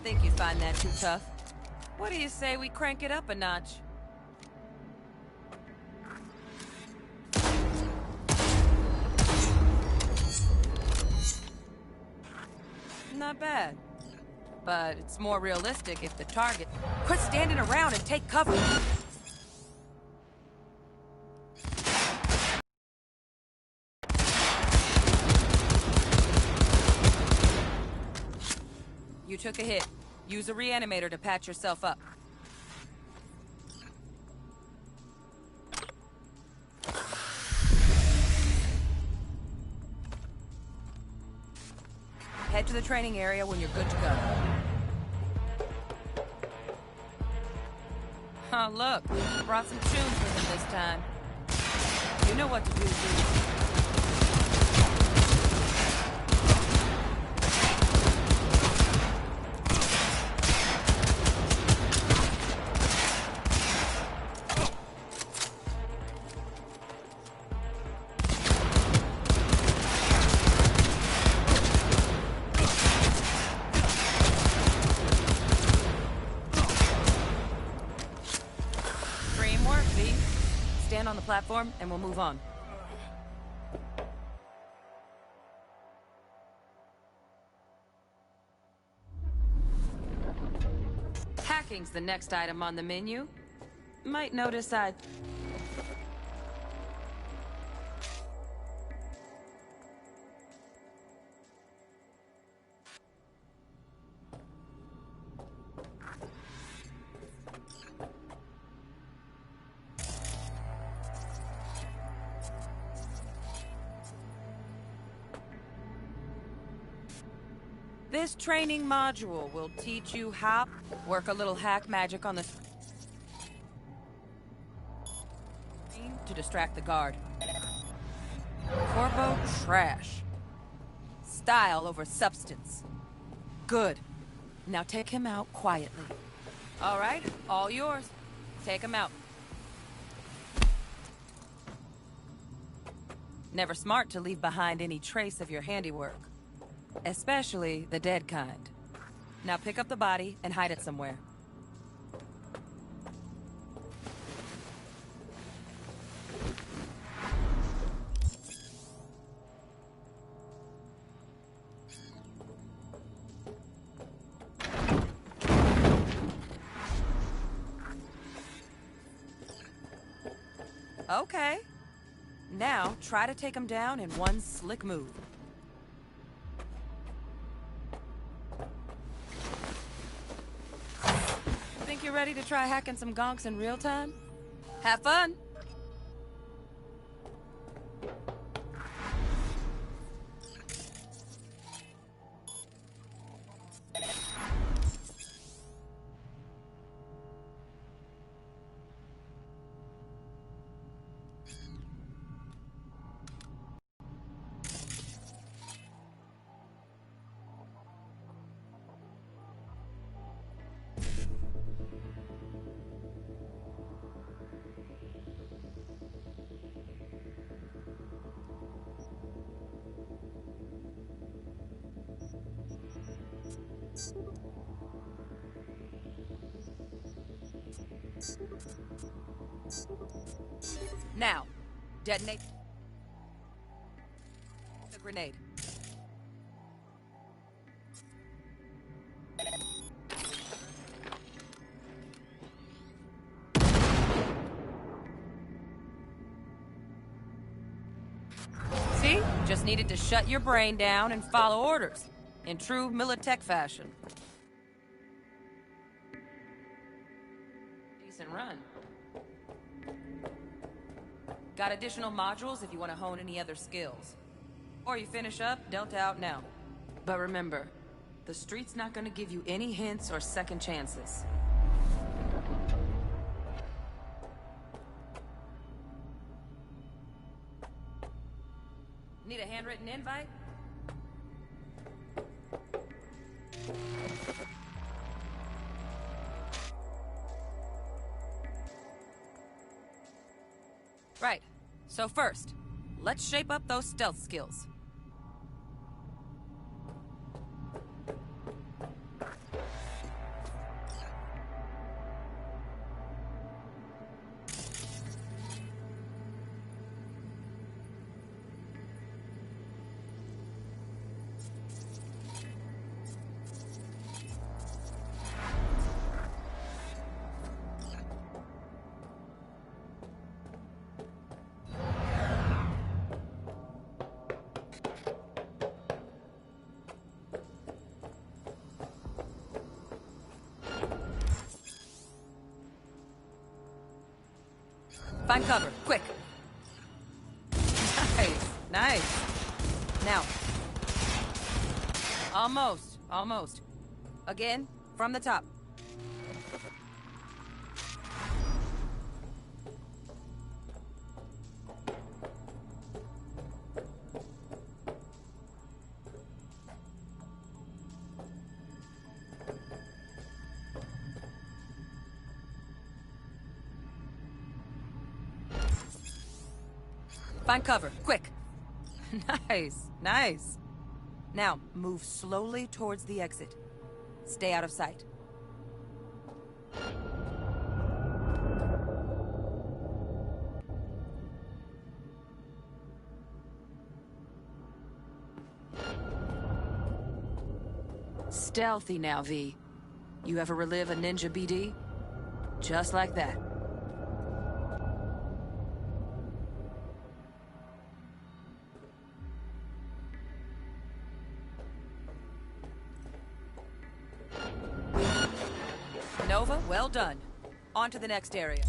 think you'd find that too tough. What do you say we crank it up a notch? Not bad. But it's more realistic if the target... Quit standing around and take cover! You took a hit. Use a reanimator to patch yourself up. Head to the training area when you're good to go. Oh, look. Brought some tunes with him this time. You know what to do, dude. Stand on the platform, and we'll move on. Hacking's the next item on the menu. Might notice I... This training module will teach you how to work a little hack magic on the screen to distract the guard. Corpo trash. Style over substance. Good. Now take him out quietly. All right, all yours. Take him out. Never smart to leave behind any trace of your handiwork. Especially the dead kind. Now pick up the body and hide it somewhere. Okay. Now try to take him down in one slick move. You ready to try hacking some gonks in real time? Have fun! Now, detonate the grenade. See? Just needed to shut your brain down and follow orders, in true Militech fashion. Decent run. Got additional modules if you want to hone any other skills. Or you finish up, Delta out now. But remember, the street's not gonna give you any hints or second chances. Need a handwritten invite? Right. So first, let's shape up those stealth skills. Find cover, quick. Nice, nice. Now. Almost, almost. Again, from the top. Find cover, quick. Nice, nice. Now, move slowly towards the exit. Stay out of sight. Stealthy now, V. You ever relive a ninja BD? Just like that. Nova, well done. On to the next area.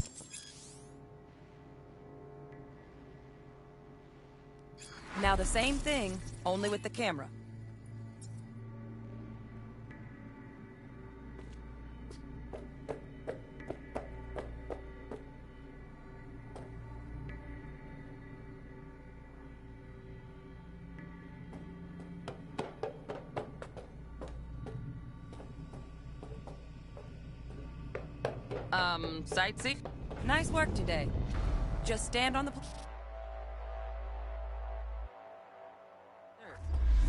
Now the same thing, only with the camera. Sightsee? Nice work today. Just stand on the...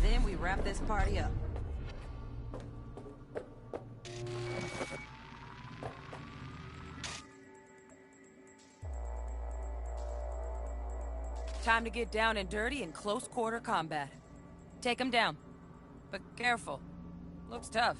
Then we wrap this party up. Time to get down and dirty in close quarter combat. Take him down. But careful. Looks tough.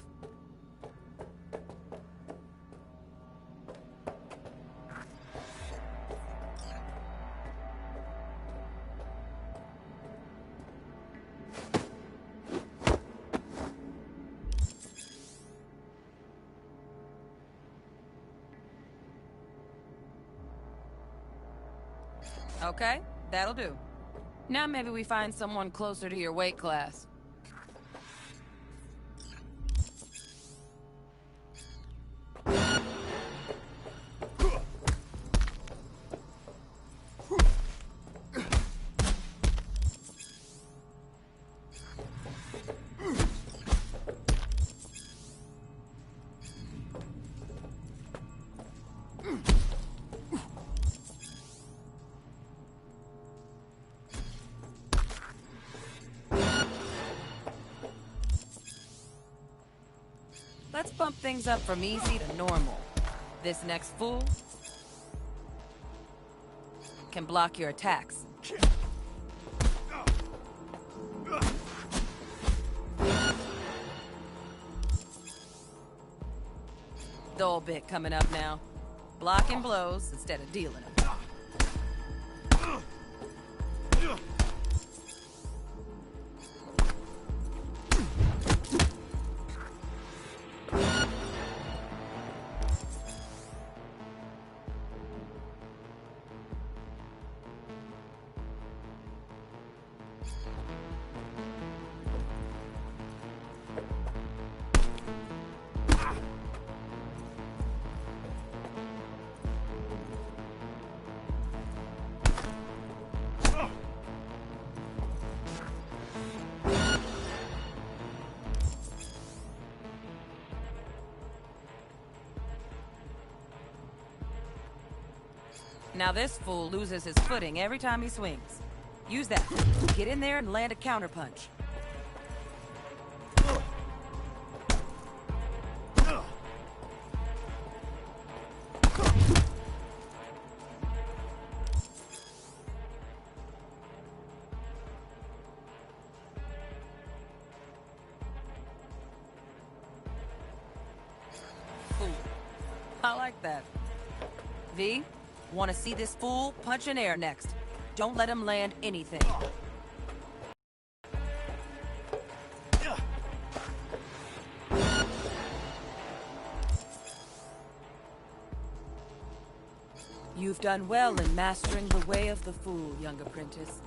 Okay, that'll do. Now maybe we find someone closer to your weight class. Let's bump things up from easy to normal. This next fool can block your attacks. Dull bit coming up now. Blocking blows instead of dealing them. Now this fool loses his footing every time he swings. Use that. Get in there and land a counterpunch. Ooh, I like that. V? Want to see this fool punch in air next. Don't let him land anything. You've done well in mastering the way of the fool, young apprentice.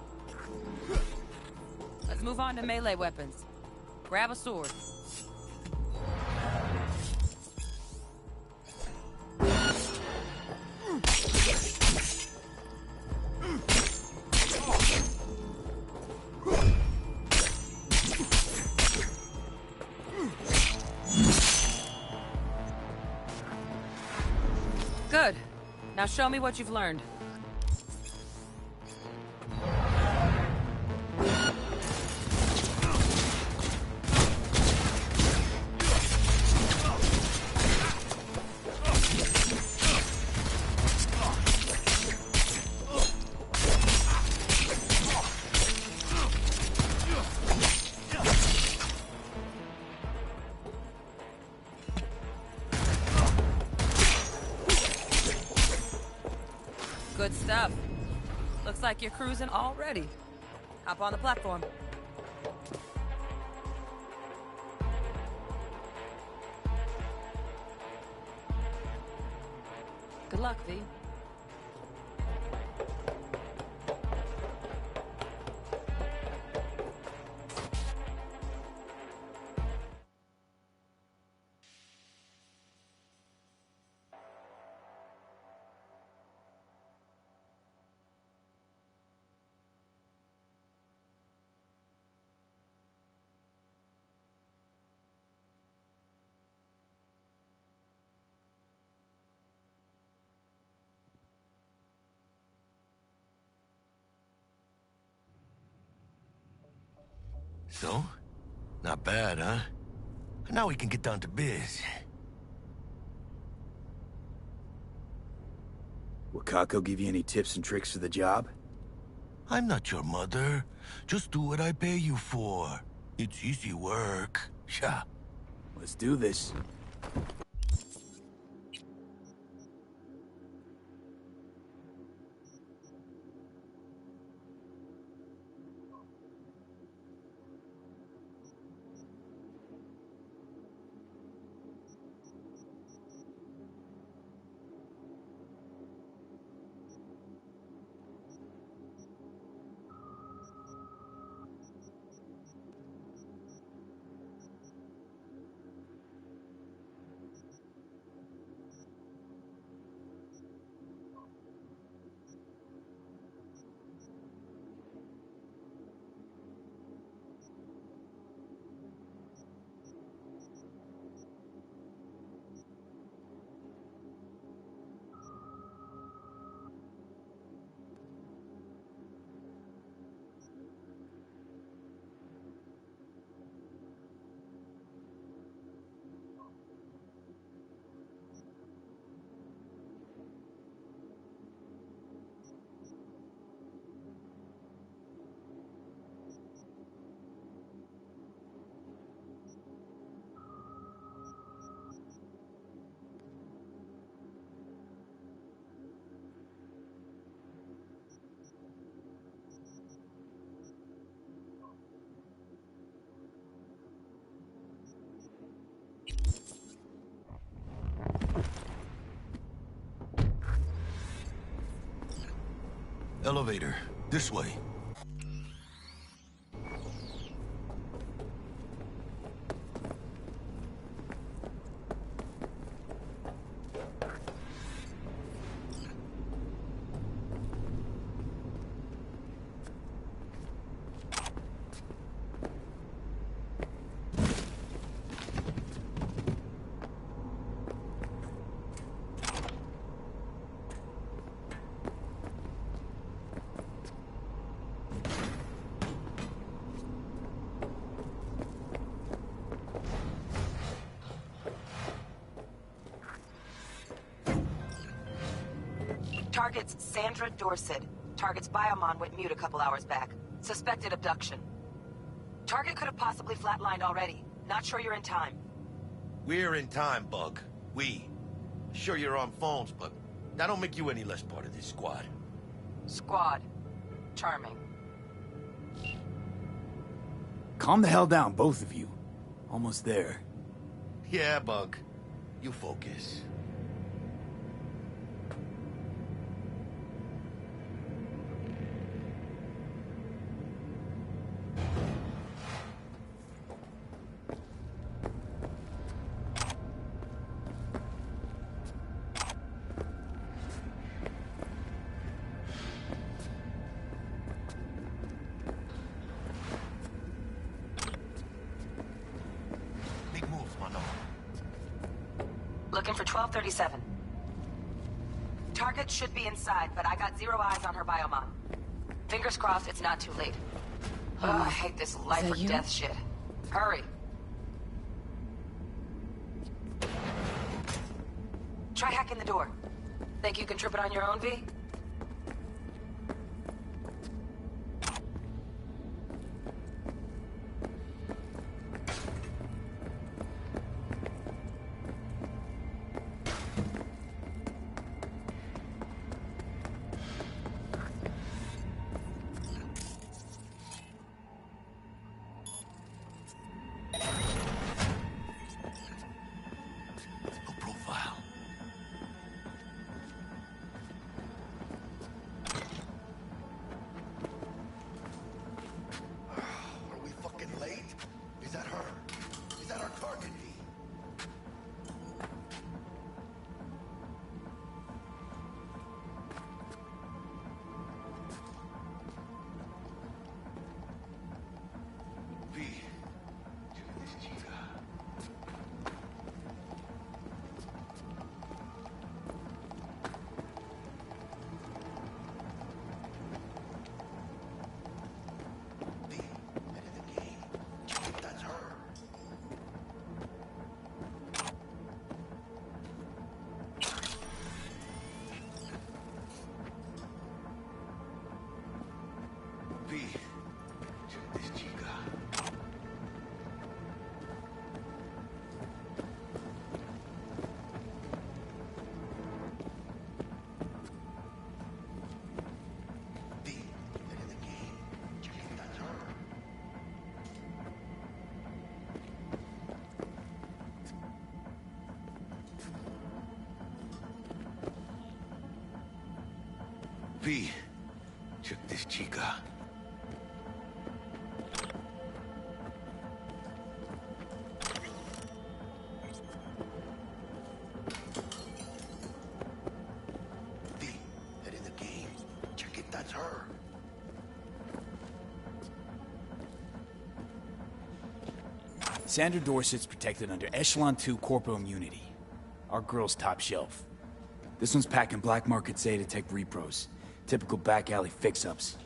Let's move on to melee weapons. Grab a sword. Good. Now show me what you've learned. Good stuff. Looks like you're cruising already. Hop on the platform. Good luck, V. So? Not bad, huh? Now we can get down to biz. Will Kako give you any tips and tricks for the job? I'm not your mother. Just do what I pay you for. It's easy work. Yeah. Let's do this. Elevator. This way. Target's Sandra Dorset. Target's biomon went mute a couple hours back. Suspected abduction. Target could have possibly flatlined already. Not sure you're in time. We're in time, Bug. We. Sure you're on phones, but that don't make you any less part of this squad. Squad. Charming. Calm the hell down, both of you. Almost there. Yeah, Bug. You focus. Looking for 1237. Target should be inside, but I got 0 eyes on her biomon. Fingers crossed it's not too late. I hate this life or death shit. Hurry. Try hacking the door. Think you can trip it on your own, V? No profile. Are we fucking late? Is that her? Is that our target, V? V. This chica. V. Head of the game. That's her. V. This chica. V. Head of the game. That's her. V. Check this chica. V. Head in the game. Check it, that's her. Sandra Dorset's protected under Echelon 2 corporal immunity. Our girl's top shelf. This one's packing black market Zeta-Tech repros. Typical back alley fix-ups.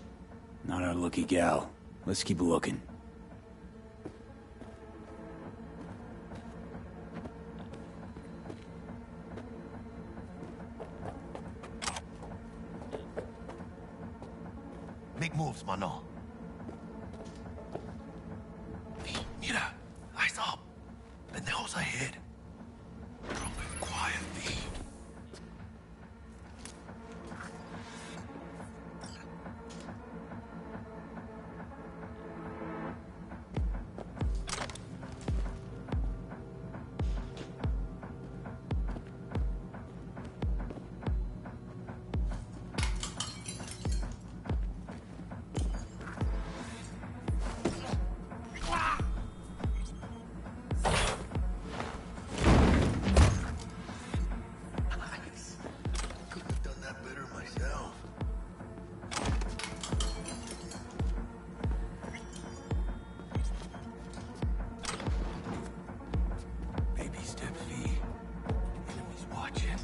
Not our lucky gal. Let's keep looking. Make moves, mano. V, mira. Eyes up. Pendejos ahead. Bro, be quiet, V. Nice. Could have done that better myself. Baby step, V. Enemies watching.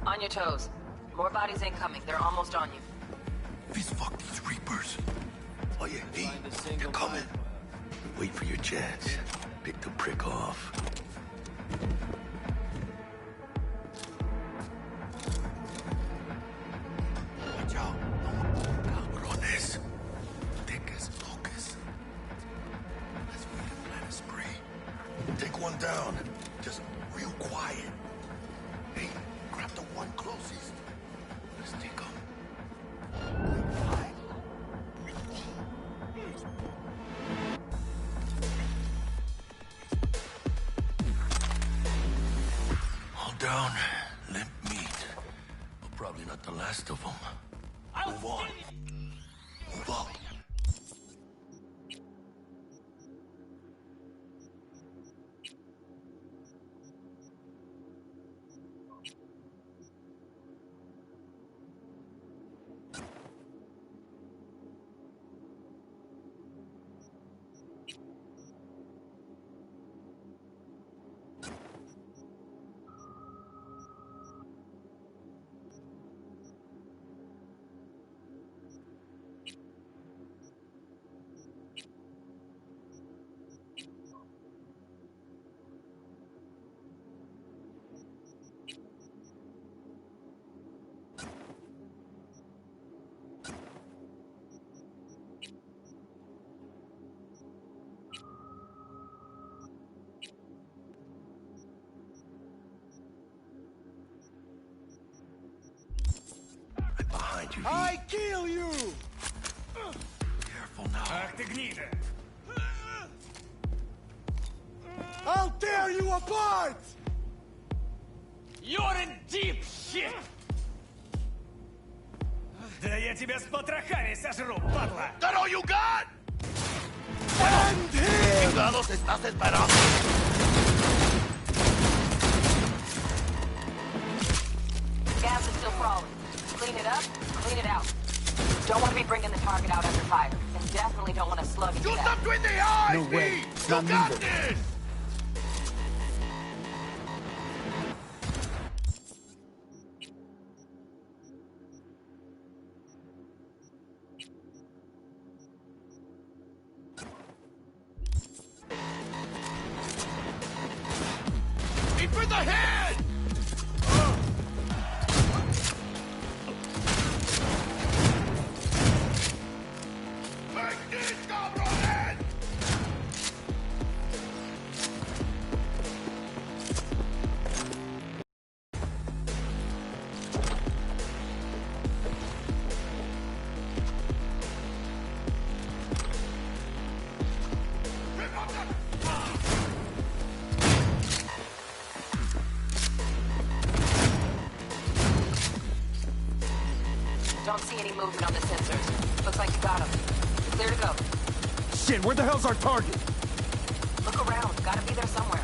On your toes. More bodies incoming. They're almost on you. Fist fuck these reapers. Oh yeah, V. They're coming. Wait for your chance. Pick the prick off. Watch out. Cabrones. Thick as locusts. Let's feed and plant a spree. Take one down. Just real quiet. Hey, grab the one closest. Let's take him. All down, limp meat. But probably not the last of them. Move on. Move up. I kill you! Careful now. Ах ты гнида! I'll tear you apart! You're in deep shit! Да я тебя с потрохами сожру, падла! That all you got? End him! Chingados estás esperando? Gas is still crawling. Clean it up, clean it out. Don't want to be bringing the target out under fire. And definitely don't want to slug into Shoot that. them between the eyes, No way. V! It's You not got needed. this! Aim for the head! Take this, cabrones! Don't see any movement on the sensors. Looks like you got them. Clear to go. Shit, where the hell's our target? Look around. Gotta be there somewhere.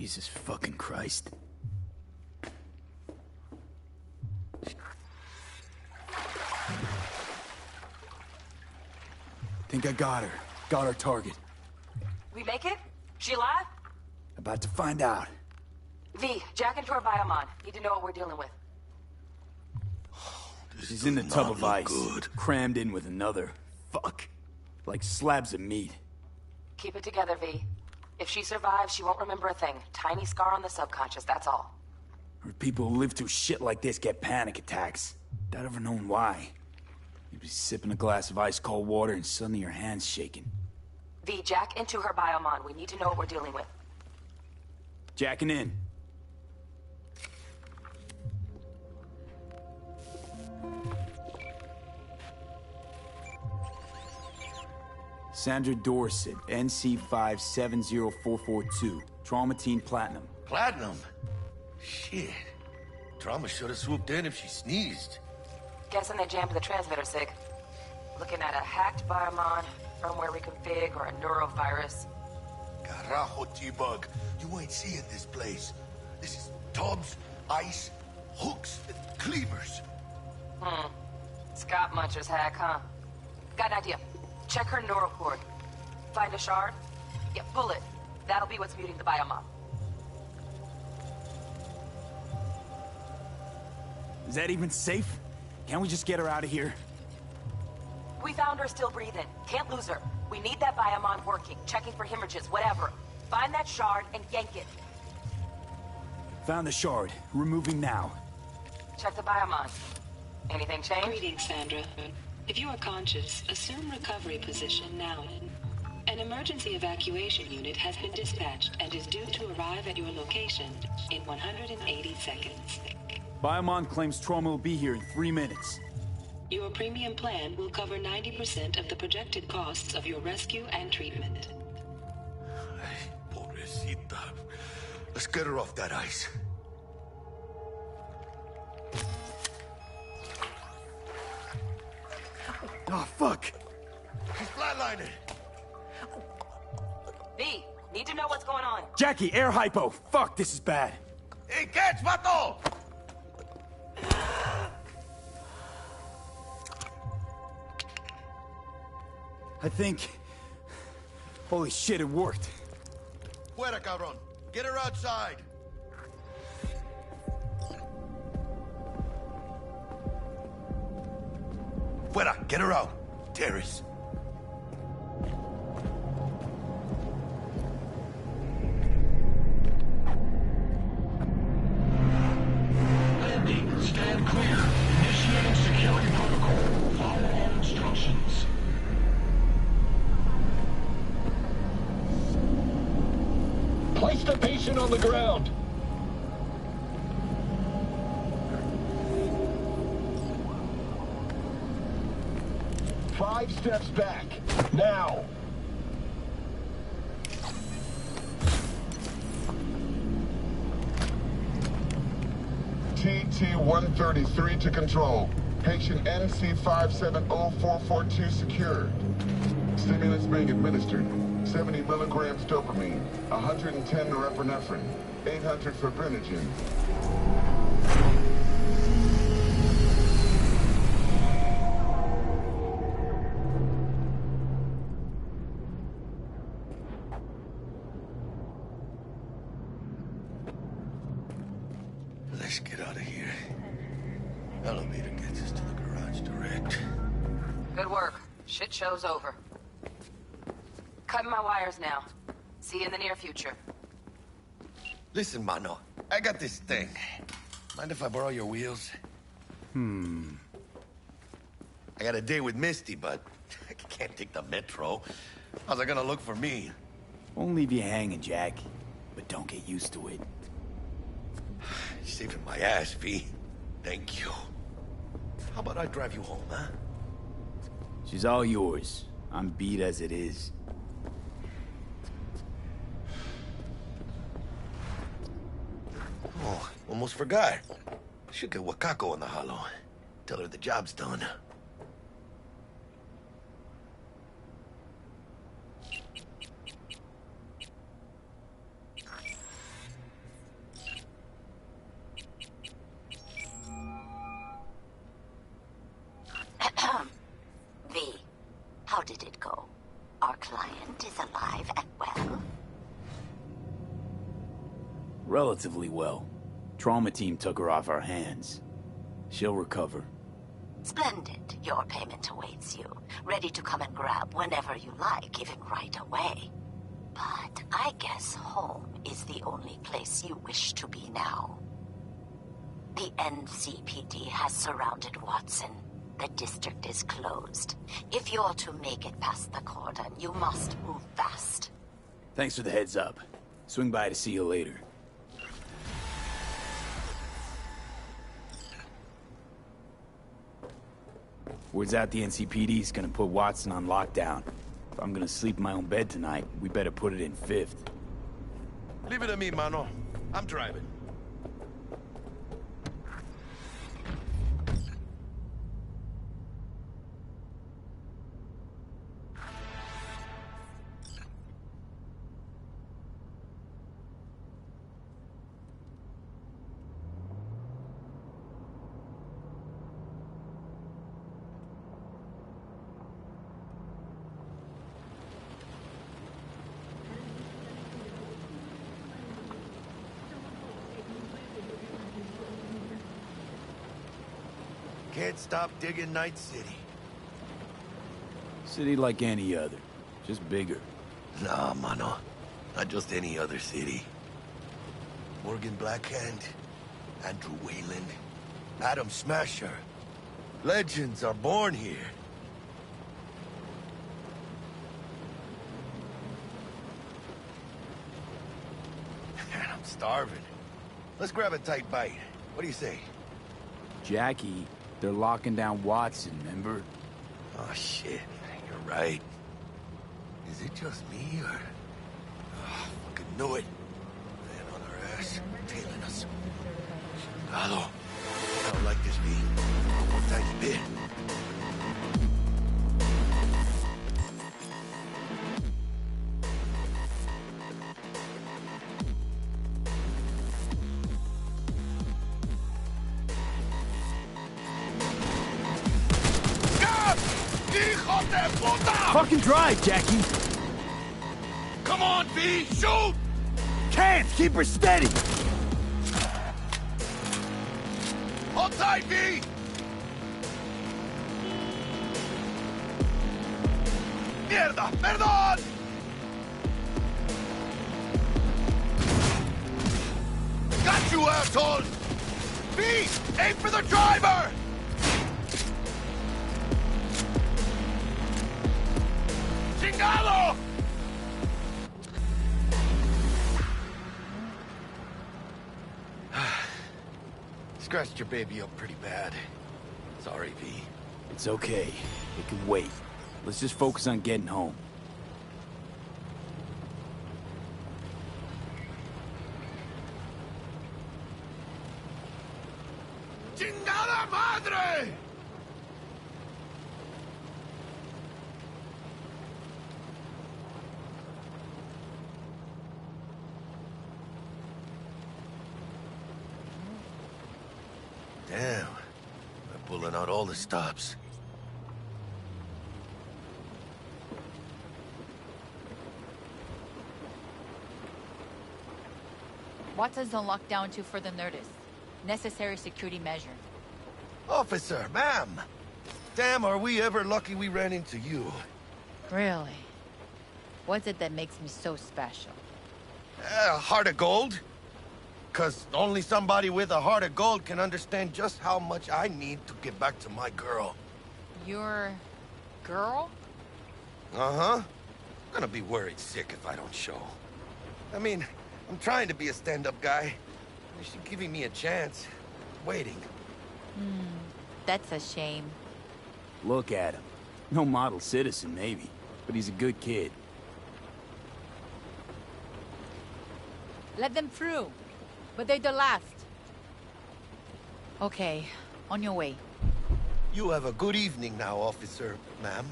Jesus fucking Christ. Think I got her. Got our target. We make it? She alive? About to find out. V, jack into her biomon. Need to know what we're dealing with. She's in the tub of ice, crammed in with another. Fuck. Like slabs of meat. Keep it together, V. If she survives, she won't remember a thing. Tiny scar on the subconscious, that's all. Or people who live through shit like this get panic attacks. Without ever knowing why. You'd be sipping a glass of ice-cold water and suddenly your hand's shaking. V, jack into her biomon. We need to know what we're dealing with. Jacking in. Sandra Dorset, NC570442. Traumatine Platinum. Platinum? Shit. Trauma should have swooped in if she sneezed. Guessing they jammed the transmitter, Sig. Looking at a hacked biomon, firmware reconfig, or a neurovirus. Carajo, T-Bug. You ain't seeing this place. This is tubs, ice, hooks, and cleavers. Scott Muncher's hack, huh? Got an idea. Check her neural cord. Find a shard? Yeah, pull it. That'll be what's muting the biomon. Is that even safe? Can't we just get her out of here? We found her still breathing. Can't lose her. We need that biomon working, checking for hemorrhages, whatever. Find that shard and yank it. Found the shard. Removing now. Check the biomon. Anything change? Greetings, Sandra. If you are conscious, assume recovery position now. An emergency evacuation unit has been dispatched and is due to arrive at your location in 180 seconds. Biomon claims trauma will be here in 3 minutes. Your premium plan will cover 90% of the projected costs of your rescue and treatment. Ay, pobrecita. Let's get her off that ice. Oh, fuck! She's flatlining. V, need to know what's going on. Jackie, air hypo! Fuck, this is bad. Hey, catch, vato! I think... Holy shit, it worked. Fuera, cabrón. Get her outside. Fuera, get her out. Terrace. Landing. Stand clear. Initiating security protocol. Follow all instructions. Place the patient on the ground. Five steps back. Now. TT-133 to control. Patient NC570442 secured. Stimulants being administered. 70 milligrams dopamine, 110 norepinephrine, 800 fibrinogen. Let's get out of here. Elevator gets us to the garage direct. Good work. Shit show's over. Cutting my wires now. See you in the near future. Listen, mano. I got this thing. Mind if I borrow your wheels? I got a date with Misty, but I can't take the metro. How's it gonna look for me? Won't leave you hanging, Jack. But don't get used to it. You're saving my ass, V. Thank you. How about I drive you home, huh? She's all yours. I'm beat as it is. Oh, almost forgot. Should get Wakako on the hollow. Tell her the job's done. patient is alive and well? Relatively well. Trauma team took her off our hands. She'll recover. Splendid. Your payment awaits you. Ready to come and grab whenever you like, even right away. But I guess home is the only place you wish to be now. The NCPD has surrounded Watson. The district is closed. If you're to make it past the cordon, you must move fast. Thanks for the heads up. Swing by to see you later. Word's out the NCPD's gonna put Watson on lockdown. If I'm gonna sleep in my own bed tonight, we better put it in 5th. Leave it to me, mano. I'm driving. Can't stop digging Night City. City like any other, just bigger. Nah, mano. Not just any other city. Morgan Blackhand, Andrew Wayland, Adam Smasher. Legends are born here. Man, I'm starving. Let's grab a tight bite. What do you say? Jackie, they're locking down Watson, remember? Oh, shit. You're right. Is it just me, or... Oh, fucking knew it. Man on our ass, tailing us. Chingado. I don't like this, V. One tiny bit. Fucking drive, Jackie! Come on, V! Shoot! Can't! Keep her steady! Hold tight, V! Mierda! Perdón! Got you, asshole! V! Aim for the driver! Chingado! Scratched your baby up pretty bad. Sorry, V. It's okay. It can wait. Let's just focus on getting home. Chingada madre! Damn. They're pulling out all the stops. Watson's on lockdown to further notice. Necessary security measure. Officer, ma'am! Damn, are we ever lucky we ran into you. Really? What's it that makes me so special? A heart of gold? 'Cause only somebody with a heart of gold can understand just how much I need to get back to my girl. Your... girl? Uh-huh. I'm gonna be worried sick if I don't show. I mean, I'm trying to be a stand-up guy. She's giving me a chance. Waiting. That's a shame. Look at him. No model citizen, maybe, but he's a good kid. Let them through. But they're the last. Okay, on your way. You have a good evening now, officer, ma'am.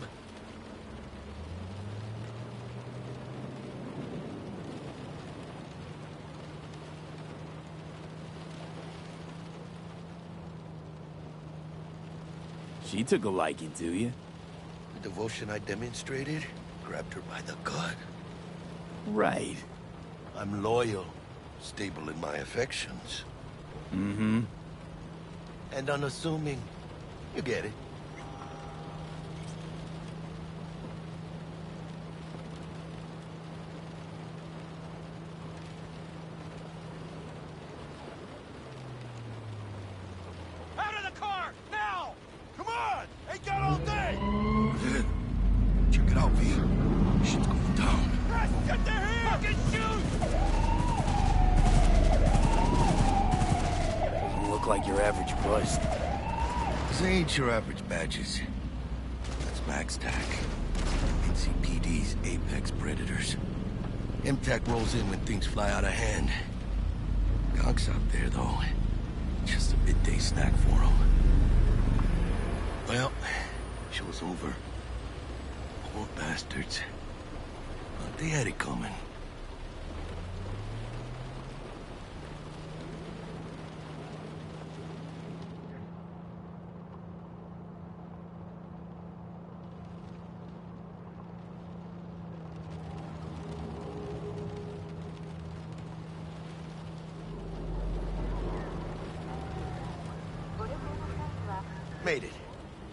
She took a liking to you. The devotion I demonstrated? grabbed her by the gut. Right. I'm loyal, stable in my affections. Mm-hmm. And unassuming. You get it. Out of the car! Now! Come on! Ain't got all day! Check it out, V. Shit's going down. Press, get their here! Fucking shoot! Doesn't look like your average bust. This ain't your average badges. That's Max TAC. NCPD's apex predators. MTAC rolls in when things fly out of hand. Gonk's out there, though. Just a midday snack for him. Well, show's over. Poor bastards. But they had it coming. Made it.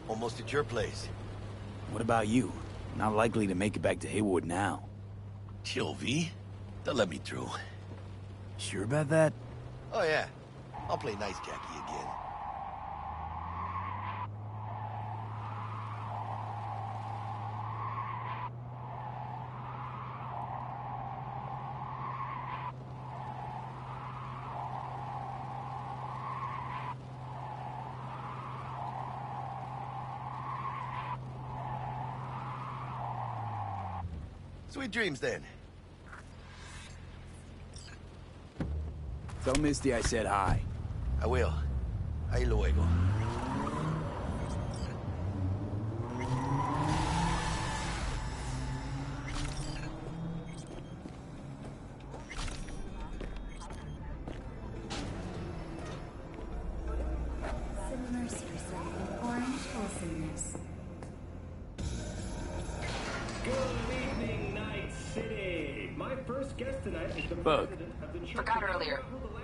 Almost at your place. What about you? Not likely to make it back to Haywood now. Chill, V. They'll let me through. Sure about that? Oh, yeah. I'll play nice Jackie again. Sweet dreams, then. Tell Misty I said hi. I will. Ahí luego. Some mercy for some orange wholesomeness. Good evening, Night City. My first guest tonight is the Bug. president of the Church Forgot of earlier.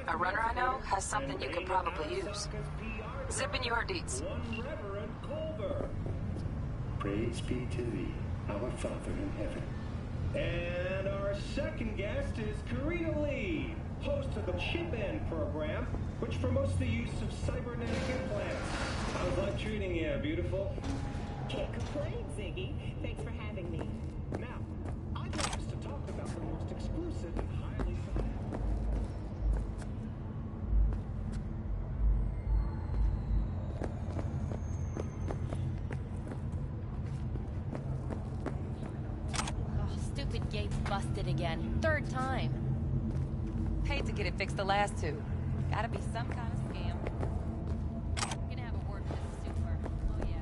A runner I know has something you could probably use. Zip in your deets. One Reverend Culver. Praise be to thee, our Father in heaven. And our second guest is Karina Lee, host of the Chip In program, which promotes the use of cybernetic implants. How's life treating you, beautiful? Can't complain, Ziggy. Thanks for having me. Now, I'd like us to talk about the most exclusive and highly... Oh, stupid gate's busted again. Third time. Paid to get it fixed the last two. Gotta be some kind of scam. I'm gonna have a word with the super. Oh yeah.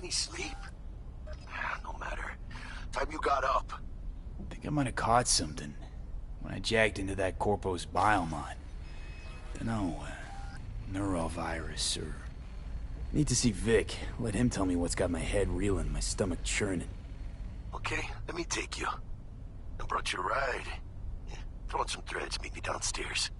Any sleep? No matter. Time you got up. I think I might have caught something when I jacked into that Corpo's biomon. Dunno, neurovirus or... Need to see Vic. Let him tell me what's got my head reeling, my stomach churning. Okay, let me take you. I brought you a ride. Yeah, throw on some threads, meet me downstairs.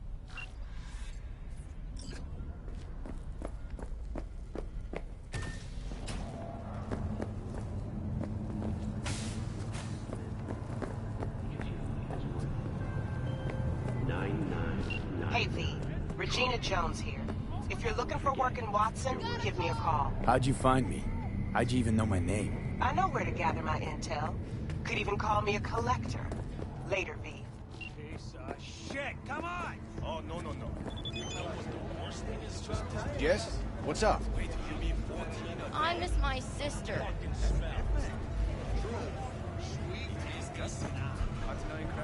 Hey, V. Regina Jones here. If you're looking for work in Watson, give me a call. How'd you find me? How'd you even know my name? I know where to gather my intel. Could even call me a collector. Later, V. Piece of shit, come on! Oh, no. Jess, what's up? I miss my sister.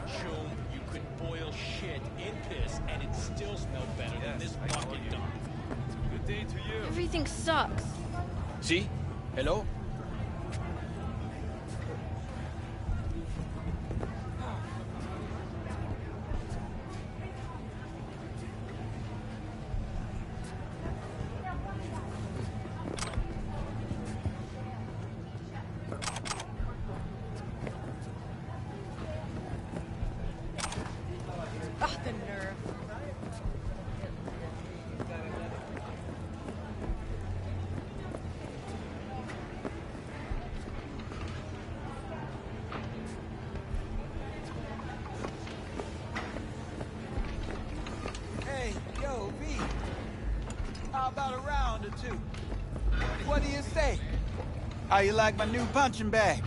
Show you could boil shit in piss and it still smell better than this fucking dump. Good day to you. Everything sucks. See? Hello? Ah, the nerve. Hey, yo, V. How about a round or two? What do you say? How you like my new punching bag?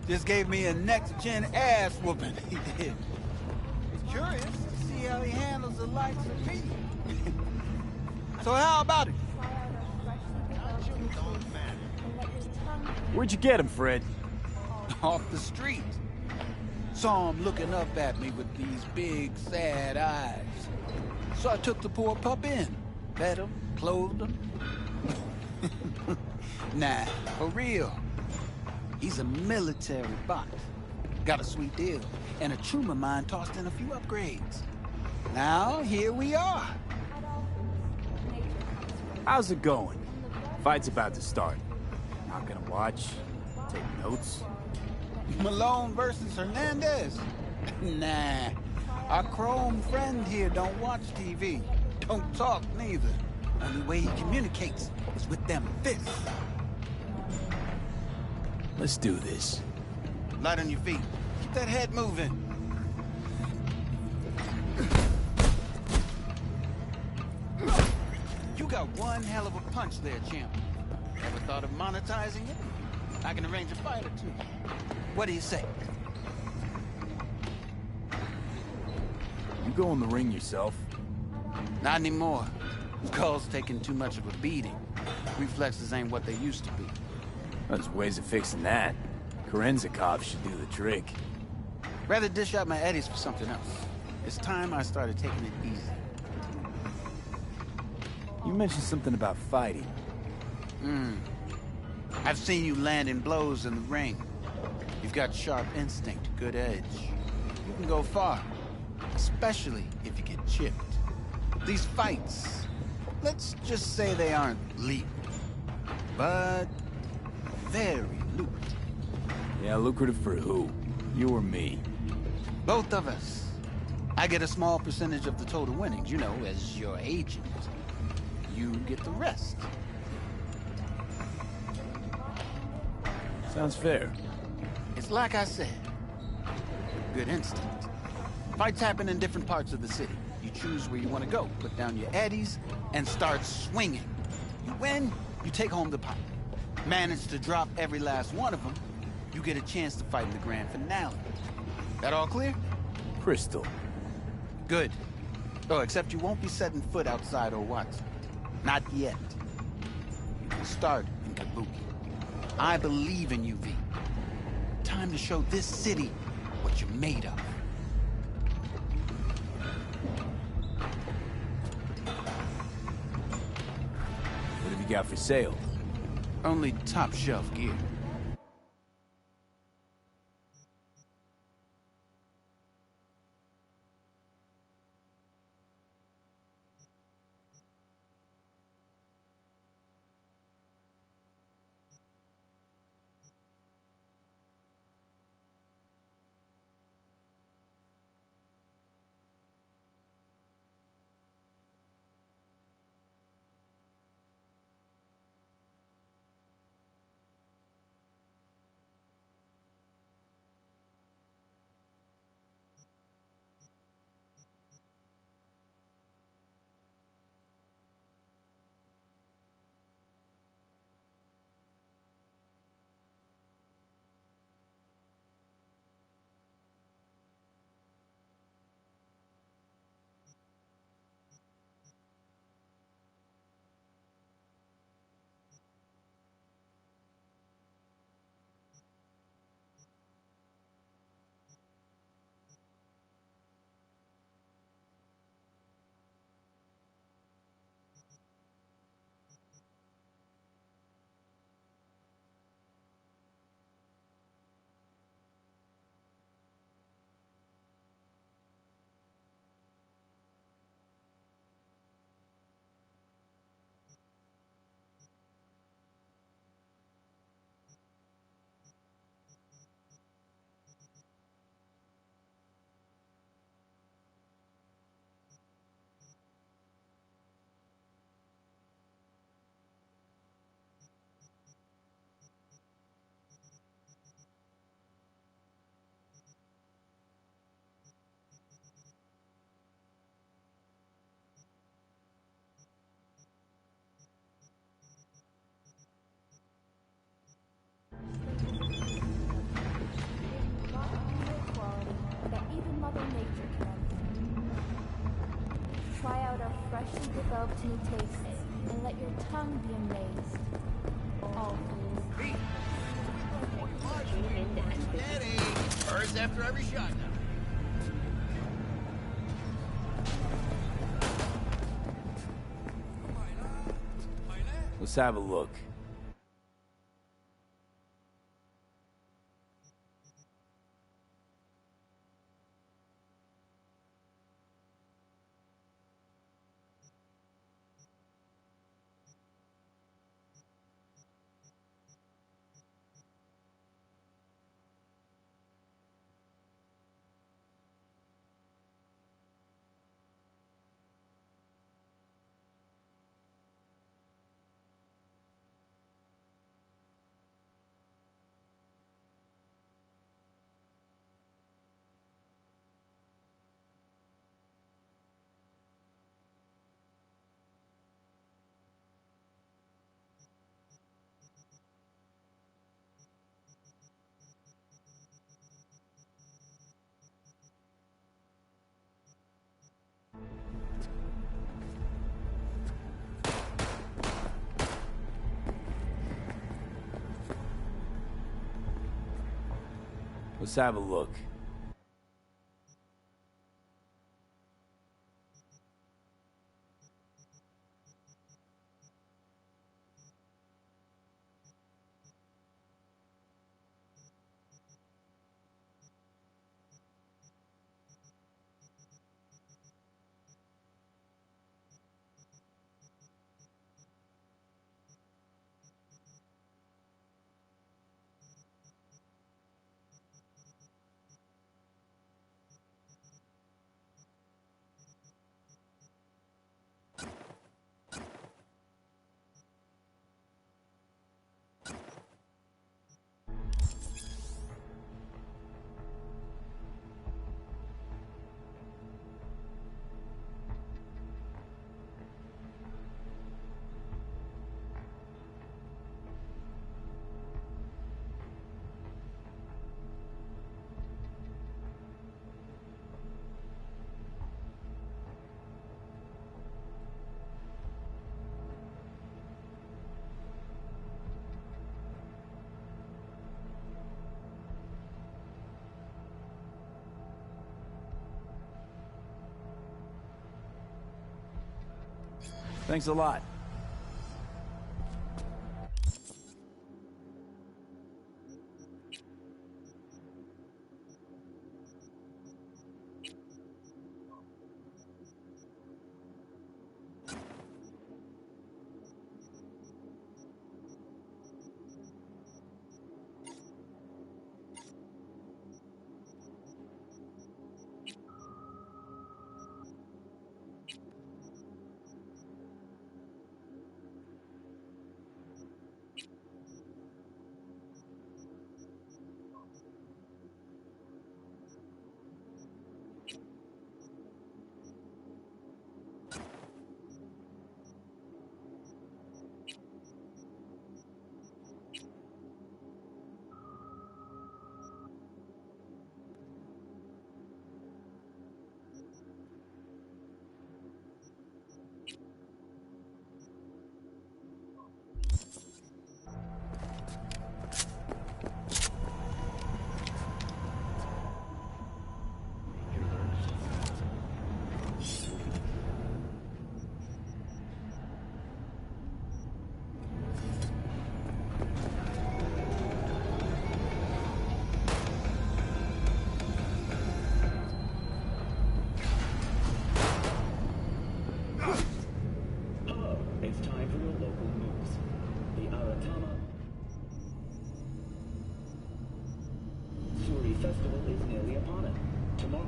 Just gave me a next-gen ass whooping. He did. Curious to see how he handles the likes of me. So how about it? Where'd you get him, Fred? Off the street. Saw him looking up at me with these big, sad eyes. So I took the poor pup in. Fed him, clothed him. Nah, for real. He's a military bot. Got a sweet deal, and a tumor mine tossed in a few upgrades. Now, here we are. How's it going? Fight's about to start. Not gonna watch, take notes. Malone versus Hernandez? Nah. Our chrome friend here don't watch TV. Don't talk neither. Only way he communicates is with them fists. Let's do this. Light on your feet. Keep that head moving. You got one hell of a punch there, champ. Ever thought of monetizing it? I can arrange a fight or two. What do you say? You go in the ring yourself? Not anymore. Skull's taking too much of a beating. Reflexes ain't what they used to be. There's ways of fixing that. Korenzikov should do the trick. Rather dish out my eddies for something else. It's time I started taking it easy. You mentioned something about fighting. I've seen you landing blows in the ring. You've got sharp instinct, good edge. You can go far, especially if you get chipped. These fights, let's just say they aren't lethal, but very lucrative. Yeah, lucrative for who? You or me? Both of us. I get a small percentage of the total winnings, you know, as your agent. You get the rest. Sounds fair. It's like I said. Good instinct. Fights happen in different parts of the city. You choose where you want to go, put down your eddies, and start swinging. You win, you take home the pot. Manage to drop every last one of them, you get a chance to fight in the grand finale. That all clear? Crystal. Good. Oh, except you won't be setting foot outside or Watson. Not yet. You can start in Kabuki. I believe in you, V. Time to show this city what you're made of. What have you got for sale? Only top shelf gear. That even Mother Nature can. Try out our freshly developed new tastes and let your tongue be amazed. All foods. Steady! First after every shot now. Let's have a look. Let's have a look. Thanks a lot.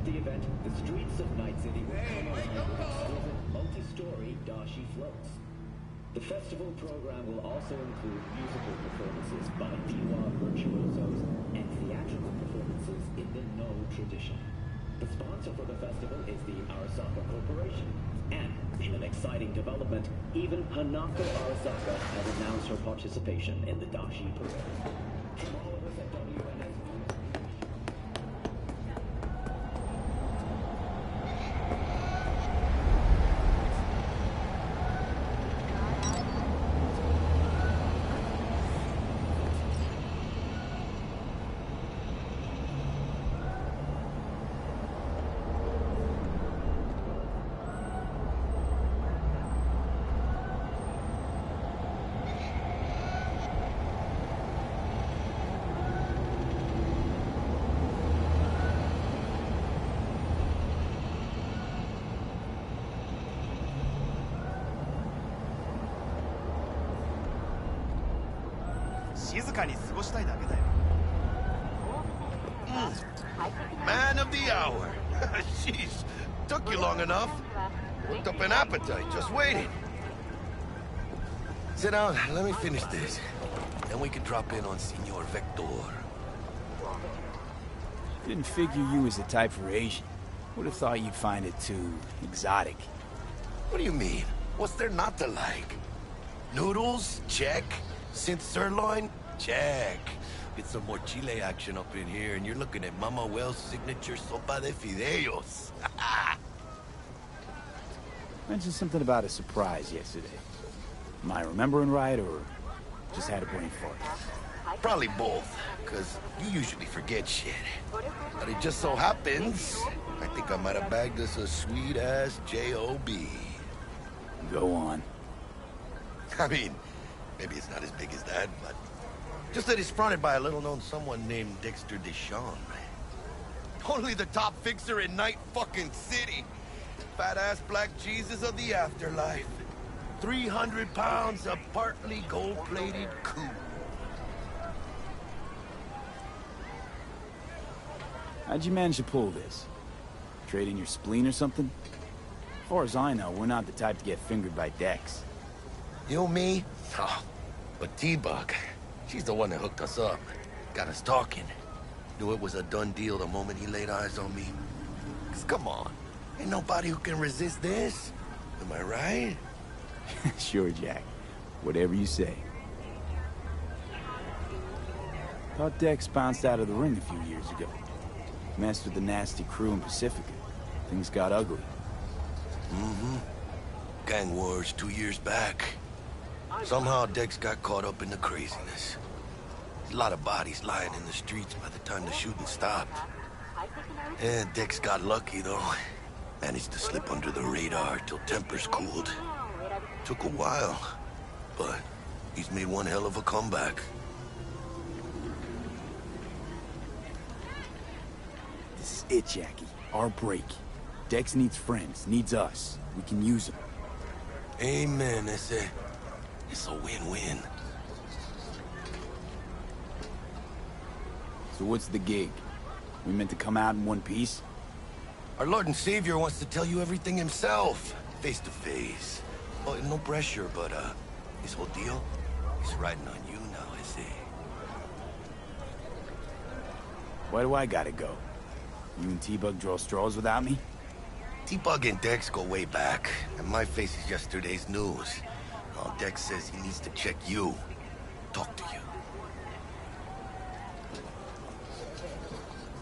At the event, the streets of Night City will come alive with exquisite multi-story dashi floats. The festival program will also include musical performances by biwa virtuosos and theatrical performances in the No tradition. The sponsor for the festival is the Arasaka Corporation. And, in an exciting development, even Hanako Arasaka has announced her participation in the dashi parade. From all of us at WNS... Man of the hour. Jeez, took you long enough. Worked up an appetite, just waiting. Sit down, let me finish this. Then we can drop in on Senor Vector. Didn't figure you was the type for Asian. Would have thought you'd find it too exotic. What do you mean? What's there not to like? Noodles? Check. Synth sirloin? Check. Get some more chile action up in here, and you're looking at Mama Wells' signature sopa de fideos. Mentioned something about a surprise yesterday. Am I remembering right, or just had a brain fart? Probably both, because you usually forget shit. But it just so happens, I think I might have bagged us a sweet-ass J.O.B. Go on. I mean, maybe it's not as big as that, but... just that it's fronted by a little-known someone named Dexter Deshawn. Only the top fixer in Night fucking City. Fat-ass black Jesus of the afterlife. 300 pounds of partly gold-plated coup. How'd you manage to pull this? Trading your spleen or something? As far as I know, we're not the type to get fingered by Dex. You, me? Oh, but T-Bug, she's the one that hooked us up. Got us talking. Knew it was a done deal the moment he laid eyes on me. 'Cause come on, ain't nobody who can resist this. Am I right? Sure, Jack. Whatever you say. Thought Dex bounced out of the ring a few years ago. Messed with the nasty crew in Pacifica. Things got ugly. Mm-hmm. Gang wars 2 years back. Somehow Dex got caught up in the craziness. A lot of bodies lying in the streets by the time the shooting stopped. And Dex got lucky, though. Managed to slip under the radar till tempers cooled. Took a while, but he's made one hell of a comeback. This is it, Jackie. Our break. Dex needs friends, needs us. We can use them. Amen, it's a win-win. So what's the gig? We meant to come out in one piece? Our Lord and Savior wants to tell you everything himself, face to face. Well, no pressure, but his whole deal is riding on you now, I see. Why do I gotta go? You and T-Bug draw straws without me? T-Bug and Dex go way back, and my face is yesterday's news. Now Dex says he needs to check you, talk to you.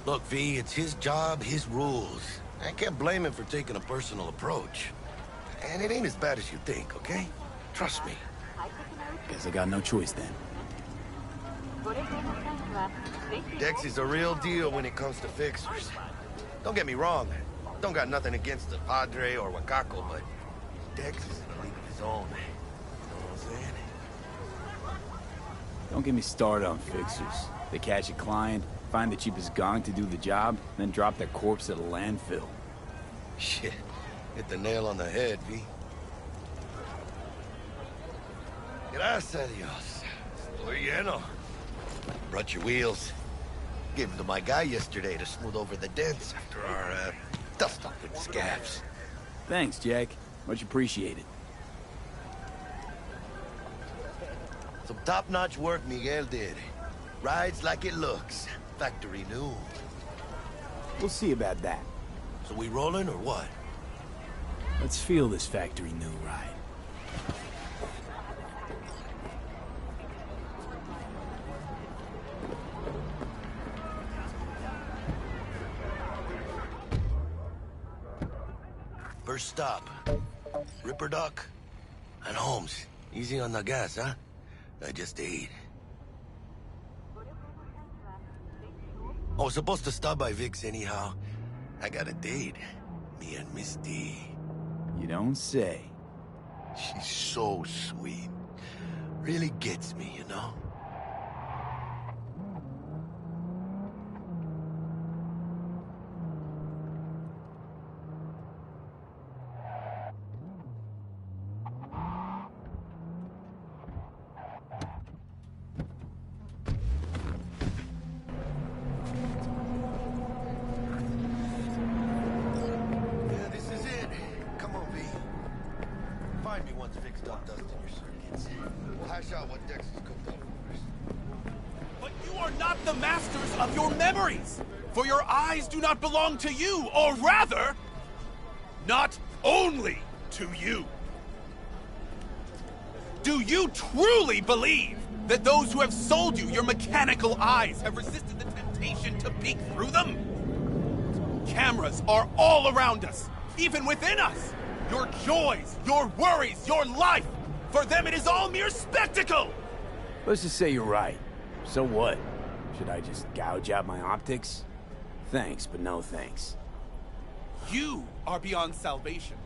Look, V, it's his job, his rules. I can't blame him for taking a personal approach. And it ain't as bad as you think, okay? Trust me. Guess I got no choice then. Dex is a real deal when it comes to fixers. Don't get me wrong. Don't got nothing against the Padre or Wakako, but Dex is in a league of his own. You know what I'm saying? Don't get me started on fixers. They catch a client, find the cheapest gong to do the job, then drop their corpse at a landfill. Shit. Hit the nail on the head, V. Gracias a Dios. Estoy lleno. Brought your wheels. Gave them to my guy yesterday to smooth over the dents after our, dust-up and scabs. Thanks, Jack. Much appreciated. Some top-notch work Miguel did. Rides like it looks. Factory new. We'll see about that. So we rolling or what? Let's feel this factory new ride. First stop. Ripper Dock and Holmes. Easy on the gas, huh? I just ate. I was supposed to stop by Vic's anyhow. I got a date. Me and Misty. You don't say. She's so sweet. Really gets me, you know? Find me once Vic's done dusting your circuits. Hash out what Dex is cooked up first. But you are not the masters of your memories! For your eyes do not belong to you, or rather, not only to you. Do you truly believe that those who have sold you your mechanical eyes have resisted the temptation to peek through them? Cameras are all around us, even within us. Your joys, your worries, your life. For them, it is all mere spectacle. Let's just say you're right. So what? Should I just gouge out my optics? Thanks, but no thanks. You are beyond salvation,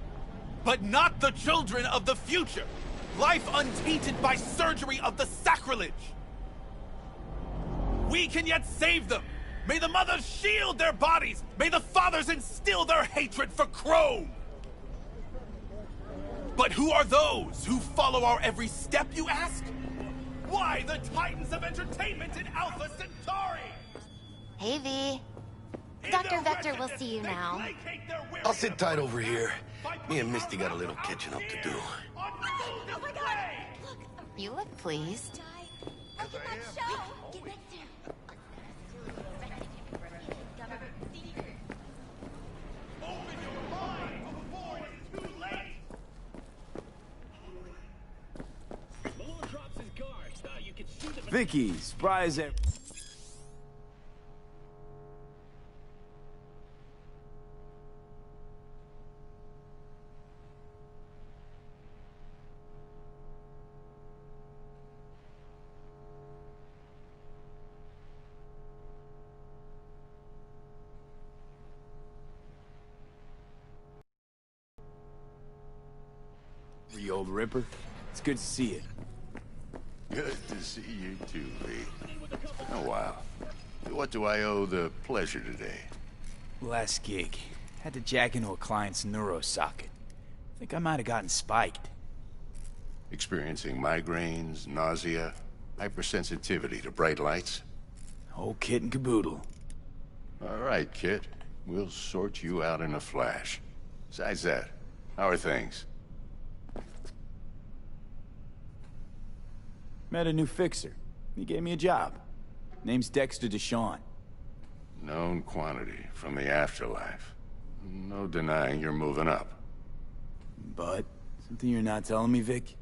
but not the children of the future. Life untainted by surgery of the sacrilege. We can yet save them. May the mothers shield their bodies. May the fathers instill their hatred for Chrome. But who are those who follow our every step, you ask? Why the titans of entertainment in Alpha Centauri? Hey, V. Dr. Vector will see you now. I'll sit tight over here. Me and Misty got a little catching up to do. Oh my God! Look, you look pleased. Vicky, surprise it. The old Ripper. It's good to see you. Good to see you too, V. Oh, wow. What do I owe the pleasure today? Last gig. Had to jack into a client's neuro socket. Think I might have gotten spiked. Experiencing migraines, nausea, hypersensitivity to bright lights? Whole kit and caboodle. All right, kid. We'll sort you out in a flash. Besides that, how are things? Met a new fixer. He gave me a job. Name's Dexter Deshawn. Known quantity from the afterlife. No denying you're moving up. But, something you're not telling me, Vic?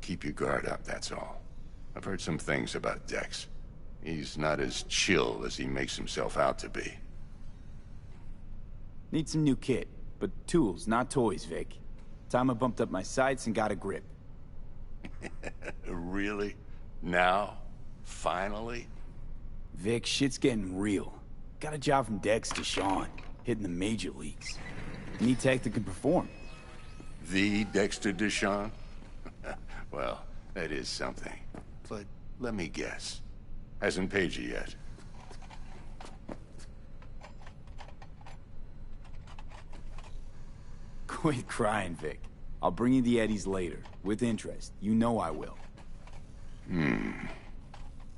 Keep your guard up, that's all. I've heard some things about Dex. He's not as chill as he makes himself out to be. Need some new kit, but tools, not toys, Vic. Time I bumped up my sights and got a grip. Really? Now? Finally? Vic, shit's getting real. Got a job from Dex Deshawn, hitting the major leagues. Need tech that can perform. The Dexter Deshawn? Well, that is something. But let me guess. Hasn't paid you yet. Quit crying, Vic. I'll bring you the eddies later, with interest. You know I will.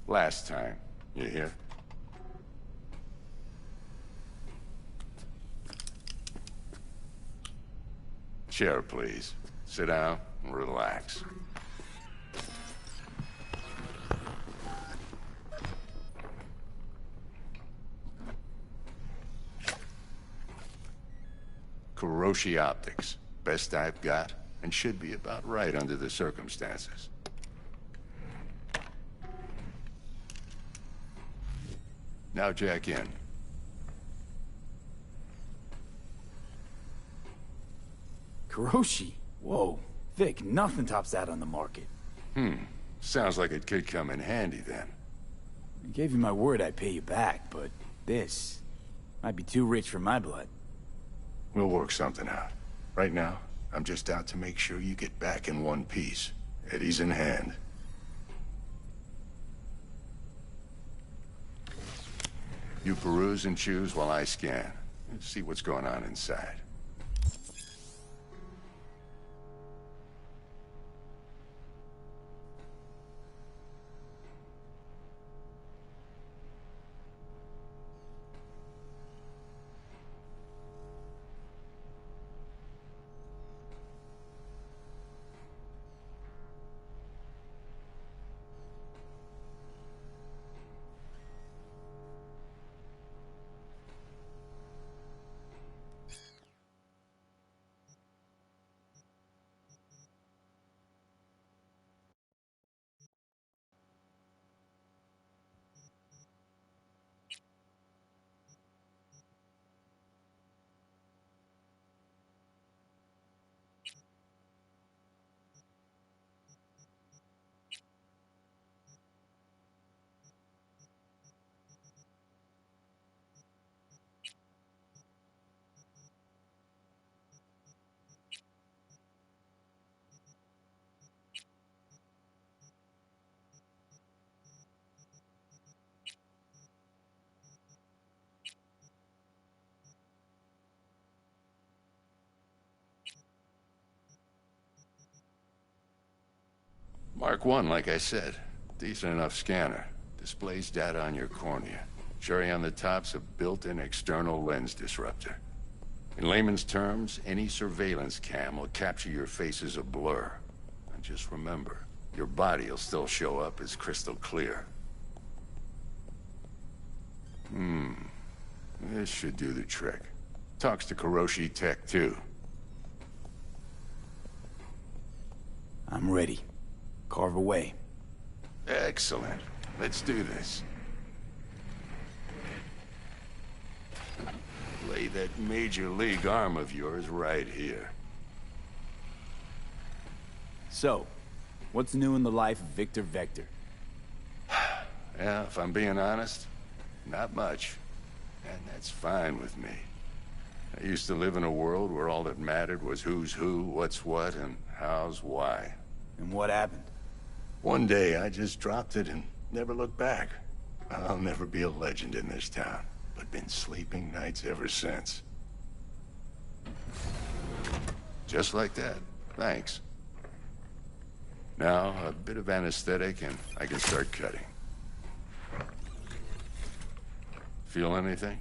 Last time, You hear? Chair, please. Sit down and relax. Kiroshi Optics. Best I've got, and should be about right under the circumstances. Now jack in. Kiroshi? Whoa. Vic, nothing tops that on the market. Sounds like it could come in handy then. I gave you my word I'd pay you back, but this might be too rich for my blood. We'll work something out. Right now, I'm just out to make sure you get back in one piece. Eddie's in hand. You peruse and choose while I scan. See what's going on inside. Mark 1, like I said. Decent enough scanner. Displays data on your cornea. Cherry on the top's a built-in external lens disruptor. In layman's terms, any surveillance cam will capture your face as a blur. And just remember, your body will still show up as crystal clear. This should do the trick. Talks to Kiroshi Tech, too. I'm ready. Carve away. Excellent. Let's do this. Lay that major league arm of yours right here. So, what's new in the life of Victor Vector? Yeah, if I'm being honest, not much. And that's fine with me. I used to live in a world where all that mattered was who's who, what's what, and how's why. And what happened? One day, I just dropped it and never looked back. I'll never be a legend in this town, but been sleeping nights ever since. Just like that. Thanks. Now, a bit of anesthetic and I can start cutting. Feel anything?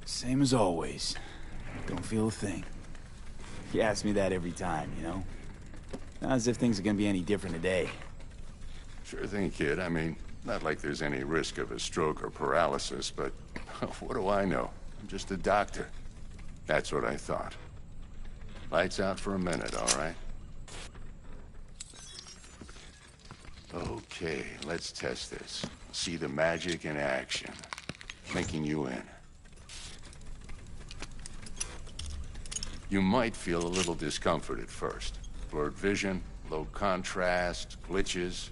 Same as always. Don't feel a thing. You ask me that every time, you know? Not as if things are gonna be any different today. Sure thing, kid. I mean, not like there's any risk of a stroke or paralysis, but what do I know? I'm just a doctor. That's what I thought. Lights out for a minute, all right? Okay, let's test this. See the magic in action. Linking you in. You might feel a little discomfort at first. Blurred vision, low contrast, glitches.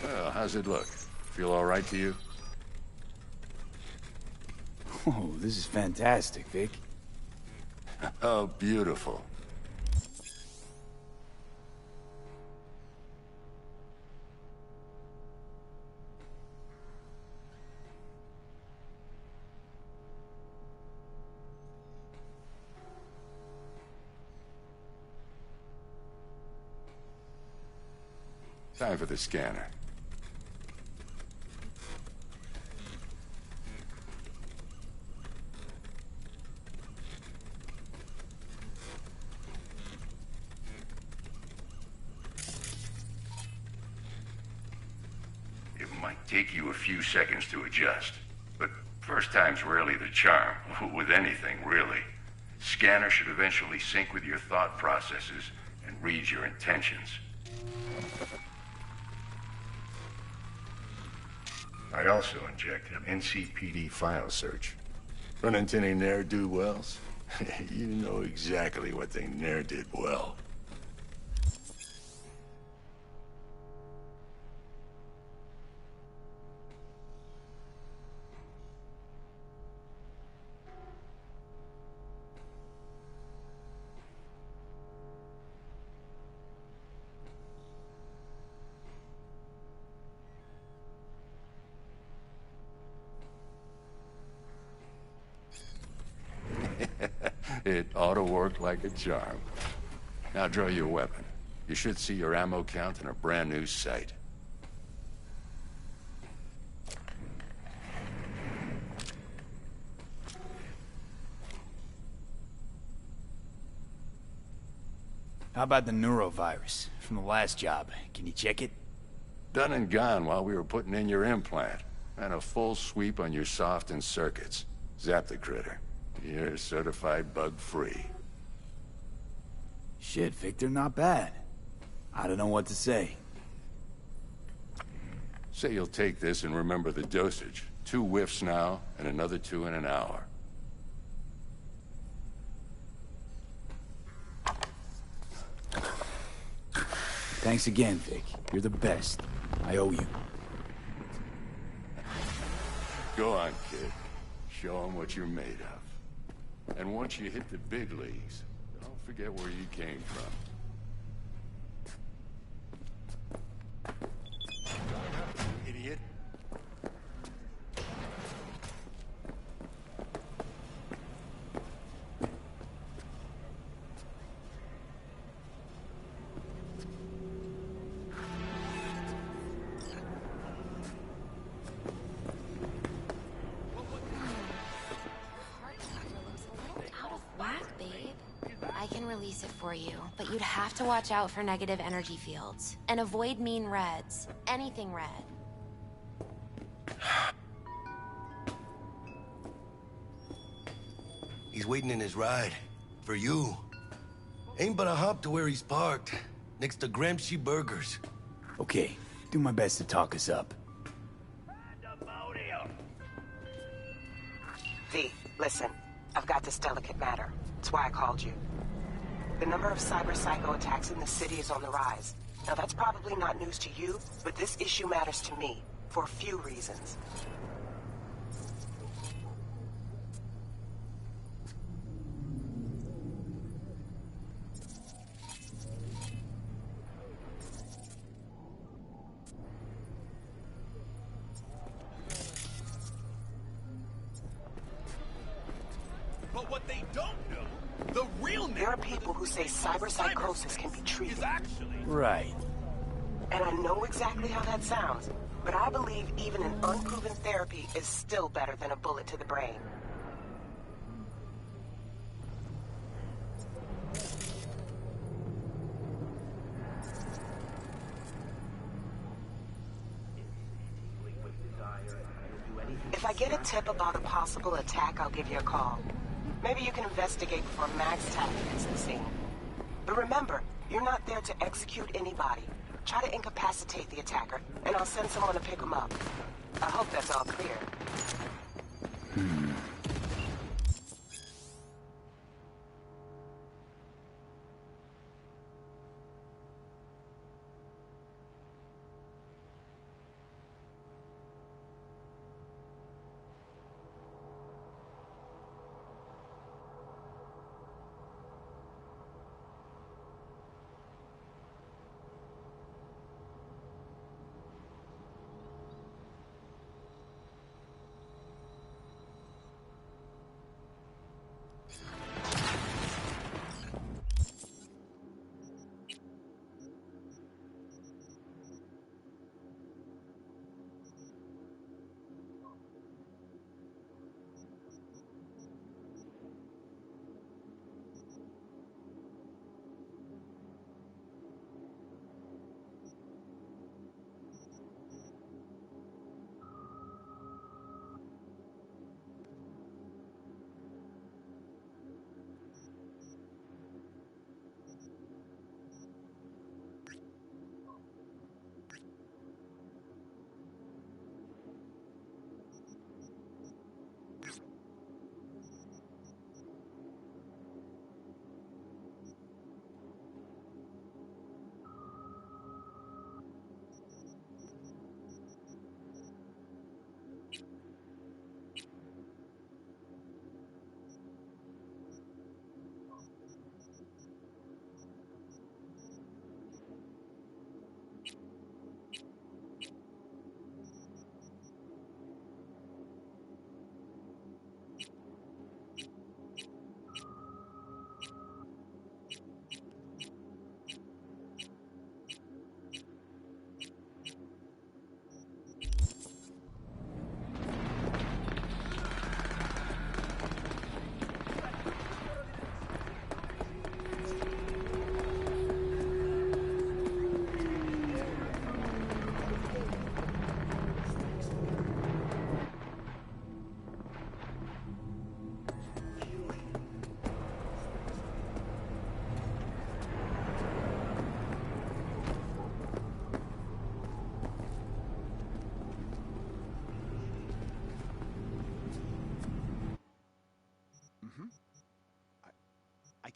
Well, how's it look? Feel all right to you? Oh, this is fantastic, Vic. Oh, beautiful. Time for the scanner. It might take you a few seconds to adjust, but first time's rarely the charm, with anything, really. Scanner should eventually sync with your thought processes and read your intentions. I also inject an NCPD file search. Run into any ne'er-do-wells? You know exactly what they ne'er did well. It ought to work like a charm. Now draw your weapon. You should see your ammo count in a brand new sight. How about the neurovirus from the last job? Can you check it? Done and gone while we were putting in your implant. And a full sweep on your soft and circuits. Zap the critter. You're certified bug-free. Shit, Victor, not bad. I don't know what to say. Say you'll take this and remember the dosage. 2 whiffs now, and another 2 in an hour. Thanks again, Vic. You're the best. I owe you. Go on, kid. Show them what you're made of. And once you hit the big leagues, don't forget where you came from. Idiot. I can release it for you, but you'd have to watch out for negative energy fields. And avoid mean reds. Anything red. He's waiting in his ride. For you. Ain't but a hop to where he's parked. Next to Gramsci Burgers. Okay, do my best to talk us up. V, listen. I've got this delicate matter. That's why I called you. The number of cyber-psycho attacks in the city is on the rise. Now that's probably not news to you, but this issue matters to me, for a few reasons. But what they don't know, the real There are people who say cyberpsychosis can be treated. Right. And I know exactly how that sounds, but I believe even an unproven therapy is still better than a bullet to the brain. If I get a tip about a possible attack, I'll give you a call. Maybe you can investigate before Max Taff hits the scene. But remember, you're not there to execute anybody. Try to incapacitate the attacker, and I'll send someone to pick him up. I hope that's all clear.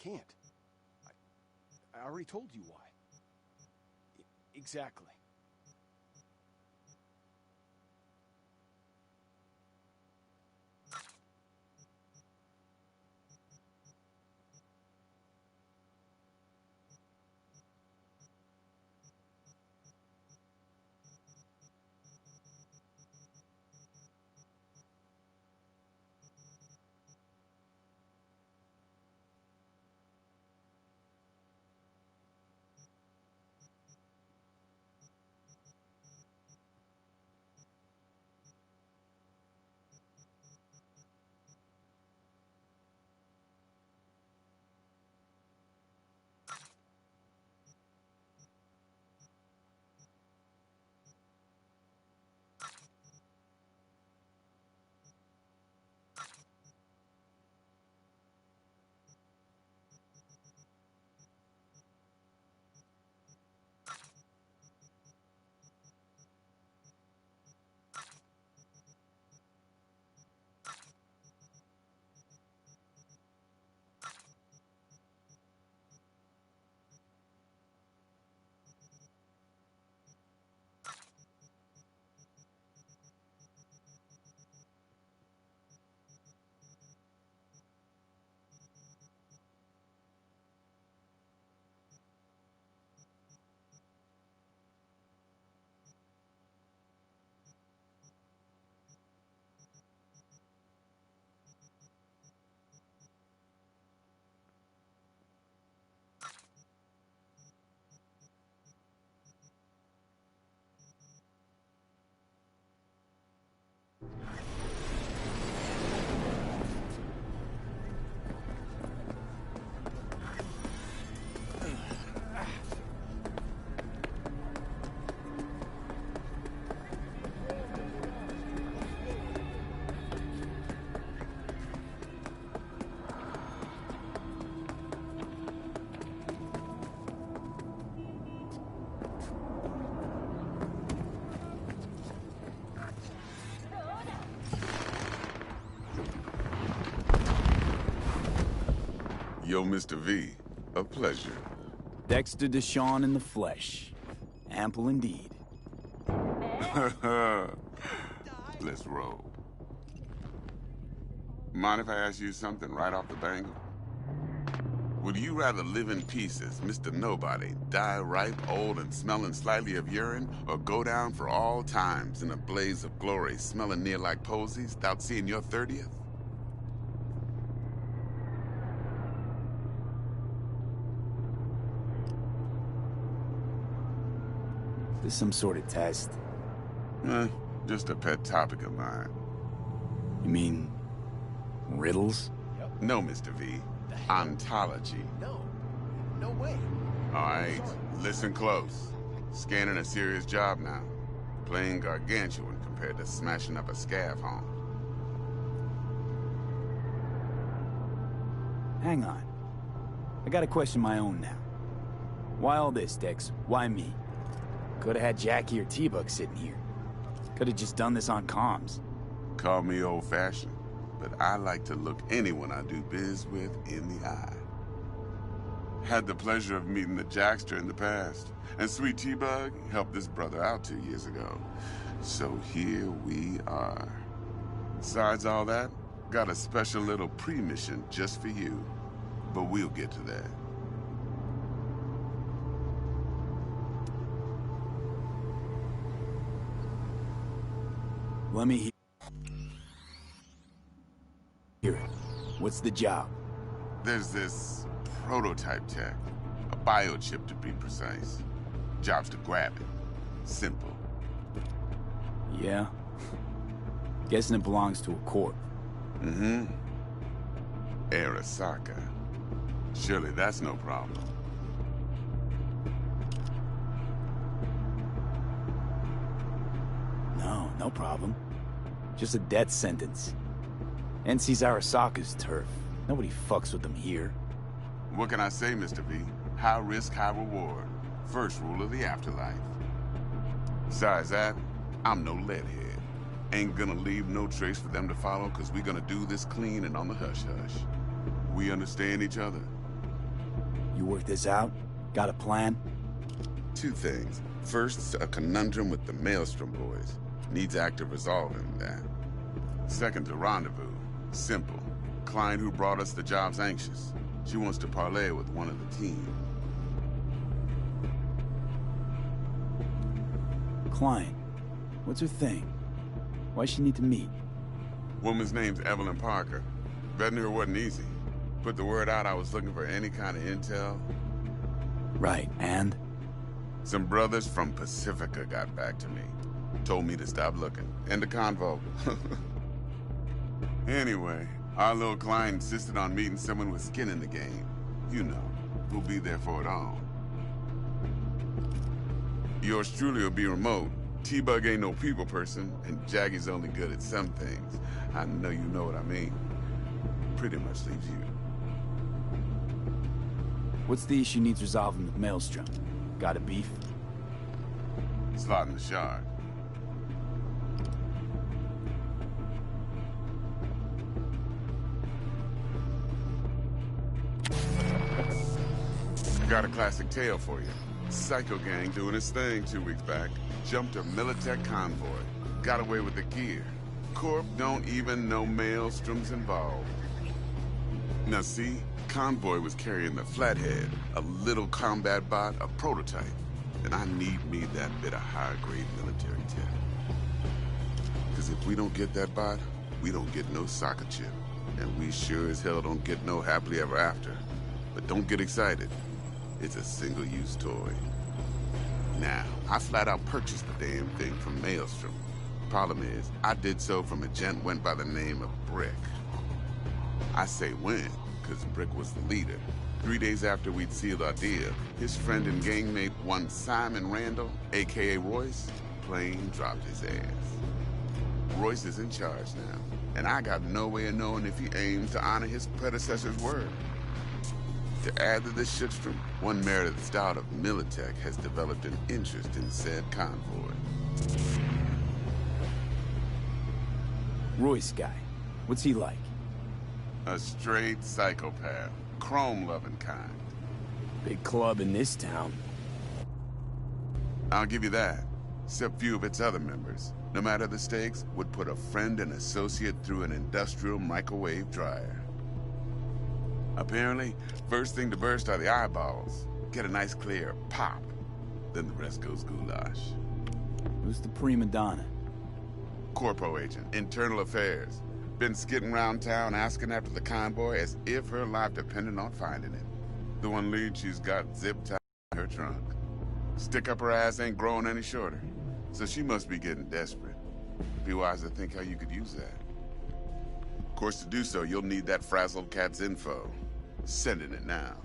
can't. I already told you why. Exactly. Yo, Mr. V, a pleasure. Dexter Deshawn in the flesh. Ample indeed. Let's roll. Mind if I ask you something right off the bangle? Would you rather live in pieces, Mr. Nobody, die ripe, old, and smelling slightly of urine, or go down for all times in a blaze of glory, smelling near like posies, without seeing your 30th? This some sort of test? Just a pet topic of mine. You mean riddles? Yep. No, Mr. V. Ontology. No way. All right, listen close. Scanning a serious job now. Playing gargantuan compared to smashing up a scav home. Hang on. I gotta question my own now. Why all this, Dex? Why me? Could've had Jackie or T-Bug sitting here. Could've just done this on comms. Call me old-fashioned, but I like to look anyone I do biz with in the eye. Had the pleasure of meeting the Jackster in the past, and Sweet T-Bug helped this brother out 2 years ago. So here we are. Besides all that, got a special little pre-mission just for you. But we'll get to that. Let me hear it. What's the job? There's this prototype tech. A biochip, to be precise. Job's to grab it. Simple. Yeah? Guessing it belongs to a corp. Mm-hmm. Arasaka. Surely that's no problem. No problem. Just a death sentence. NC's Arasaka's turf. Nobody fucks with them here. What can I say, Mr. V? High risk, high reward. First rule of the afterlife. Besides that, I'm no leadhead. Ain't gonna leave no trace for them to follow, cause we gonna do this clean and on the hush-hush. We understand each other? You work this out? Got a plan? Two things. First, a conundrum with the Maelstrom boys. Needs active resolving that. Second, a rendezvous. Simple. Client who brought us the job's anxious. She wants to parlay with one of the team. Client? What's her thing? Why's she need to meet? Woman's name's Evelyn Parker. Vetting her wasn't easy. Put the word out I was looking for any kind of intel. Right, and? Some brothers from Pacifica got back to me. Told me to stop looking. End of convo. Anyway, our little client insisted on meeting someone with skin in the game. You know, who'll be there for it all. Yours truly will be remote. T-Bug ain't no people person, and Jaggy's only good at some things. I know you know what I mean. Pretty much leaves you. What's the issue needs resolving with Maelstrom? Got a beef? Slot in the shard. Got a classic tale for you. Psycho gang doing his thing 2 weeks back. Jumped a Militech convoy. Got away with the gear. Corp don't even know Maelstrom's involved. Now see, convoy was carrying the Flathead, a little combat bot, a prototype. And I need me that bit of high-grade military tech. Because if we don't get that bot, we don't get no soccer chip. And we sure as hell don't get no happily ever after. But don't get excited. It's a single-use toy. Now, I flat out purchased the damn thing from Maelstrom. Problem is, I did so from a gent went by the name of Brick. I say when, because Brick was the leader. 3 days after we'd sealed our deal, his friend and gangmate, one Simon Randall, a.k.a. Royce, plain dropped his ass. Royce is in charge now, and I got no way of knowing if he aims to honor his predecessor's word. To add to this shitstrom, one Meredith Stout of Militech has developed an interest in said convoy. Royce guy. What's he like? A straight psychopath. Chrome-loving kind. Big club in this town. I'll give you that. Except few of its other members, no matter the stakes, would put a friend and associate through an industrial microwave dryer. Apparently, first thing to burst are the eyeballs. Get a nice clear pop. Then the rest goes goulash. Who's the prima donna? Corpo agent, internal affairs. Been skidding around town asking after the convoy as if her life depended on finding it. The one lead she's got zip-tied in her trunk. Stick up her ass ain't growing any shorter. So she must be getting desperate. Be wise to think how you could use that. Of course, to do so, you'll need that frazzled cat's info. Sending it now.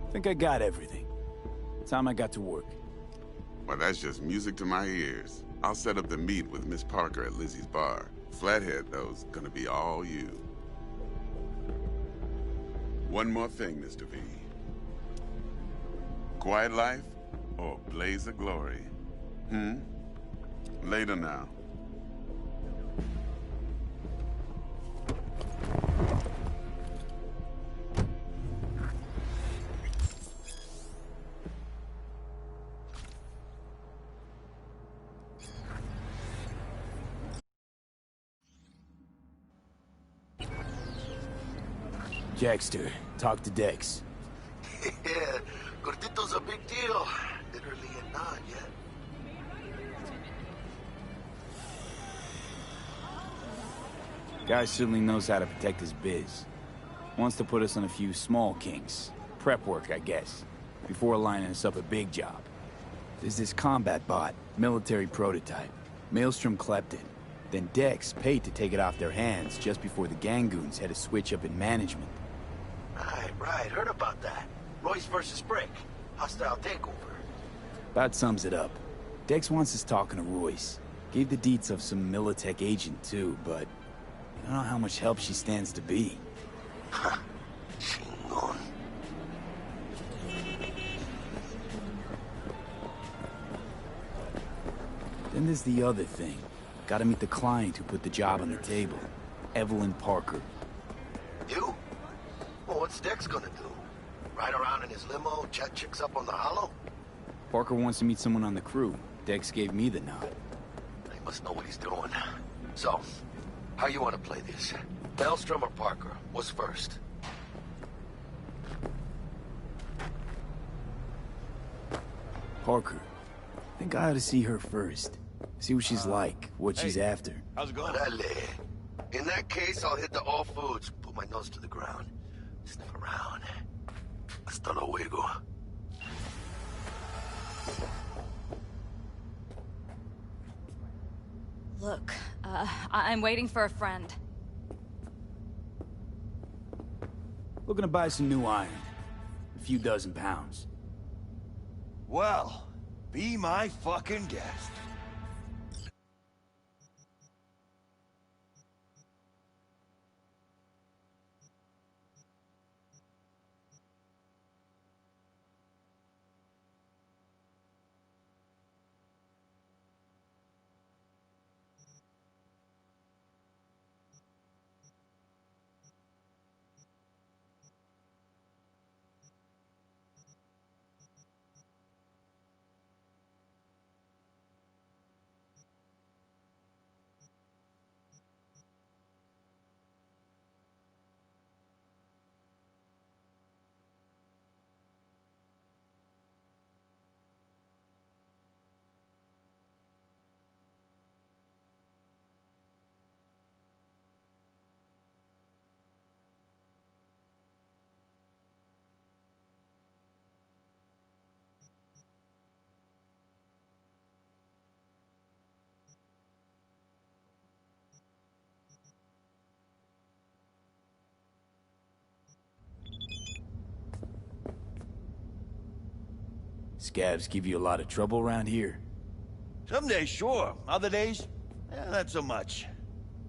I think I got everything. Time I got to work. Well, that's just music to my ears. I'll set up the meet with Miss Parker at Lizzie's bar. Flathead, though's gonna be all you. One more thing, Mr. V. Quiet life or blaze of glory? Later now. Jackster, talk to Dex. Yeah, Gordito's a big deal. Literally and not yet. Guy certainly knows how to protect his biz. Wants to put us on a few small kinks. Prep work, I guess. Before lining us up a big job. There's this combat bot, military prototype. Maelstrom clept it. Then Dex paid to take it off their hands just before the Gangoons had a switch up in management. Right. Heard about that. Royce versus Brick. Hostile takeover. About sums it up. Dex wants us talking to Royce. Gave the deets of some Militech agent too, but I don't know how much help she stands to be. Chingon. Then there's the other thing. Gotta meet the client who put the job on the table. Evelyn Parker. You? What's Dex gonna do? Ride around in his limo, chat chicks up on the hollow? Parker wants to meet someone on the crew. Dex gave me the nod. He must know what he's doing. So, how you want to play this? Maelstrom or Parker? What's first? Parker. I think I ought to see her first. See what she's like, what she's after. How's it going? Orale. In that case, I'll hit the all foods. Put my nose to the ground. Sniff around. Hasta luego. Look, I'm waiting for a friend. Looking to buy some new iron. A few dozen pounds. Well, be my fucking guest. Scabs give you a lot of trouble around here. Some days, sure. Other days, not so much.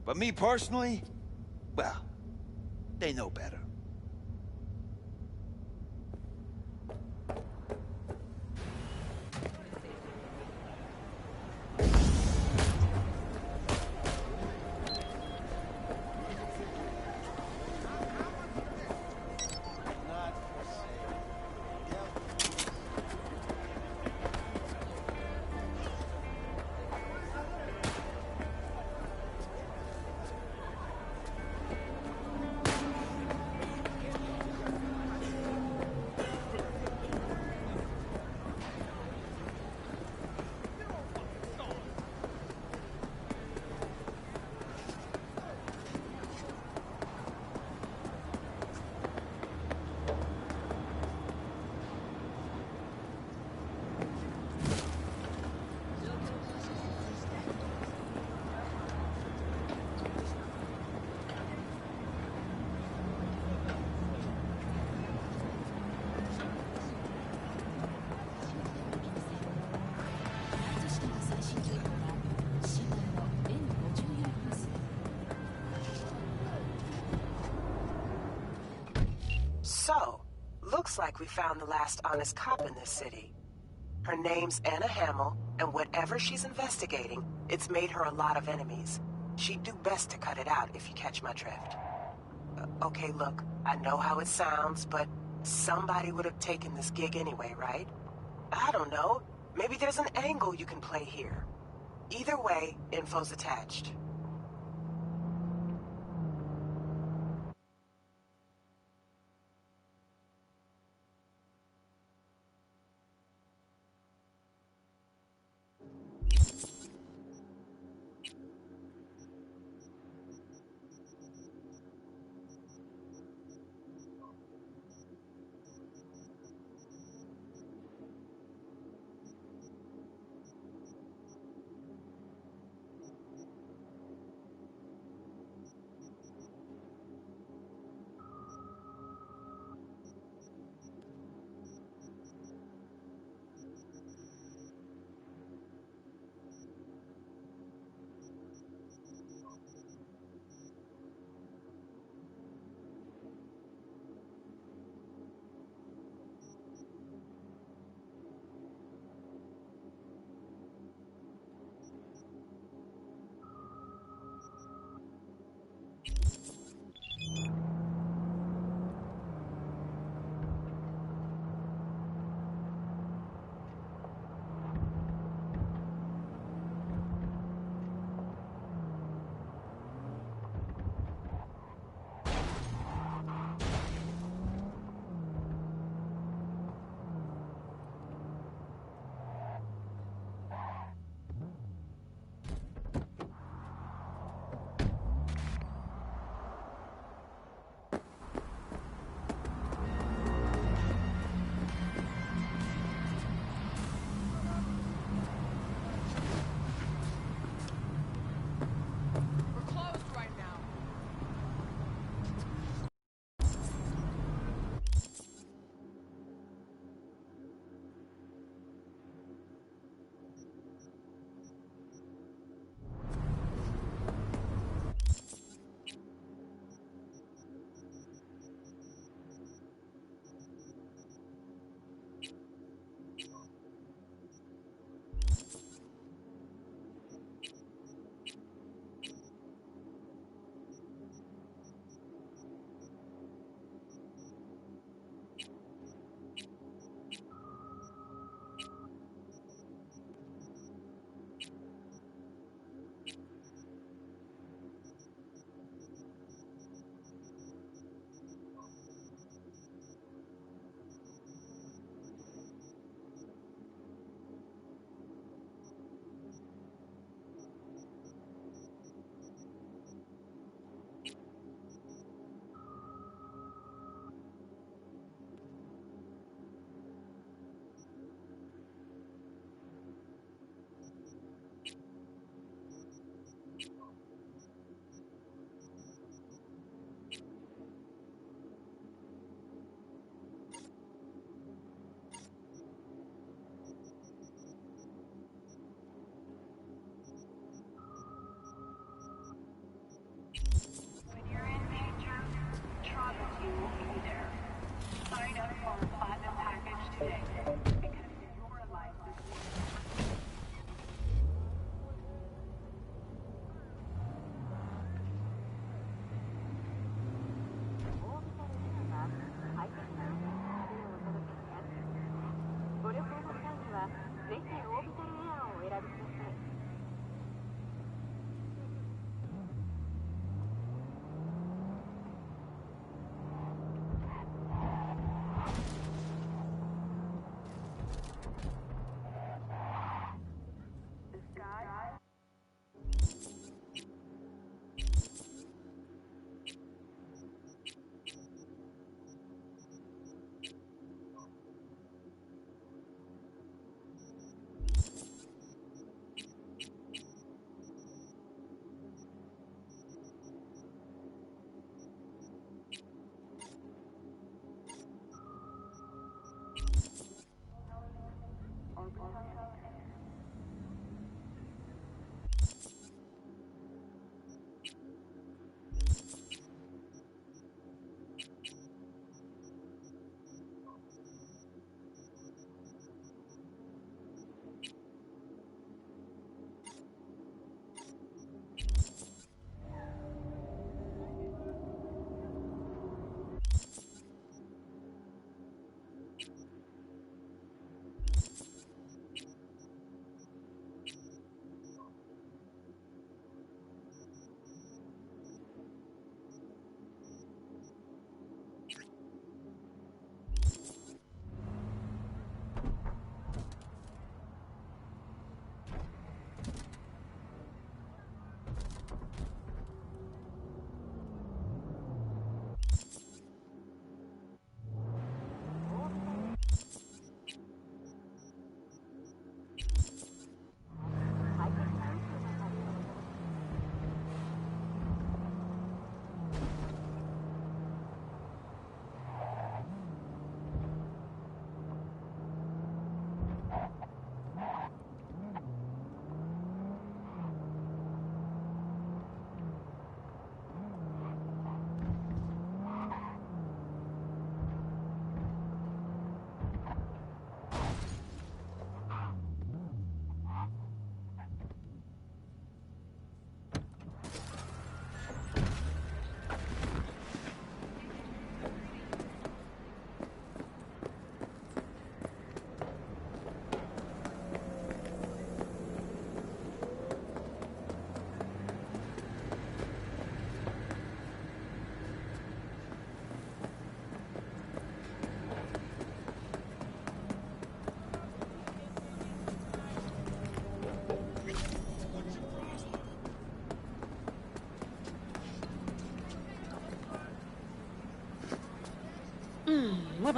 But me personally, well, they know better. So, looks like we found the last honest cop in this city. Her name's Anna Hamill, and whatever she's investigating, it's made her a lot of enemies. She'd do best to cut it out if you catch my drift. Okay, look, I know how it sounds, but somebody would have taken this gig anyway, right? I don't know. Maybe there's an angle you can play here. Either way, info's attached.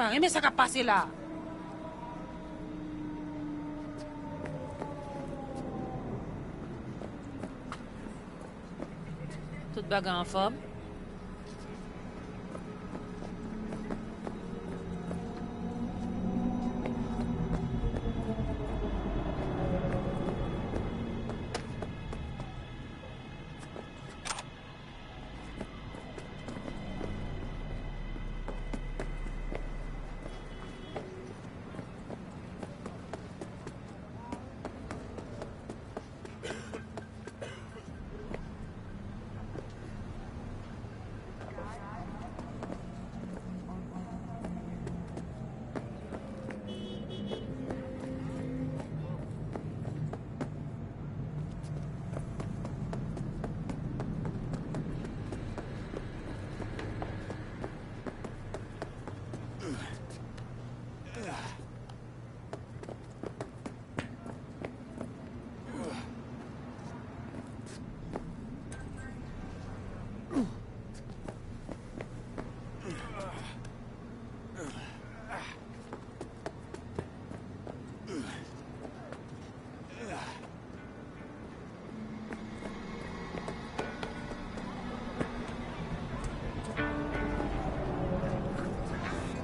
bang? May saka pa sila. Tout bague en forme?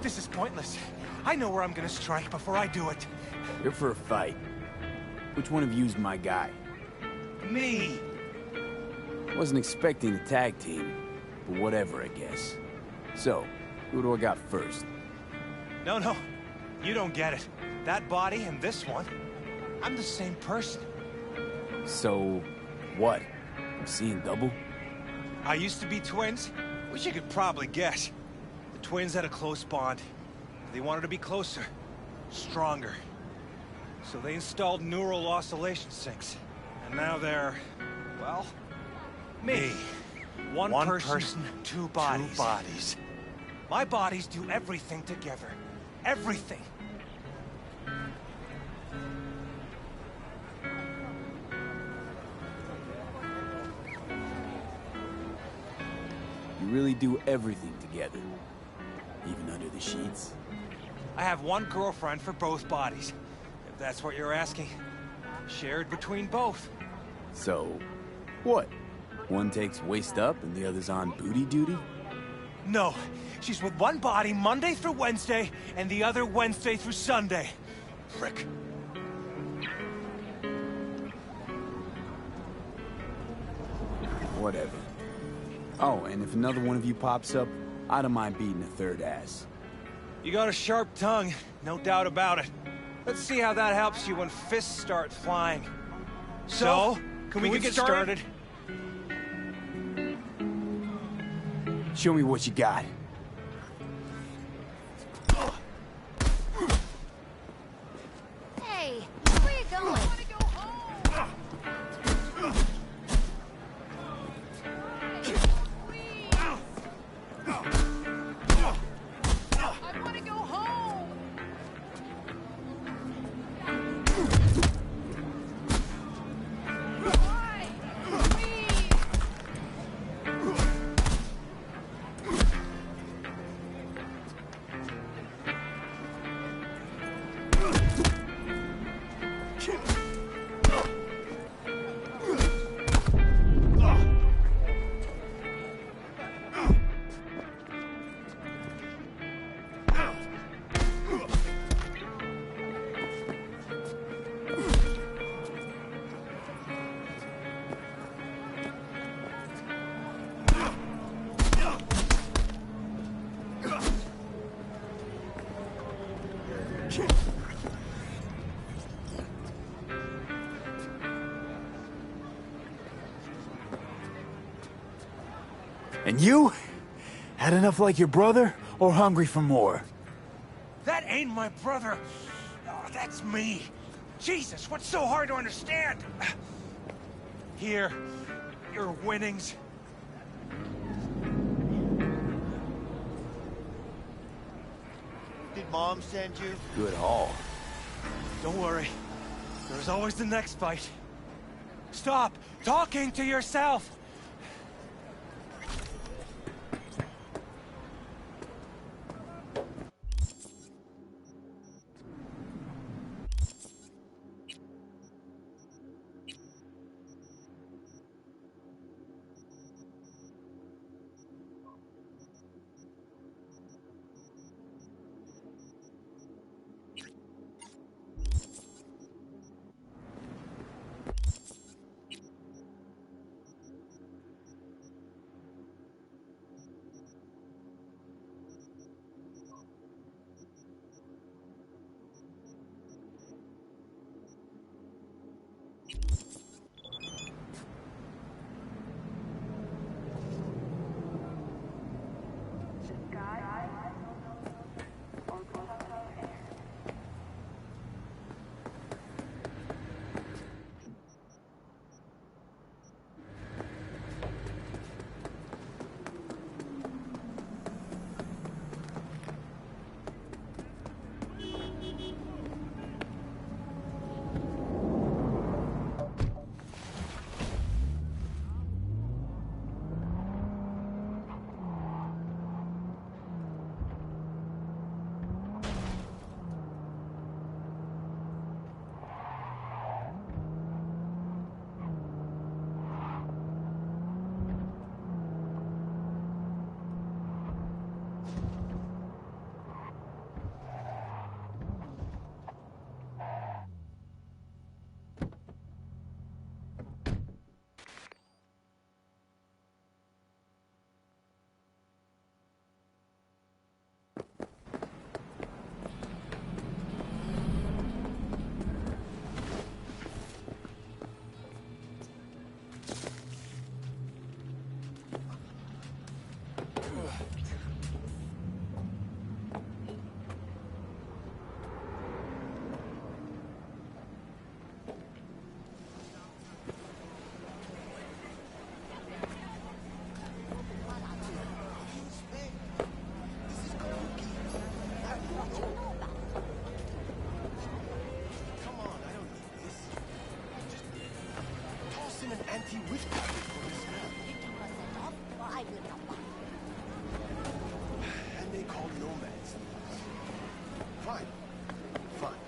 This is pointless. I know where I'm gonna strike before I do it. You're for a fight. Which one of you's my guy? Me! Wasn't expecting a tag team, but whatever, I guess. So, who do I got first? No. You don't get it. That body and this one, I'm the same person. So, what? I'm seeing double? I used to be twins, which you could probably guess. The twins had a close bond. They wanted to be closer, stronger. So they installed neural oscillation sinks. And now they're, well, me. One person, two bodies. My bodies do everything together. Everything. You really do everything together. Even under the sheets? I have one girlfriend for both bodies, if that's what you're asking. Shared between both. So, what? One takes waist up and the other's on booty duty? No, she's with one body Monday through Wednesday, and the other Wednesday through Sunday. Frick. Whatever. Oh, and if another one of you pops up, I don't mind beating a third ass. You got a sharp tongue, no doubt about it. Let's see how that helps you when fists start flying. So, can we get started? Show me what you got. Hey, where you going? And you? Had enough like your brother, or hungry for more? That ain't my brother. Oh, that's me. Jesus, what's so hard to understand? Here, your winnings. Did Mom send you? Good haul. Don't worry. There's always the next fight. Stop talking to yourself! Anti-whiff packet for this man. 50% off, or I will not buy. And they call nomads. Fine. Fine.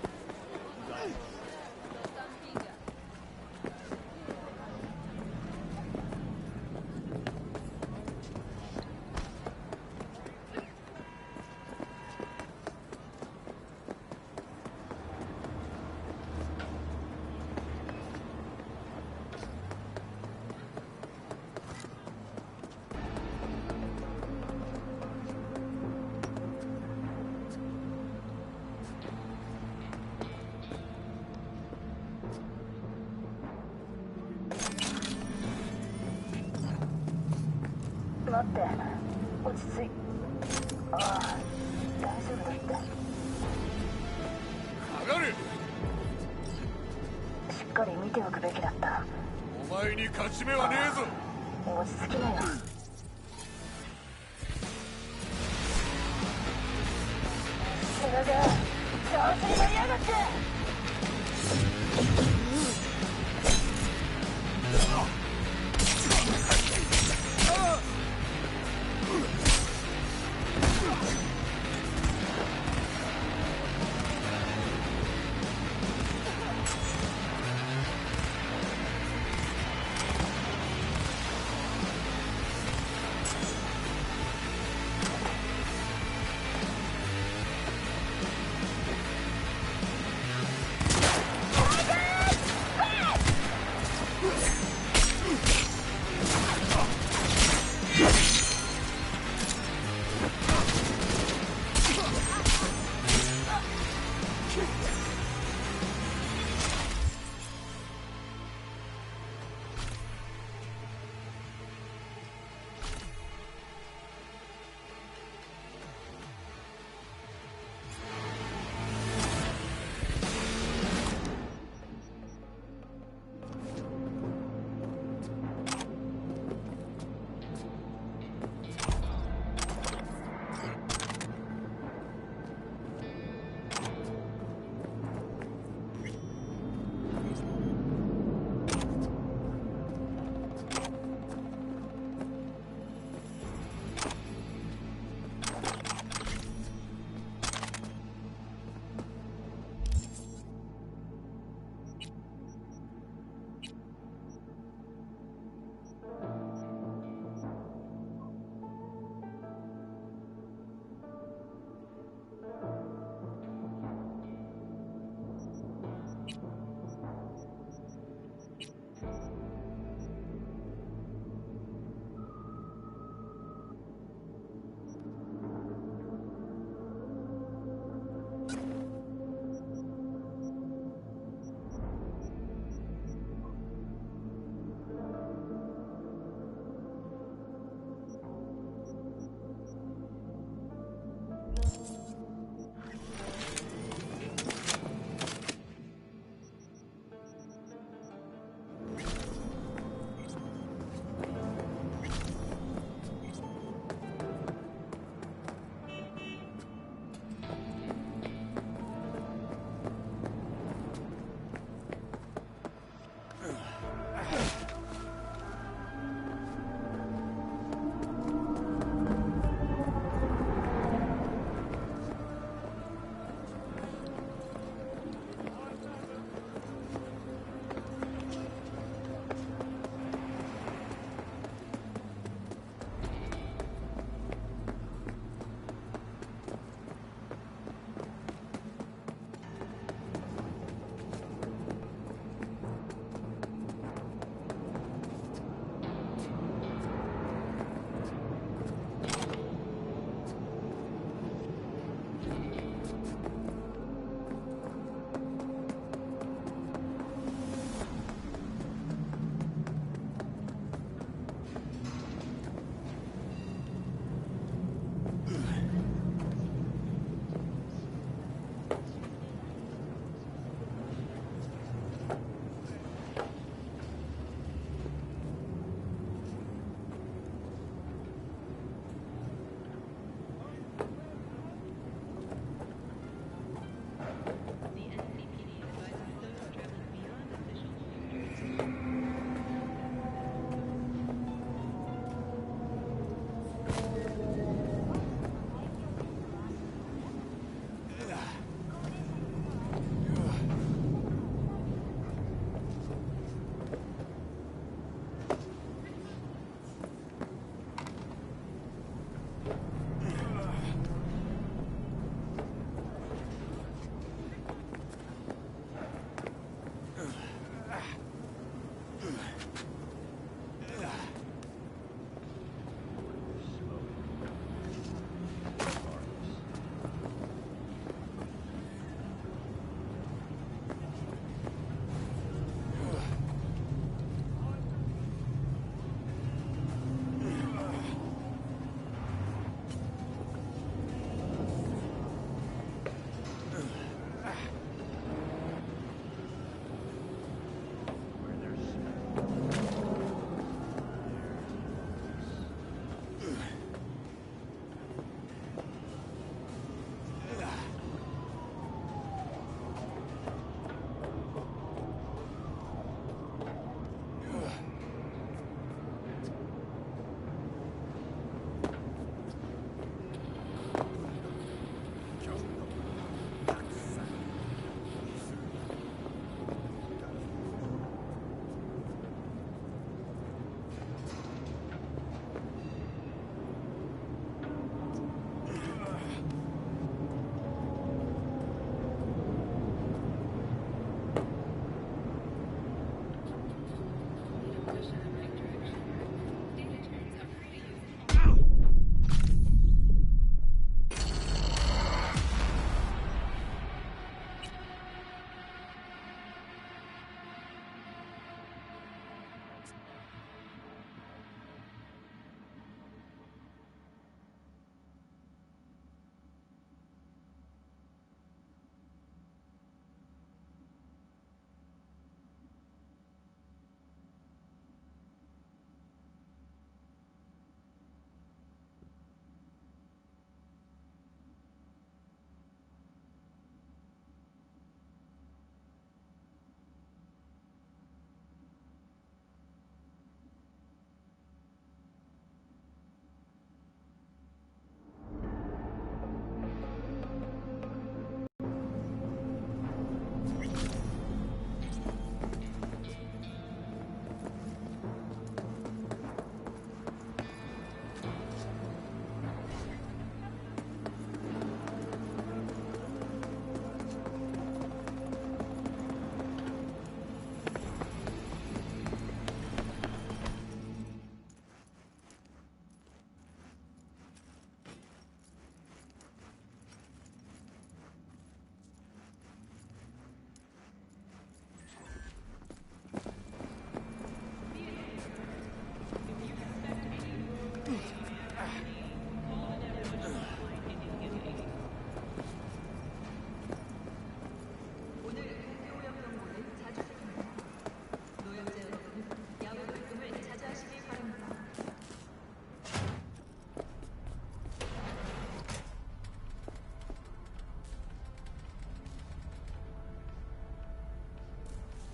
You got it.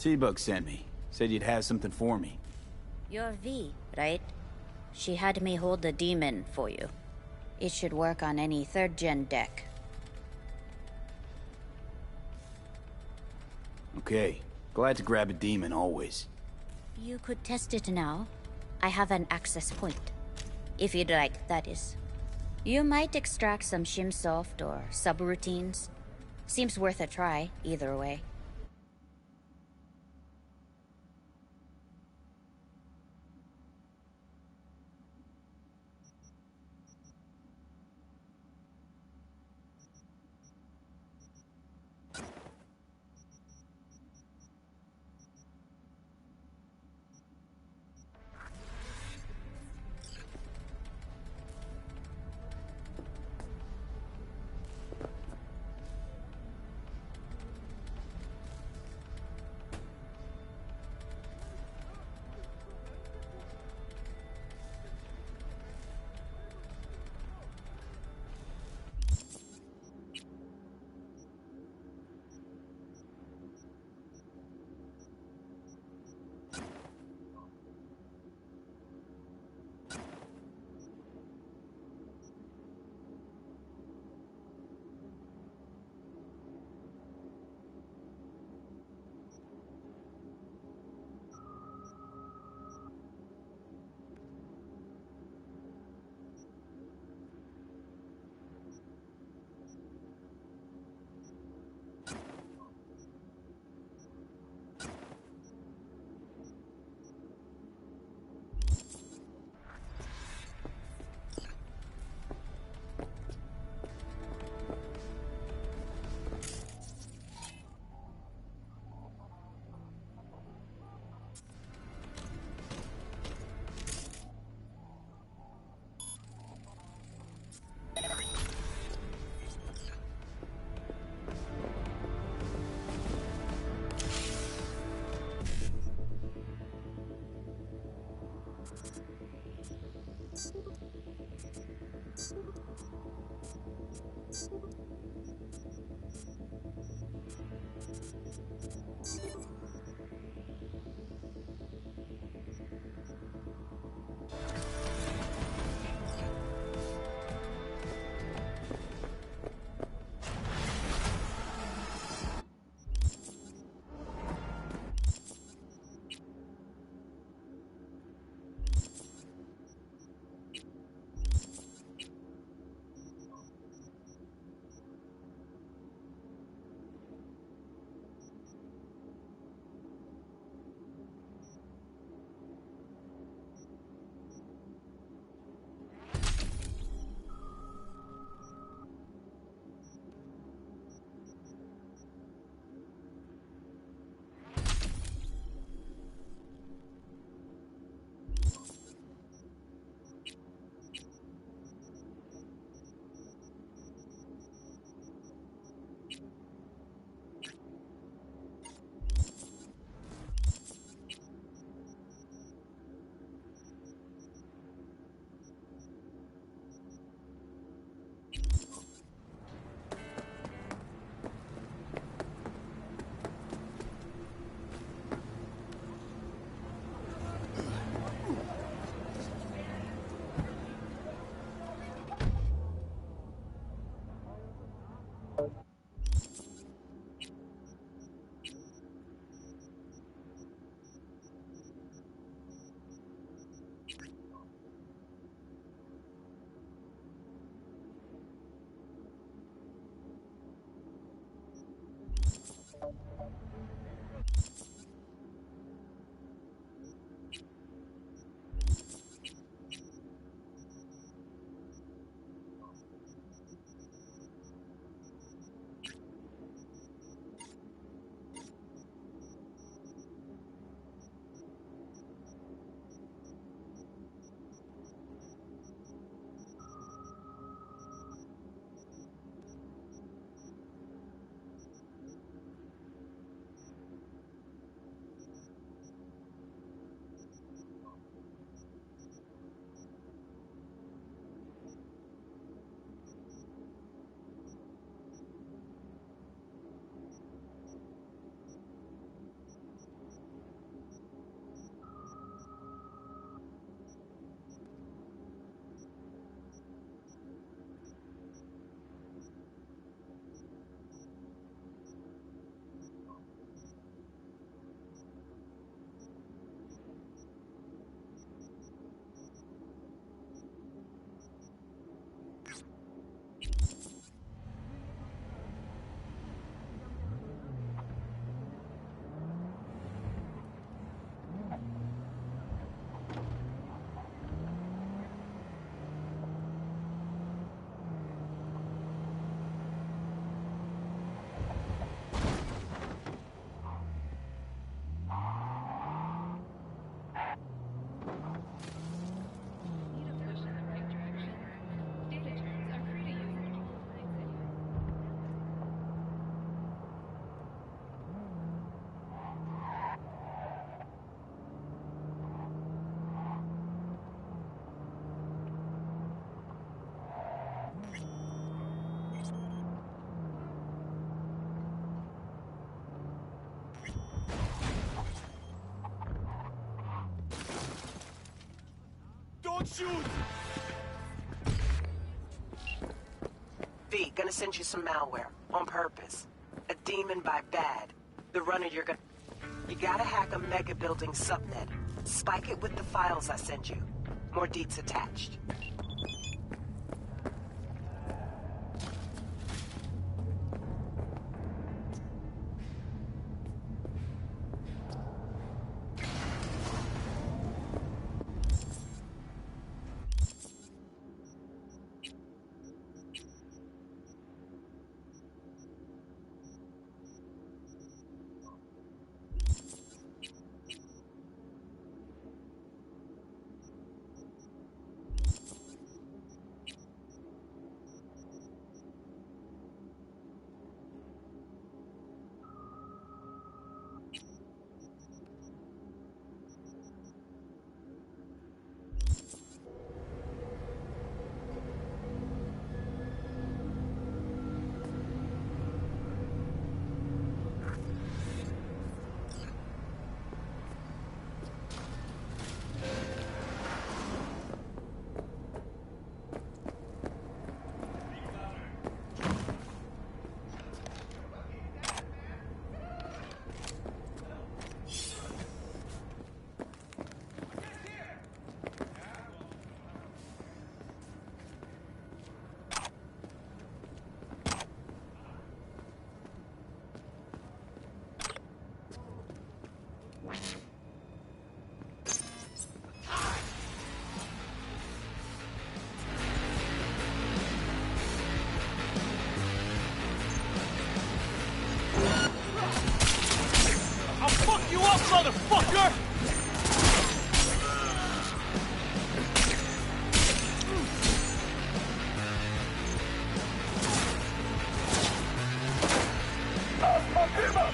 T-Bug sent me. Said you'd have something for me. You're V, right? She had me hold the demon for you. It should work on any 3rd-gen deck. Okay. Glad to grab a demon, always. You could test it now. I have an access point. If you'd like, that is. You might extract some shimsoft or subroutines. Seems worth a try, either way. Don't shoot! V, gonna send you some malware. On purpose. A demon by bad. The runner you're gonna... You gotta hack a mega building subnet. Spike it with the files I send you. More deets attached. I'll fuck you up, motherfucker! Fuck him up!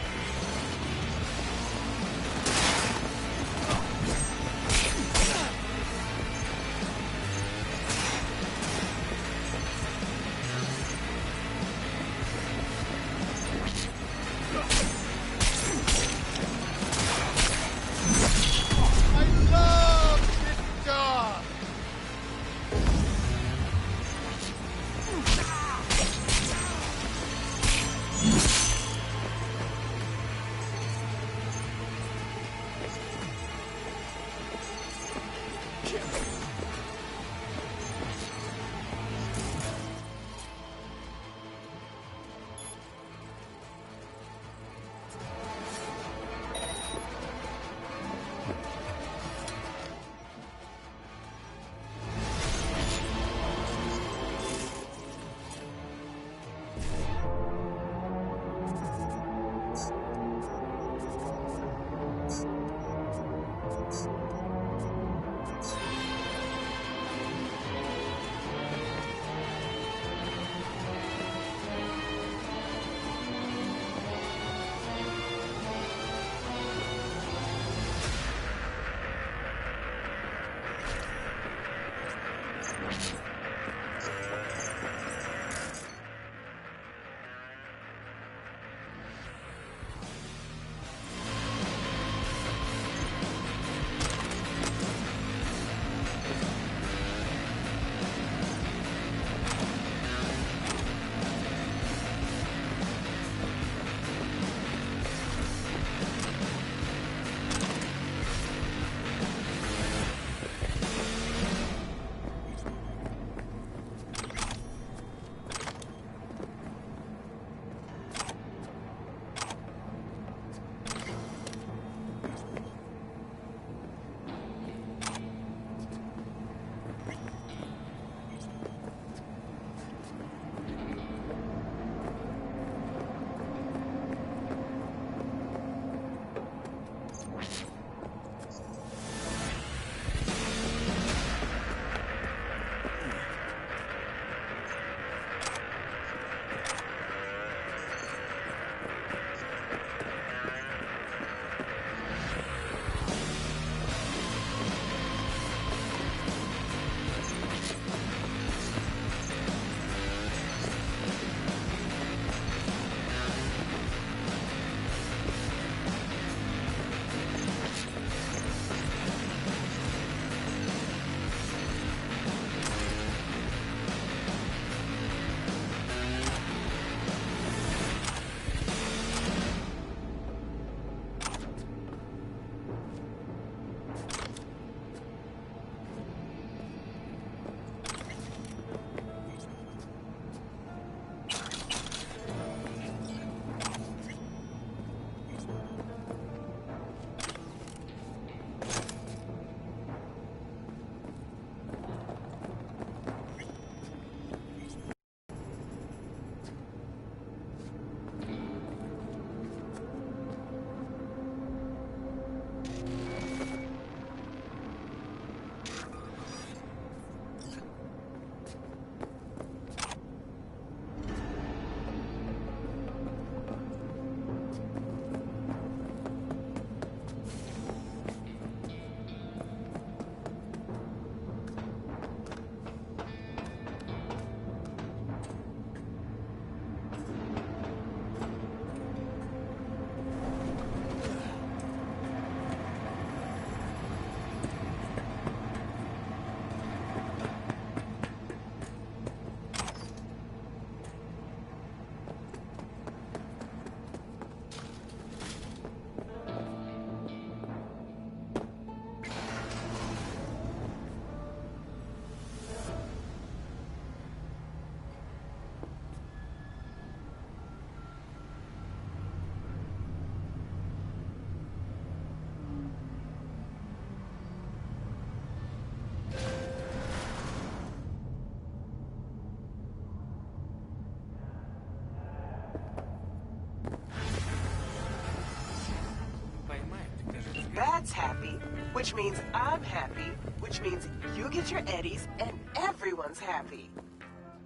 which means I'm happy, which means you get your eddies, and everyone's happy.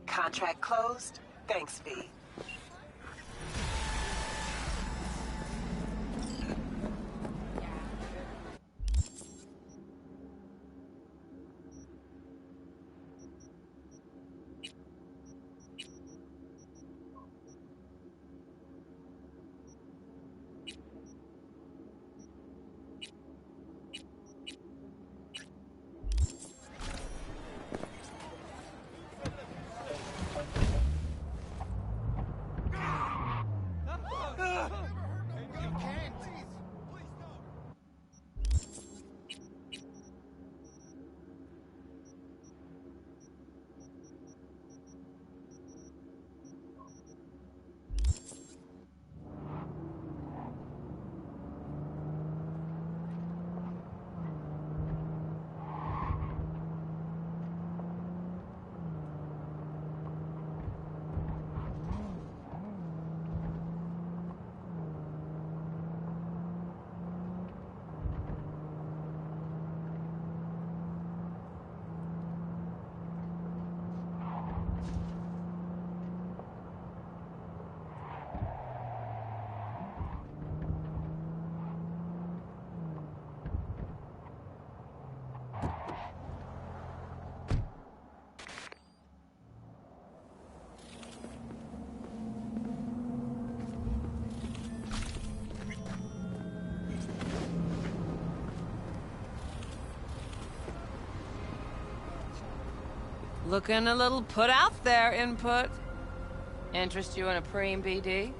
Contract closed. Thanks, V. Looking a little put out there, Input. Interest you in a preem BD?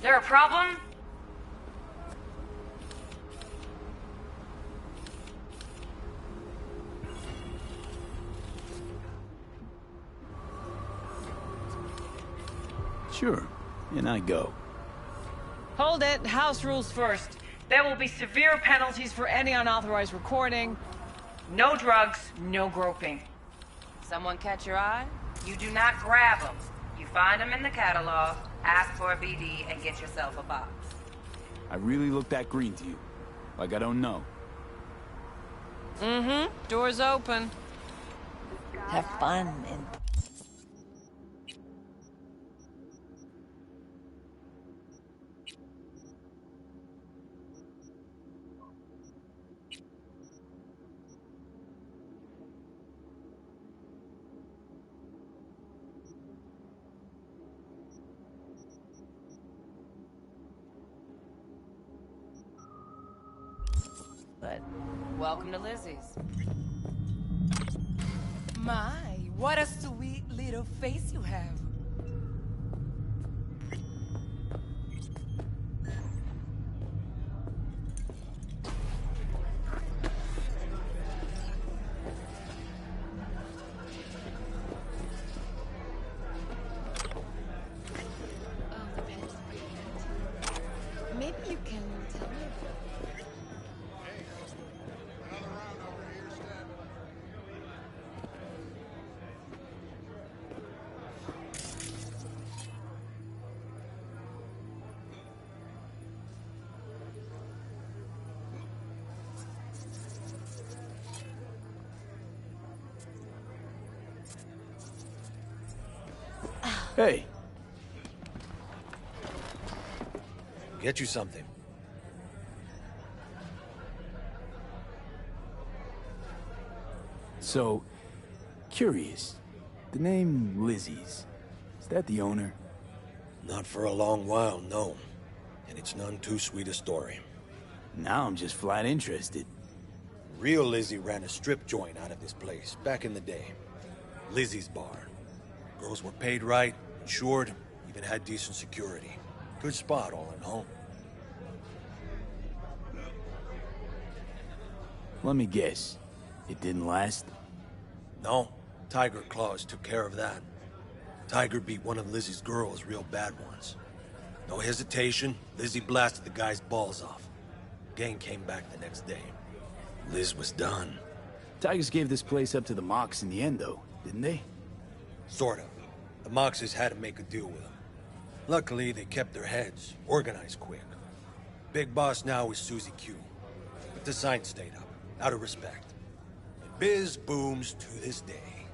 There a problem? Sure. And I go. Hold it. House rules first. There will be severe penalties for any unauthorized recording. No drugs, no groping. Someone catch your eye? You do not grab them. You find them in the catalog, ask for a BD, and get yourself a box. I really look that green to you. Like I don't know. Mm-hmm. Door's open. Have fun and... Welcome to Lizzie's. My, what a sweet little face you have. Maybe you can tell me. Hey. Get you something. So, curious. The name Lizzie's. Is that the owner? Not for a long while, no. And it's none too sweet a story. Now I'm just flat interested. Real Lizzie ran a strip joint out of this place back in the day. Lizzie's Bar. Girls were paid right, insured, even had decent security. Good spot, all in all. Let me guess. It didn't last? No. Tiger Claws took care of that. Tiger beat one of Lizzie's girls real bad once. No hesitation, Lizzie blasted the guy's balls off. Gang came back the next day. Liz was done. Tigers gave this place up to the Mox in the end, though, didn't they? Sort of. The Moxes had to make a deal with them. Luckily, they kept their heads, organized quick. Big boss now is Susie Q. But the sign stayed up, out of respect. And biz booms to this day.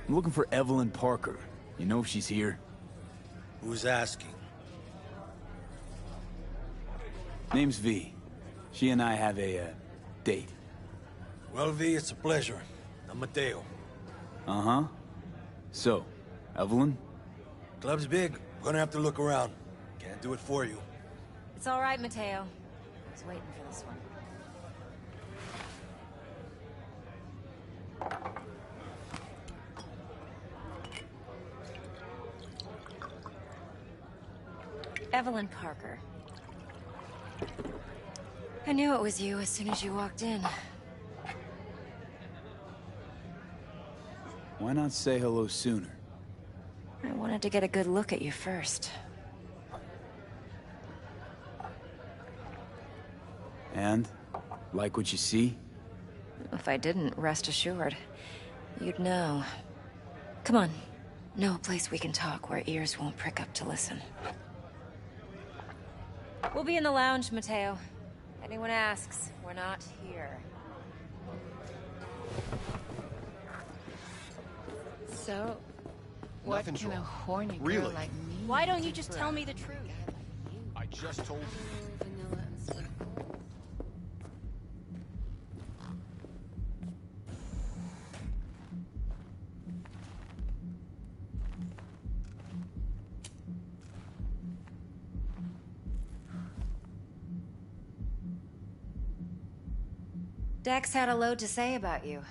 I'm looking for Evelyn Parker. You know if she's here? Who's asking? Name's V. She and I have a, date. Well, V, it's a pleasure. I'm Mateo. Uh-huh. So, Evelyn? Club's big. Gonna have to look around. Can't do it for you. It's all right, Mateo. I was waiting for this one. Evelyn Parker. I knew it was you as soon as you walked in. Why not say hello sooner? I wanted to get a good look at you first. And? Like what you see? If I didn't, rest assured, you'd know. Come on. Know a place we can talk where ears won't prick up to listen. We'll be in the lounge, Mateo. Anyone asks, we're not here. So, what Nothing's can a wrong. horny girl Really? like me? Why don't you just tell me the truth? I just told you. Vanilla and sweet. Dex had a load to say about you.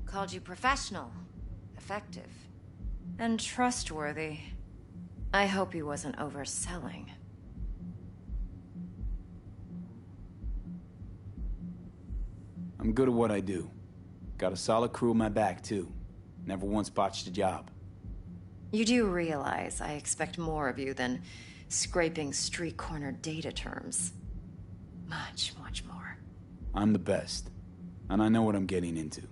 Called you professional, effective, and trustworthy. I hope he wasn't overselling. I'm good at what I do. Got a solid crew on my back, too. Never once botched a job. You do realize I expect more of you than scraping street corner data terms. Much, much more. I'm the best. And I know what I'm getting into.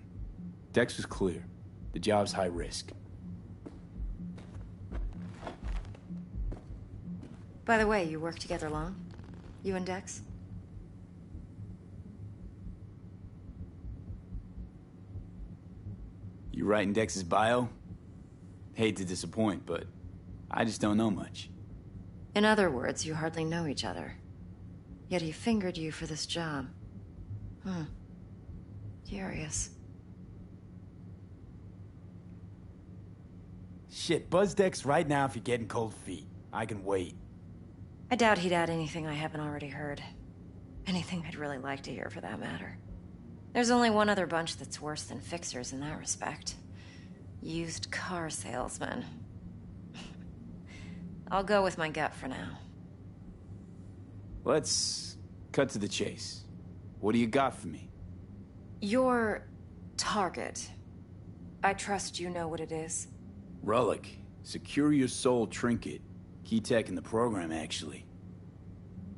Dex was clear. The job's high risk. By the way, you work together long? You and Dex? You writing Dex's bio? Hate to disappoint, but I just don't know much. In other words, you hardly know each other. Yet he fingered you for this job. Curious. Shit, buzz Dex right now if you're getting cold feet. I can wait. I doubt he'd add anything I haven't already heard. Anything I'd really like to hear, for that matter. There's only one other bunch that's worse than fixers in that respect. Used car salesmen. I'll go with my gut for now. Let's cut to the chase. What do you got for me? Your target. I trust you know what it is. Relic. Secure your soul trinket. Key tech in the program, actually.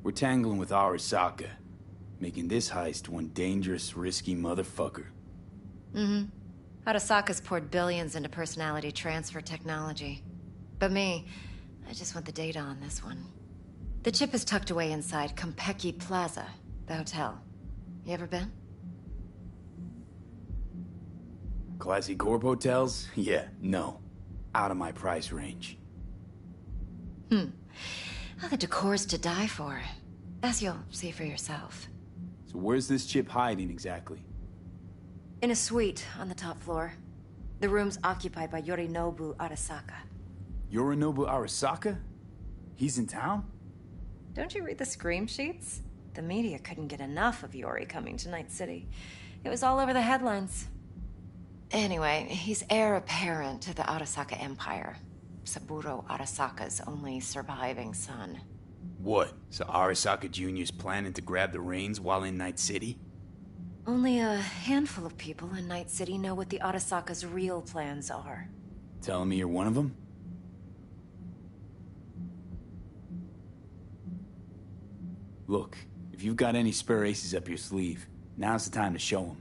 We're tangling with Arasaka, making this heist one dangerous, risky motherfucker. Mm-hmm. Arasaka's poured billions into personality transfer technology. But me, I just want the data on this one. The chip is tucked away inside Compeki Plaza, the hotel. You ever been? Classy corp hotels? Yeah, no. Out of my price range. Well, the decor's to die for. As you'll see for yourself. So where's this chip hiding exactly? In a suite on the top floor. The room's occupied by Yorinobu Arasaka. Yorinobu Arasaka? He's in town? Don't you read the scream sheets? The media couldn't get enough of Yori coming to Night City. It was all over the headlines. Anyway, he's heir apparent to the Arasaka Empire. Saburo Arasaka's only surviving son. What? So Arasaka Jr.'s planning to grab the reins while in Night City? Only a handful of people in Night City know what the Arasaka's real plans are. Telling me you're one of them? Look, if you've got any spare aces up your sleeve, now's the time to show them.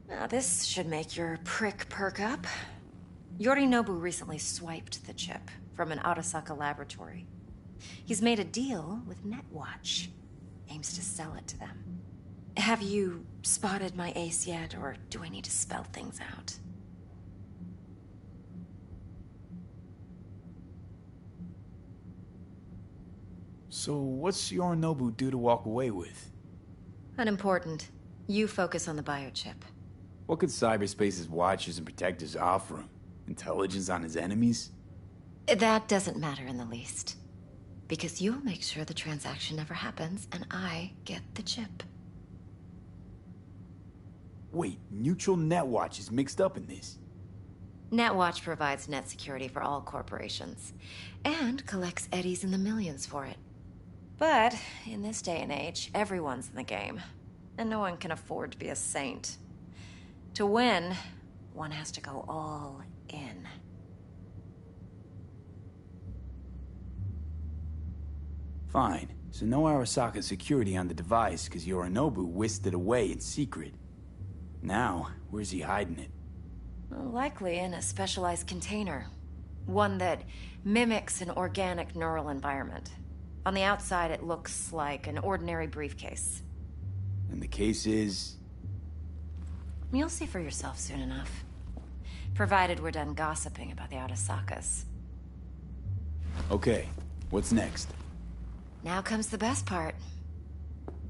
Now, this should make your prick perk up. Yorinobu recently swiped the chip from an Arasaka laboratory. He's made a deal with Netwatch. Aims to sell it to them. Have you spotted my ace yet, or do I need to spell things out? So what's Yorinobu due to walk away with? Unimportant. You focus on the biochip. What could cyberspace's watchers and protectors offer him? Intelligence on his enemies? That doesn't matter in the least. Because you'll make sure the transaction never happens, and I get the chip. Wait, neutral Netwatch is mixed up in this. Netwatch provides net security for all corporations, and collects eddies in the millions for it. But, in this day and age, everyone's in the game, and no one can afford to be a saint. To win, one has to go all in. Fine, so no Arasaka security on the device because Yorinobu whisked it away in secret. Now, where's he hiding it? Well, likely in a specialized container. One that mimics an organic neural environment. On the outside, it looks like an ordinary briefcase. And the case is... You'll see for yourself soon enough. Provided we're done gossiping about the Arasakas. Okay, what's next? Now comes the best part.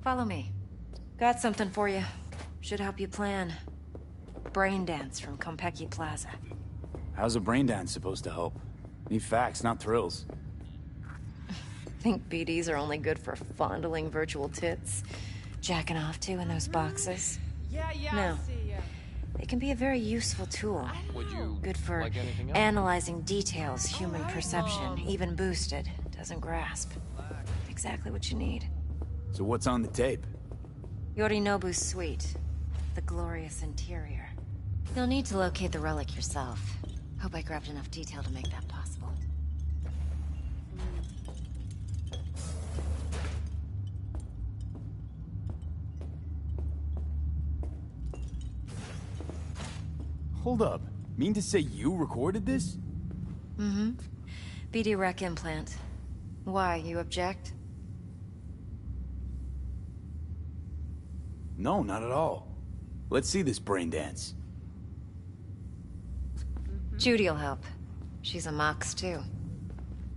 Follow me. Got something for you. Should help you plan. Brain dance from Konpeki Plaza. How's a brain dance supposed to help? Need facts, not thrills. Think BDs are only good for fondling virtual tits? Jacking off to in those boxes? No. They can be a very useful tool. Good for analyzing details human perception, even boosted, doesn't grasp. Exactly what you need. So what's on the tape? Yorinobu's suite. The glorious interior. You'll need to locate the relic yourself. Hope I grabbed enough detail to make that possible. Hold up. Mean to say you recorded this? Mm-hmm. BD rec implant. Why, you object? No, not at all. Let's see this brain dance. Judy'll help. She's a Mox, too.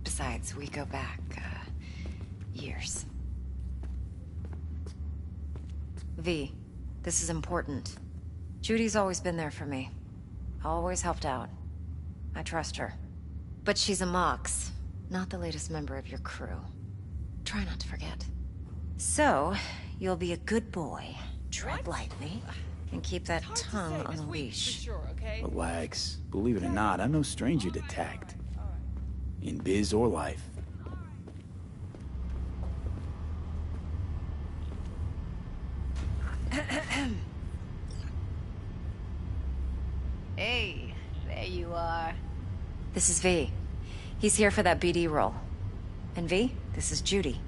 Besides, we go back, years. V, this is important. Judy's always been there for me. Always helped out. I trust her. But she's a Mox, not the latest member of your crew. Try not to forget. So, you'll be a good boy, tread lightly, and keep that tongue on a leash. Relax. Believe it or not, I'm no stranger to tact. In biz or life. Hey, there you are. This is V. He's here for that BD role. And V, this is Judy.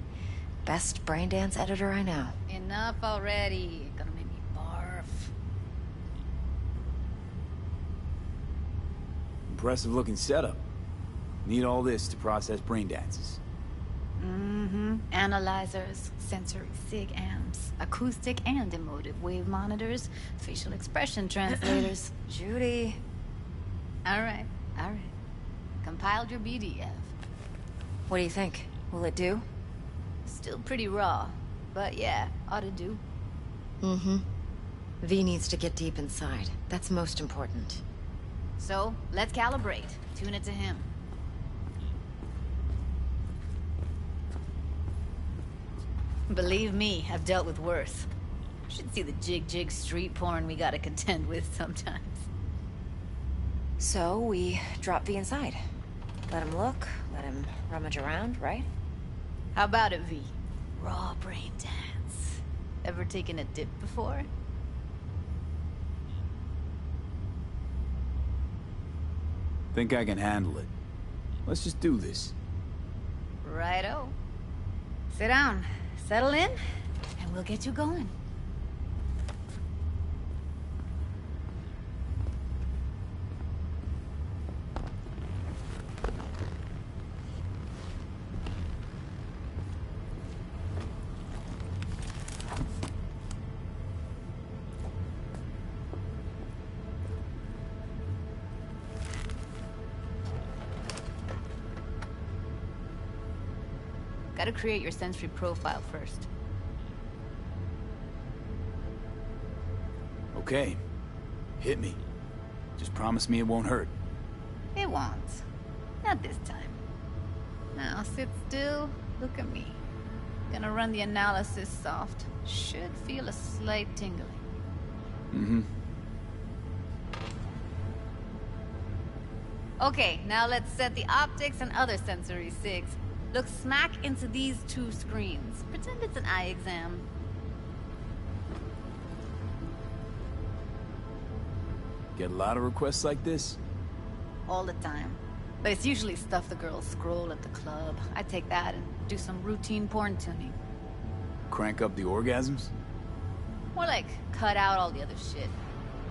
Best brain dance editor I know. Enough already. Gonna make me barf. Impressive looking setup. Need all this to process brain dances. Mm-hmm. Analyzers, sensory sig amps, acoustic and emotive wave monitors, facial expression translators. Judy. All right. Compiled your BDF. What do you think? Will it do? Still pretty raw, but yeah, ought to do. Mm-hmm. V needs to get deep inside. That's most important. So, let's calibrate. Tune it to him. Believe me, I've dealt with worse. Should see the jig street porn we gotta contend with sometimes. So, we drop V inside. Let him look, let him rummage around, right? How about it, V? Raw brain dance. Ever taken a dip before? Think I can handle it. Let's just do this. Righto. Sit down, settle in, and we'll get you going. Gotta create your sensory profile first. Okay. Hit me. Just promise me it won't hurt. It won't. Not this time. Now sit still, look at me. Gonna run the analysis soft. Should feel a slight tingling. Mm-hmm. Okay, now let's set the optics and other sensory sigs. Look smack into these two screens. Pretend it's an eye exam. Get a lot of requests like this? All the time. But it's usually stuff the girls scroll at the club. I take that and do some routine porn tuning. Crank up the orgasms? More like, cut out all the other shit.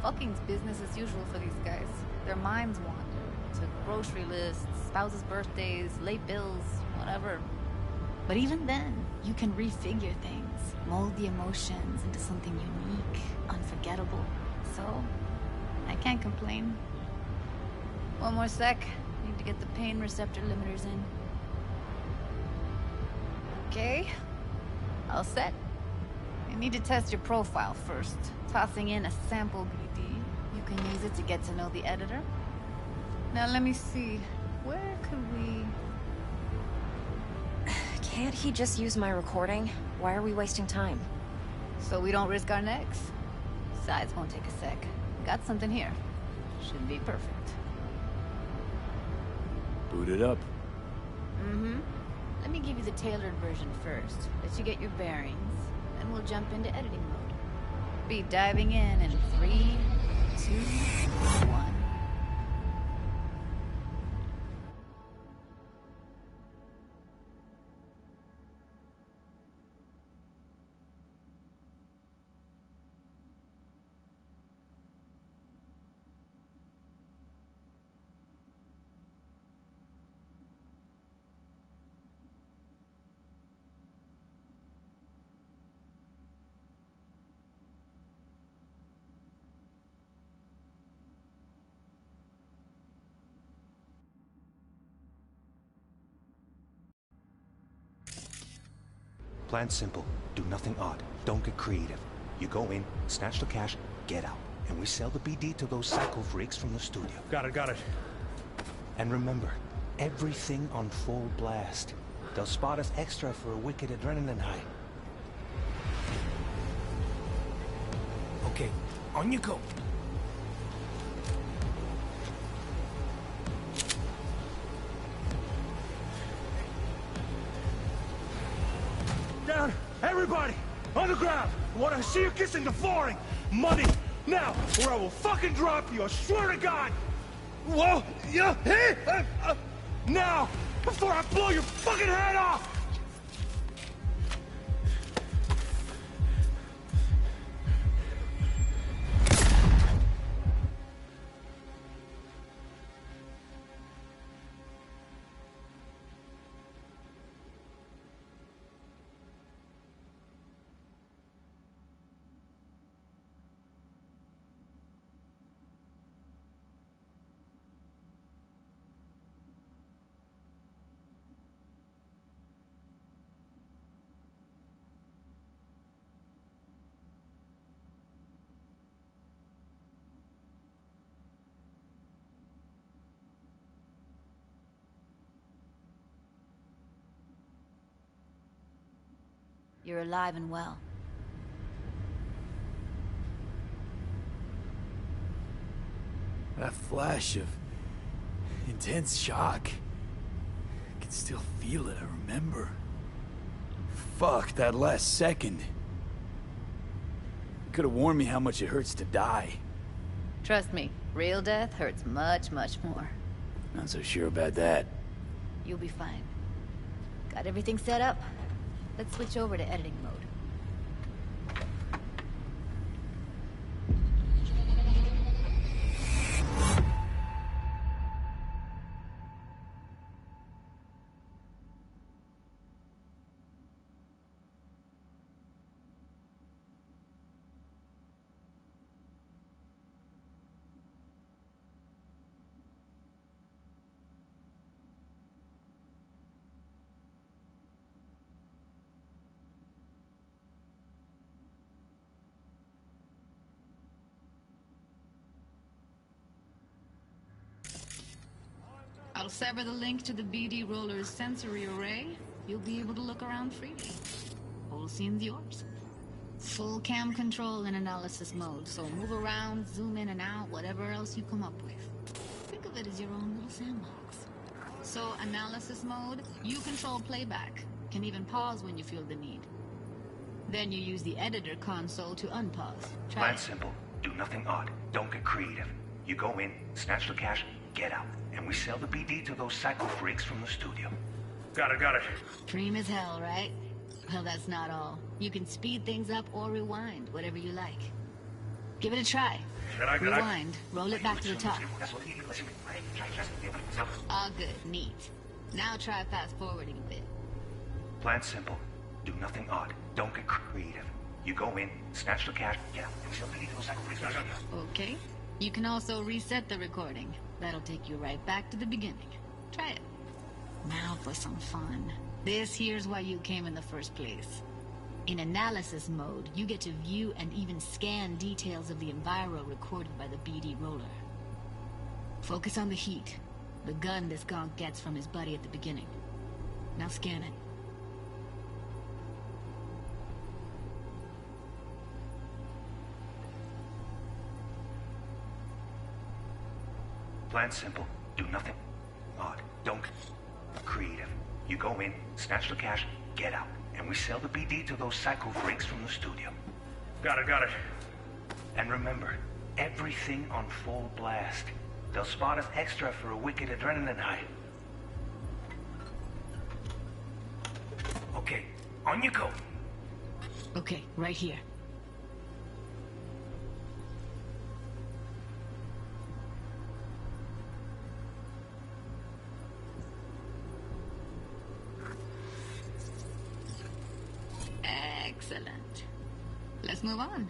Fucking's business as usual for these guys. Their minds wander to grocery lists, spouses' birthdays, late bills, whatever. But even then, you can refigure things, mold the emotions into something unique, unforgettable. So, I can't complain. One more sec. Need to get the pain receptor limiters in. Okay. All set. You need to test your profile first. Tossing in a sample BD. You can use it to get to know the editor. Now let me see. Where could we... Can't he just use my recording? Why are we wasting time? So we don't risk our necks. Besides, won't take a sec. Got something here. Should be perfect. Boot it up. Mm-hmm. Let me give you the tailored version first. Let you get your bearings. Then we'll jump into editing mode. Be diving in 3, 2, 1. Plan's simple. Do nothing odd. Don't get creative. You go in, snatch the cash, get out. And we sell the BD to those psycho freaks from the studio. Got it. And remember, everything on full blast. They'll spot us extra for a wicked adrenaline high. Okay, on you go. Down! Everybody! On the ground! I want to see you kissing the flooring! Money! Now! Or I will fucking drop you! I swear to God! Whoa! Yeah! Hey! Now! Before I blow your fucking head off! You're alive and well. That flash of intense shock. I can still feel it, I remember. Fuck, that last second. Could have warned me how much it hurts to die. Trust me, real death hurts much, much more. Not so sure about that. You'll be fine. Got everything set up? Let's switch over to editing mode. I'll sever the link to the BD roller's sensory array. You'll be able to look around freely. Whole scene's yours. Full cam control in analysis mode, so move around, zoom in and out, whatever else you come up with. Think of it as your own little sandbox. So, analysis mode, you control playback. Can even pause when you feel the need. Then you use the editor console to unpause. Try Plan it. simple. Do nothing odd. Don't get creative. You go in, snatch the cash, get out. And we sell the BD to those psycho freaks from the studio. Got it. Dream as hell, right? Well, that's not all. You can speed things up or rewind, whatever you like. Give it a try. Rewind. Roll it back to the top. All good. Neat. Now try fast forwarding a bit. Plan simple. Do nothing odd. Don't get creative. You go in, snatch the cash, get out. And we sell the BD to those psycho freaks from the studio. Okay. You can also reset the recording. That'll take you right back to the beginning. Try it. Now for some fun. This here's why you came in the first place. In analysis mode, you get to view and even scan details of the enviro recorded by the BD roller. Focus on the heat, the gun this gonk gets from his buddy at the beginning. Now scan it. Plan simple. Do nothing odd. Don't get creative. You go in, snatch the cash, get out. And we sell the BD to those psycho freaks from the studio. Got it. And remember, everything on full blast. They'll spot us extra for a wicked adrenaline high. Okay, on you go. Okay, right here. Excellent. Let's move on.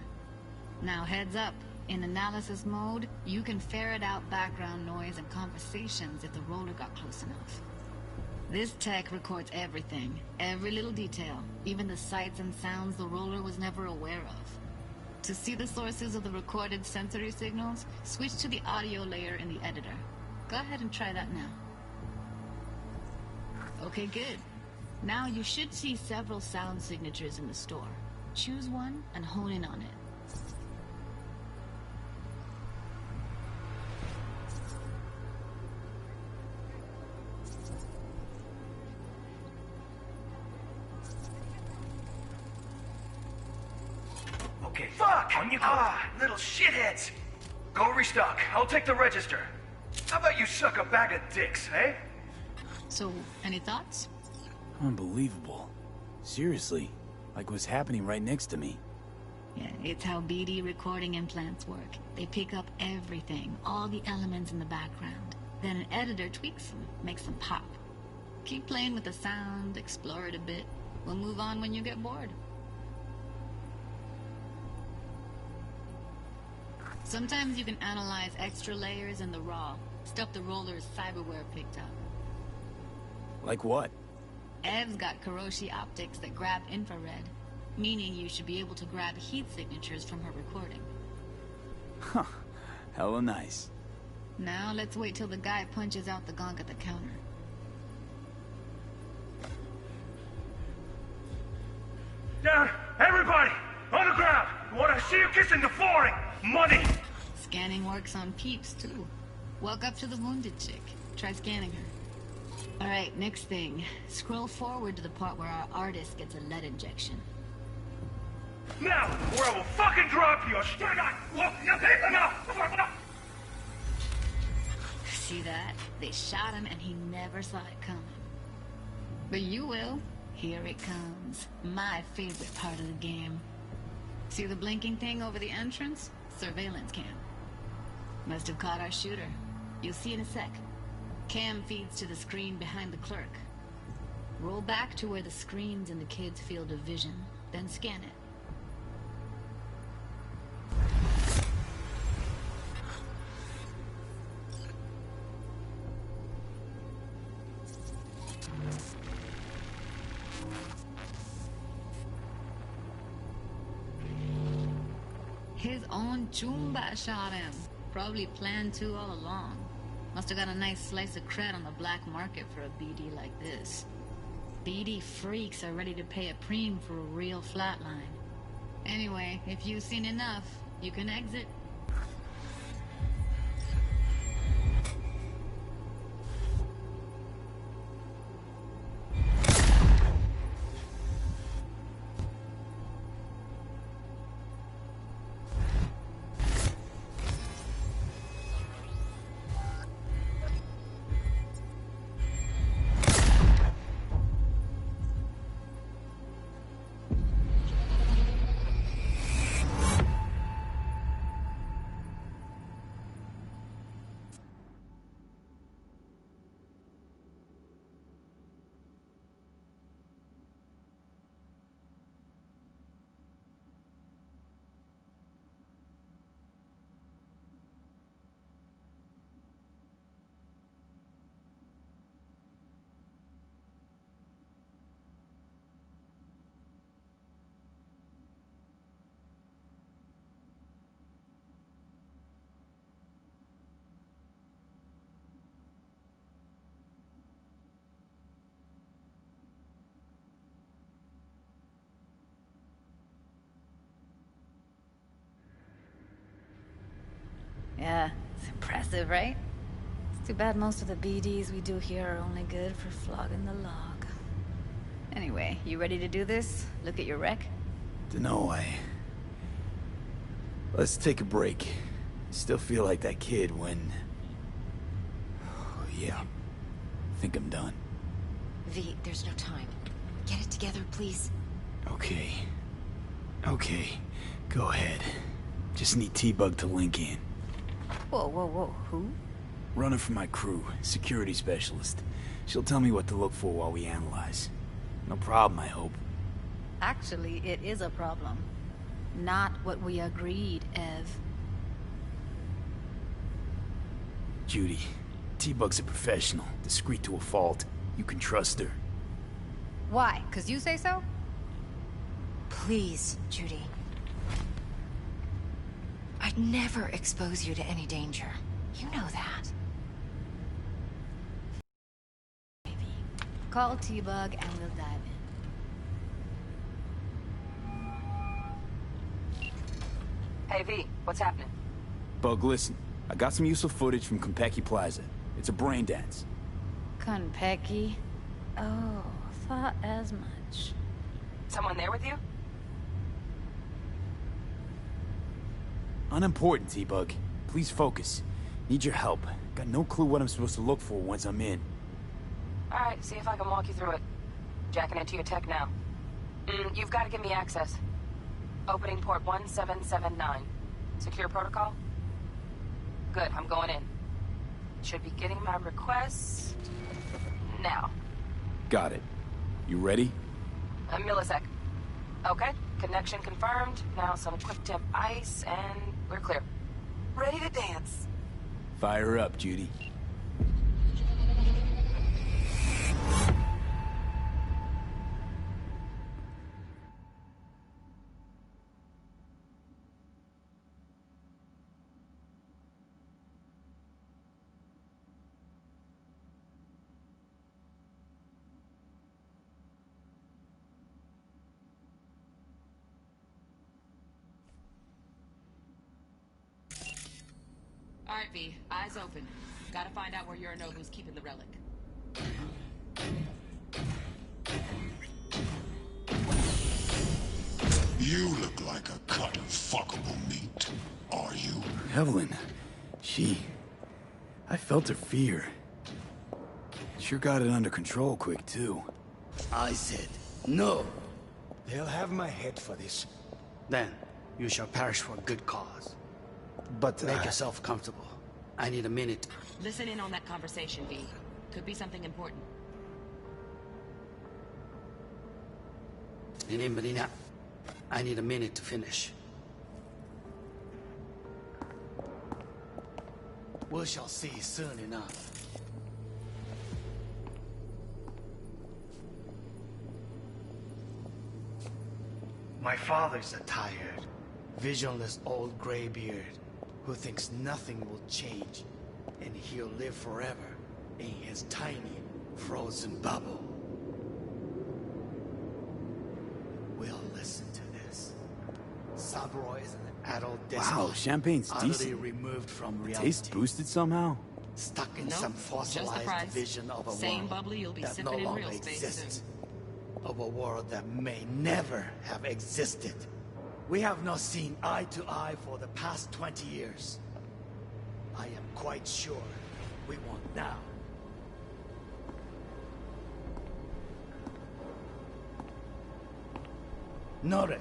Now heads up. In analysis mode, you can ferret out background noise and conversations if the roller got close enough. This tech records everything, every little detail, even the sights and sounds the roller was never aware of. To see the sources of the recorded sensory signals, switch to the audio layer in the editor. Go ahead and try that now. Okay, good. Now you should see several sound signatures in the store. Choose one and hone in on it. Okay, fuck! On you go. Little shitheads! Go restock. I'll take the register. How about you suck a bag of dicks, eh? So, any thoughts? Unbelievable. Seriously, like what's happening right next to me. Yeah, it's how BD recording implants work. They pick up everything, all the elements in the background. Then an editor tweaks them, makes them pop. Keep playing with the sound, explore it a bit. We'll move on when you get bored. Sometimes you can analyze extra layers in the raw, stuff the roller's cyberware picked up. Like what? Ev's got Kiroshi optics that grab infrared, meaning you should be able to grab heat signatures from her recording. Huh. Hella nice. Now let's wait till the guy punches out the gonk at the counter. Down! Everybody! On the ground! I want to see you kissing the flooring! Money! Scanning works on peeps, too. Walk up to the wounded chick. Try scanning her. Alright, next thing. Scroll forward to the part where our artist gets a lead injection. Now, or I will fucking drop you! Straight on! Look, you take enough! See that? They shot him and he never saw it coming. But you will. Here it comes. My favorite part of the game. See the blinking thing over the entrance? Surveillance cam. Must have caught our shooter. You'll see in a sec. Cam feeds to the screen behind the clerk. Roll back to where the screen's in the kid's field of vision, then scan it. His own Chumba shot him. Probably planned to all along. Must have got a nice slice of cred on the black market for a BD like this. BD freaks are ready to pay a preem for a real flatline. Anyway, if you've seen enough, you can exit. Yeah, it's impressive, right? It's too bad most of the BDs we do here are only good for flogging the log. Anyway, you ready to do this? Look at your wreck? Dunno, Let's take a break. Still feel like that kid when... Oh, yeah. Think I'm done. V, there's no time. Get it together, please. Okay. Okay. Go ahead. Just need T-Bug to link in. Whoa, whoa, whoa, who? Runner for my crew, security specialist. She'll tell me what to look for while we analyze. No problem, I hope. Actually, it is a problem. Not what we agreed, Ev. Judy, T-Bug's a professional, discreet to a fault. You can trust her. Why? 'Cause you say so? Please, Judy. I'd never expose you to any danger. You know that. Call T-Bug and we'll dive in. Hey, V, what's happening? Bug, listen. I got some useful footage from Konpeki Plaza. It's a brain dance. Konpeki? Oh, thought as much. Someone there with you? Unimportant, T-Bug. Please focus. Need your help. Got no clue what I'm supposed to look for once I'm in. Alright, see if I can walk you through it. Jacking into your tech now. You've got to give me access. Opening port 1779. Secure protocol? Good, I'm going in. Should be getting my request... now. Got it. You ready? A millisec. Okay, connection confirmed. Now some quick temp ice, and we're clear. Ready to dance. Fire her up, Judy. Alright, V. Eyes open. Gotta find out where Yorinobu's keeping the relic. You look like a cut of fuckable meat. Are you? Evelyn. I felt her fear. Sure got it under control quick, too. I said, no. They'll have my head for this. Then, you shall perish for a good cause. But, make yourself comfortable. I need a minute. Listen in on that conversation, V. Could be something important. I need a minute to finish. We shall see soon enough. My father's a tired, visionless old graybeard who thinks nothing will change and he'll live forever in his tiny, frozen bubble. We'll listen to this. Saburo is an adult despot. Wow, champagne's utterly decent. removed from reality. Taste boosted somehow? Stuck in Nope, some just the fossilized price. vision of a Same world bubbly you'll be that sipping no in longer real space exists. Of a world that may never have existed. We have not seen eye to eye for the past 20 years. I am quite sure we won't now. Noted.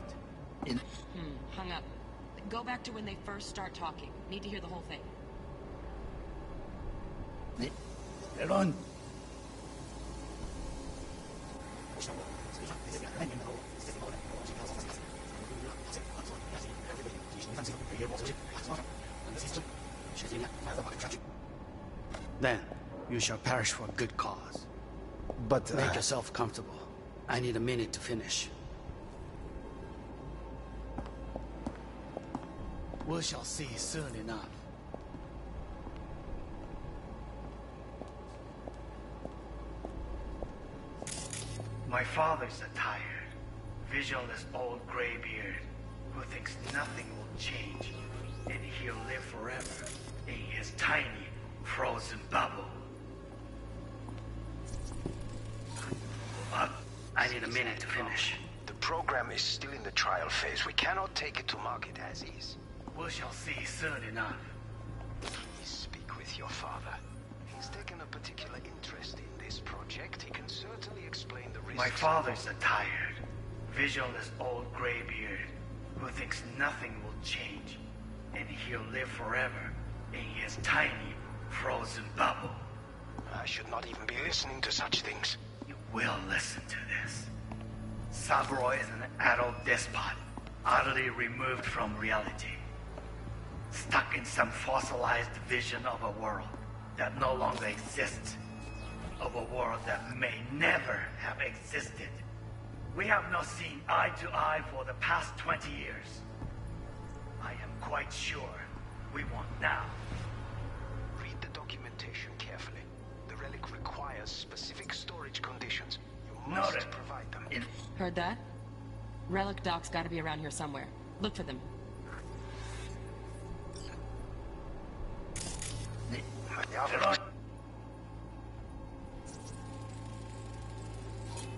Hung up. Go back to when they first start talking. Need to hear the whole thing. Eron. Then, you shall perish for a good cause. But, Make yourself comfortable. I need a minute to finish. We shall see soon enough. My father's a tired, visionless old graybeard who thinks nothing will change, and he'll live forever in his tiny, frozen bubble. I need a minute to finish. The program is still in the trial phase. We cannot take it to market as is. We shall see soon enough. Please speak with your father. He's taken a particular interest in this project. He can certainly explain the risks. My father's a tired, visionless old graybeard who thinks nothing will change, and he'll live forever in his tiny, frozen bubble. I should not even be listening to such things. You will listen to this. Saburo is an adult despot, utterly removed from reality. Stuck in some fossilized vision of a world that no longer exists. Of a world that may never have existed. We have not seen eye to eye for the past 20 years. I am quite sure we won't now. Read the documentation carefully. The relic requires specific storage conditions. You must provide them. Heard that? Relic docs gotta be around here somewhere. Look for them.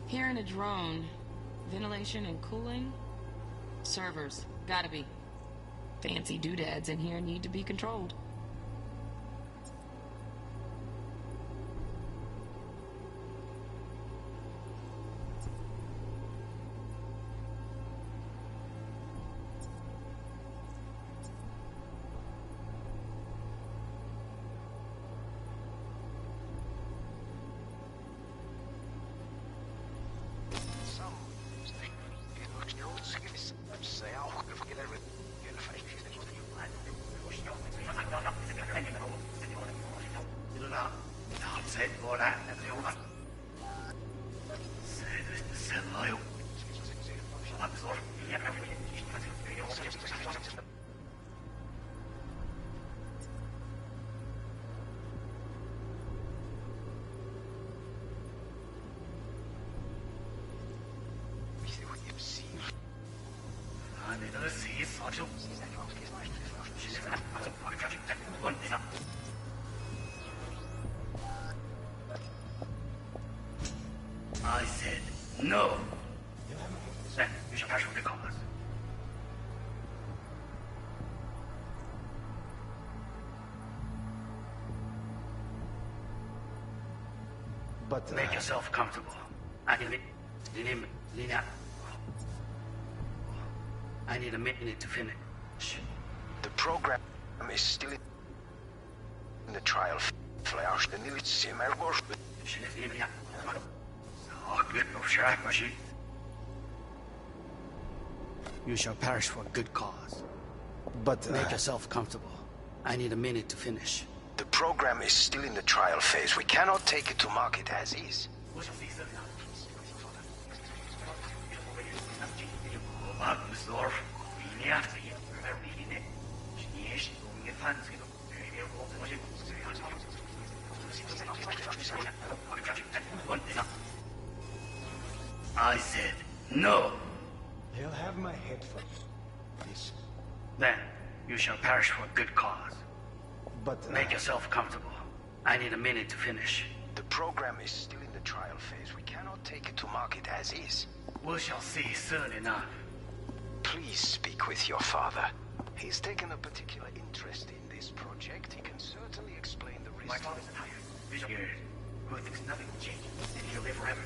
Here in a drone. Ventilation and cooling? Servers. Gotta be. Fancy doodads in here need to be controlled. I said no. Then you shall perish for good cause. But, Make yourself comfortable. I need a minute to finish. The program is still in the trial phase. You shall perish for a good cause. But, Make yourself comfortable. I need a minute to finish. The program is still in the trial phase. We cannot take it to market as is. No. They'll have my head for this. Then you shall perish for a good cause. But make yourself comfortable. I need a minute to finish. The program is still in the trial phase. We cannot take it to market as is. We shall see soon enough. Please speak with your father. He's taken a particular interest in this project. He can certainly explain the risks. My father's a tired, visual nerd who thinks nothing will change, and he'll live forever.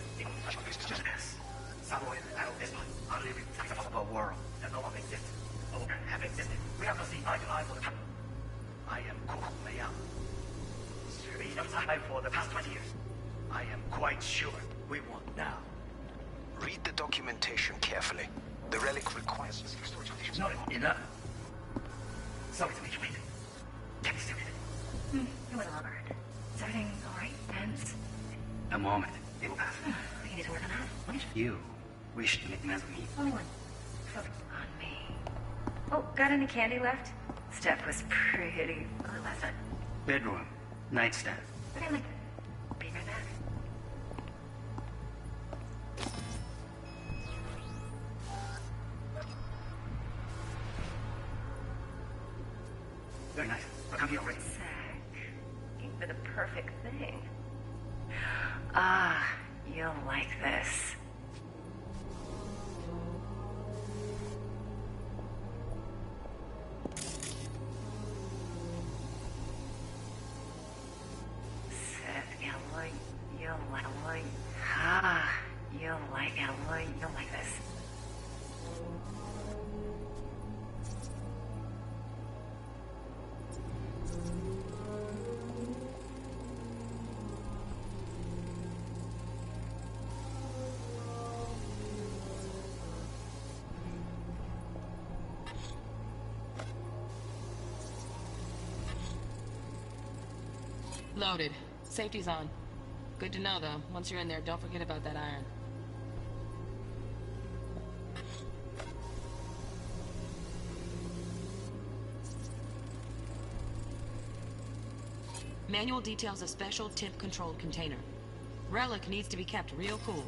It's just this. Cyberpunk is an adult despot, utterly replaced of a world that no longer exists. Or have existed. We have to see eye to eye for the time. I am Kukumeya. Serving outside for the past 20 years. I am quite sure we won now. Read the documentation carefully. The relic requires specific storage conditions. Not enough. Sorry to make you wait. Can you still get it? It was a long burn. Is everything alright, Vance? A moment. It will pass. We need to work on that. What? You wish to make amends with me. Only one. Focus on me. Oh, got any candy left? Steph was pretty last time. Bedroom. Nightstand. Okay, like, be right back. Very nice. I'll come here already. Zach, looking for the perfect thing. Ah, you'll like this. You'll like this. Loaded. Safety's on. Good to know, though. Once you're in there, don't forget about that iron. Manual details a special tip-controlled container. Relic needs to be kept real cool.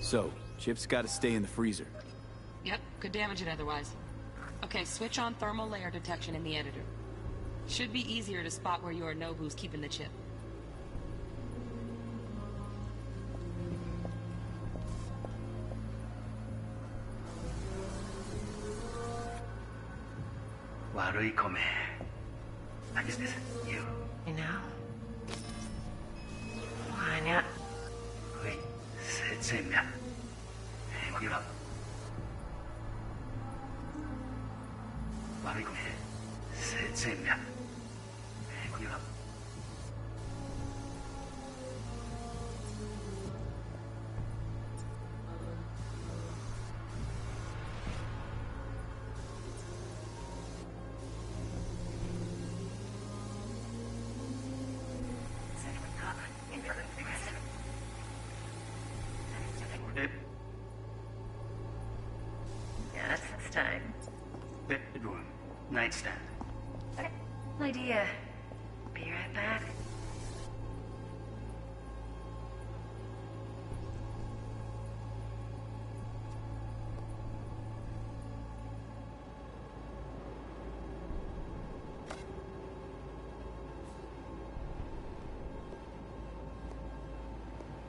So, Chip's gotta stay in the freezer. Yep, could damage it otherwise. Okay, switch on thermal layer detection in the editor. Should be easier to spot where Yorinobu's keeping the chip. Warui-kome. Is this you? You know? Why? Wait, same. Give up. Warui-kome. Same. Give up. Yes, it's time. Bedroom. Nightstand. Okay. Idea. Be right back.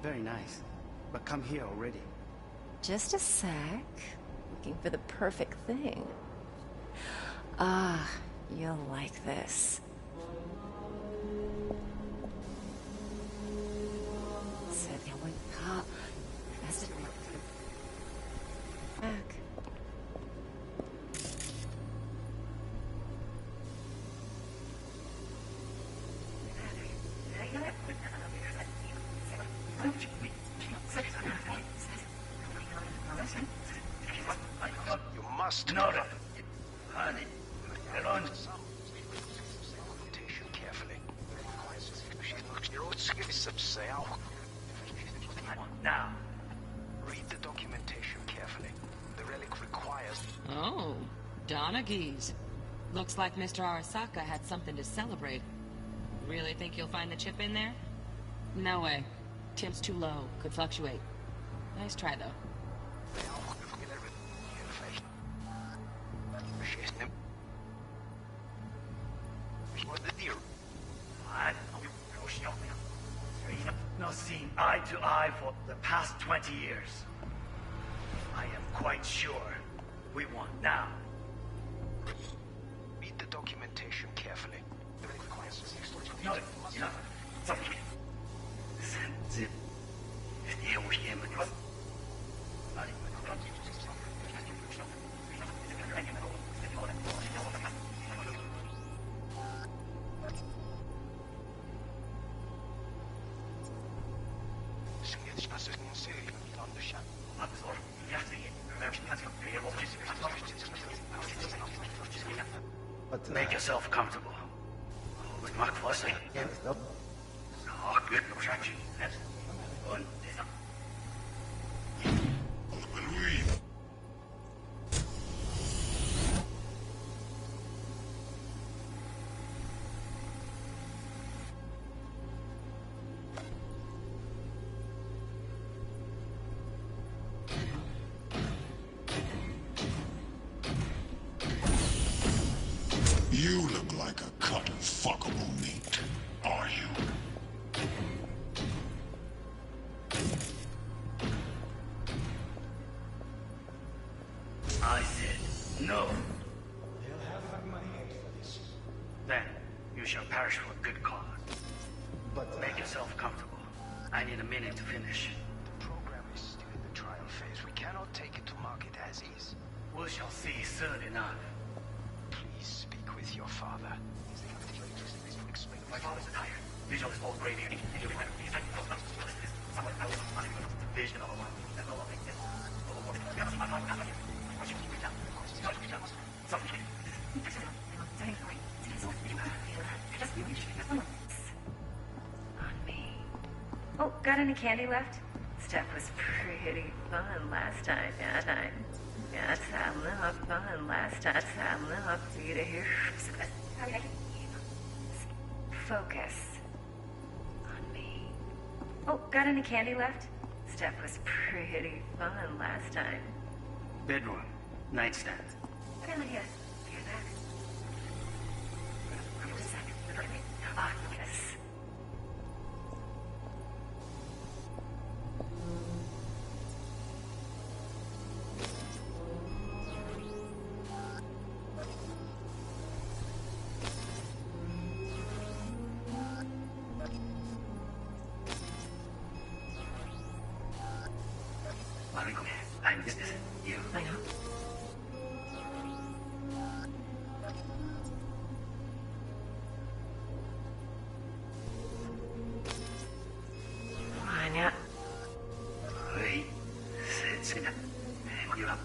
Very nice. But come here already. Just a sec. Looking for the perfect thing. Ah, you'll like this. Back. You must know that. Honey, get on. Documentation carefully. Now. Read the documentation carefully. The relic requires... Oh, Donaghys. Looks like Mr. Arasaka had something to celebrate. Really think you'll find the chip in there? No way. Temp's too low. Could fluctuate. Nice try, though. Not seen eye to eye for the past 20 years. I am quite sure we want now. Read the documentation carefully. The relic requires specific storage No, conditions. something. Make yourself comfortable. With Mark Fossey. Oh, good traction. You look like a cut of fuckable meat, are you? I said no. Then you shall perish for a good cause. But make yourself comfortable. I need a minute to finish. The program is still in the trial phase. We cannot take it to market as is. We shall see soon enough. Please speak with your father. My father's a tire. Visual is all gravy. Someone else the vision of a life. On me. Oh, got any candy left? Stuff was pretty fun last time. Yeah, enough fun last time. Enough for you to hear. Focus. On me. Oh, got any candy left? Stuff was pretty fun last time. Bedroom. Nightstand. Okay, Lydia. Hear that? Focus. I missed this. You. I know. Anya. Wait. Sit. Give up.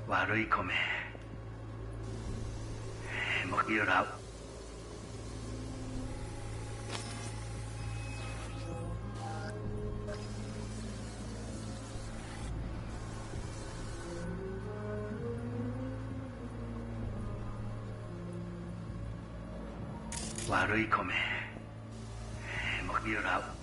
悪い米。먹이라.悪い米。먹이라.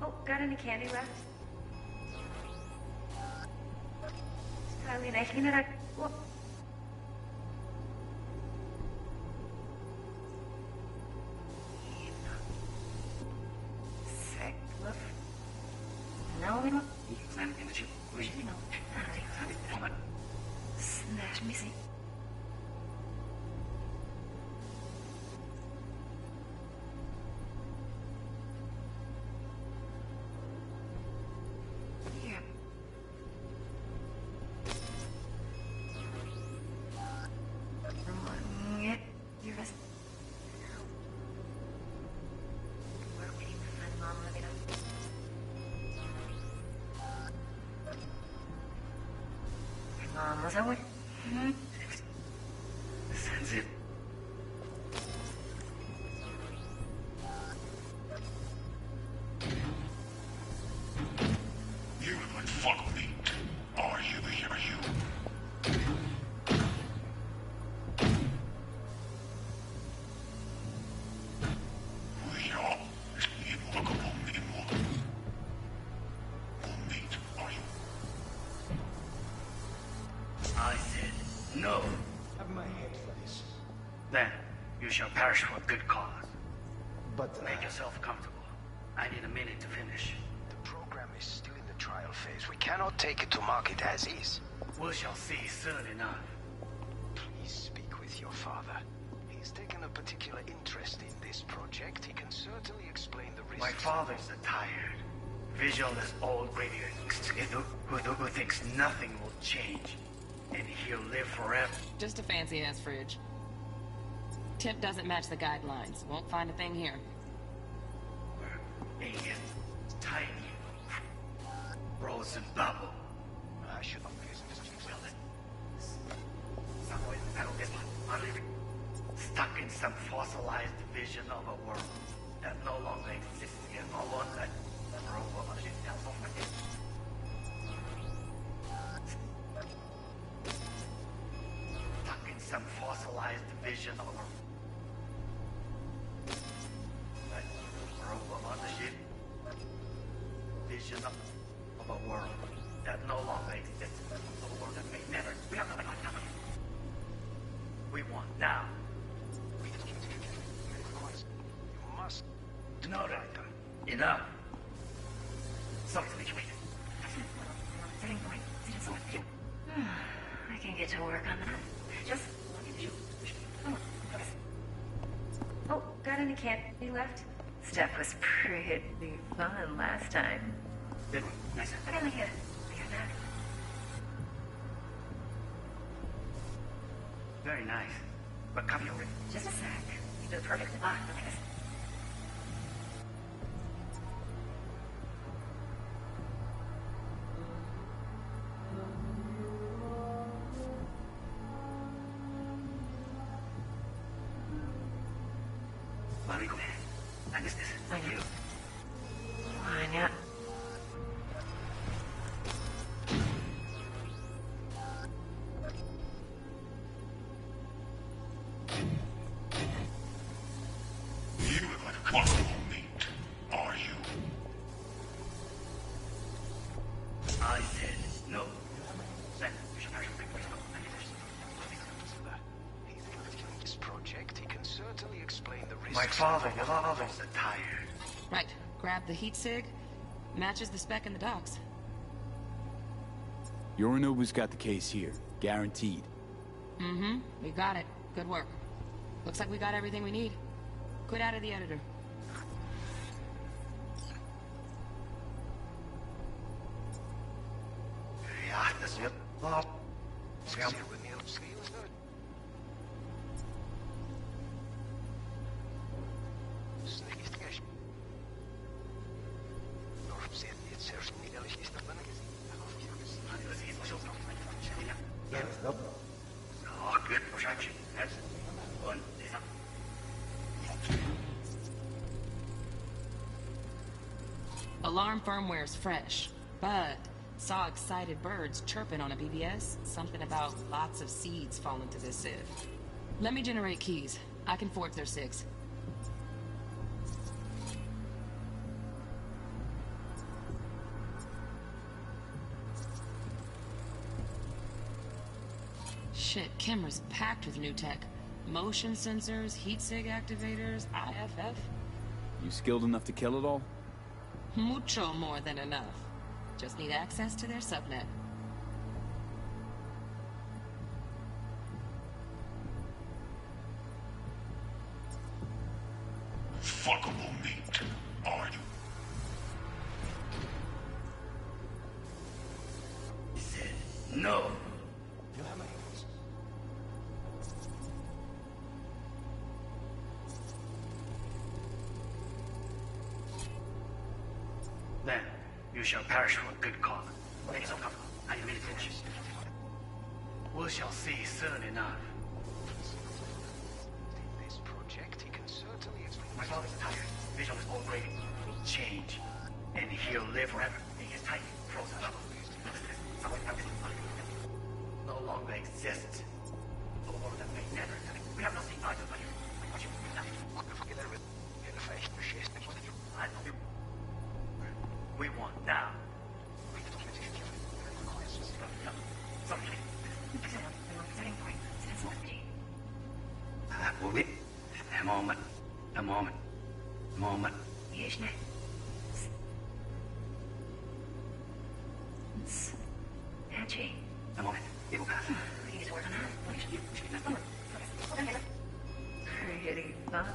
Oh, got any candy left? Snatch me, see. Here. 무서워. Sense it. You would fuck with me. Are you here? Are you? We are I said no. Have my head for this. Then you shall perish for a good cause. But make yourself comfortable. I need a minute to finish. The program is still in the trial phase. We cannot take it to market as is. We shall see soon enough. Please speak with your father. He's taken a particular interest in this project. He can certainly explain the risks. My father's a tired, visionless old graveyard who thinks nothing will change, and he'll live forever. Just a fancy-ass fridge. Tip doesn't match the guidelines. Won't find a thing here. A tiny frozen bubble. I should have Somewhere in the metal depot, stuck in some fossilized vision of a world that no longer exists here. No longer. Stuck in some fossilized vision of a world. Vision of a world that no longer exists. A world that may never. We want now. You must know that. Enough. Something to wait. I can get to work on that. Just... Oh, got any candy left? Stuff was pretty fun last time. Good one. Nice. I gotta get that. Very nice. But coffee already. Just a sec. You do the perfect. Look at this. Let me go ahead. I missed this. Thank you. Fine, yeah. You look like a possible meat. Are you? I said no. Then you should perish. This project, he can certainly explain the risks. My father's a tired. Right. Grab the heat sig. Matches the spec in the docks. Yorinobu's got the case here. Guaranteed. Mm-hmm. We got it. Good work. Looks like we got everything we need. Quit out of the editor. Ja, dat is wel... Oh, good. That's one. Alarm firmware's fresh, but saw excited birds chirping on a BBS. Something about lots of seeds falling to this sieve. Let me generate keys. I can forge their SIGs. Shit, camera's packed with new tech. Motion sensors, heat sig activators, IFF. You skilled enough to kill it all? Mucho more than enough. Just need access to their subnet. Fuckable meat. Are you? He said no. Then you shall perish for a good cause. Make yourself comfortable. I am in finish. We shall see soon enough. This project, he can certainly explain. My father's a tiger. Vision is upgraded. Will change. And he'll live forever in his tiny, frozen bubble. No longer exists. A world that may never die. We have nothing either but you. We want now. Wait. A moment. A moment. A moment. Angie. A moment. It will pass. He's working on it. Pretty fun.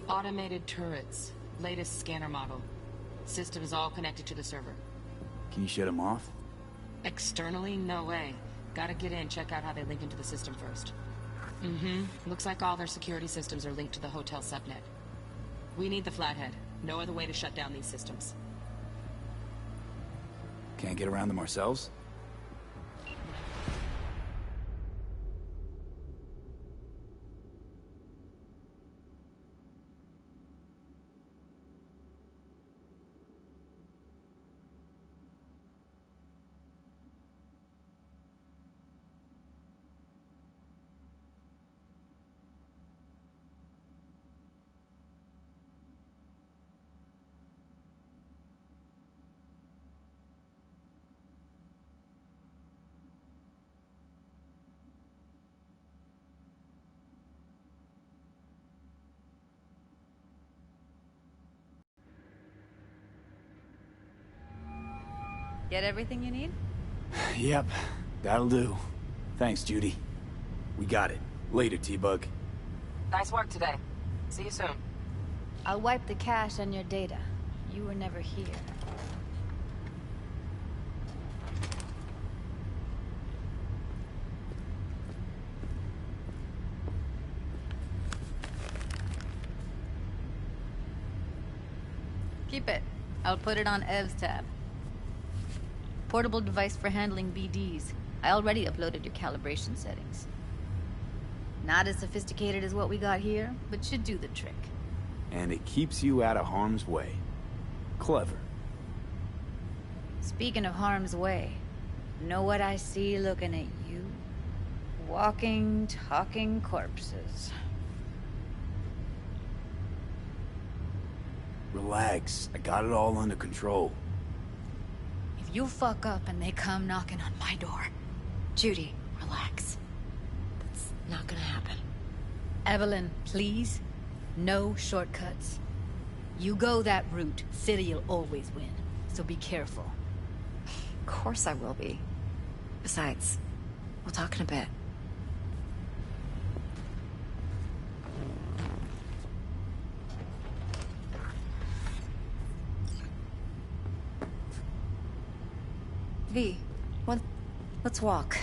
Automated turrets. Latest scanner model. Systems all connected to the server. Can you shut them off? Externally, no way. Gotta get in, check out how they link into the system first. Looks like all their security systems are linked to the hotel subnet. We need the Flathead. No other way to shut down these systems. Can't get around them ourselves? Get everything you need? Yep, that'll do. Thanks, Judy. We got it. Later, T-Bug. Nice work today. See you soon. I'll wipe the cache on your data. You were never here. Keep it. I'll put it on Ev's tab. Portable device for handling BDs. I already uploaded your calibration settings. Not as sophisticated as what we got here, but should do the trick. And it keeps you out of harm's way. Clever. Speaking of harm's way, know what I see looking at you? Walking, talking corpses. Relax. I got it all under control. If you fuck up and they come knocking on my door... Judy, relax. That's not gonna happen. Evelyn, please. No shortcuts. You go that route, City'll always win. So be careful. Of course I will be. Besides, we'll talk in a bit. V, let's walk.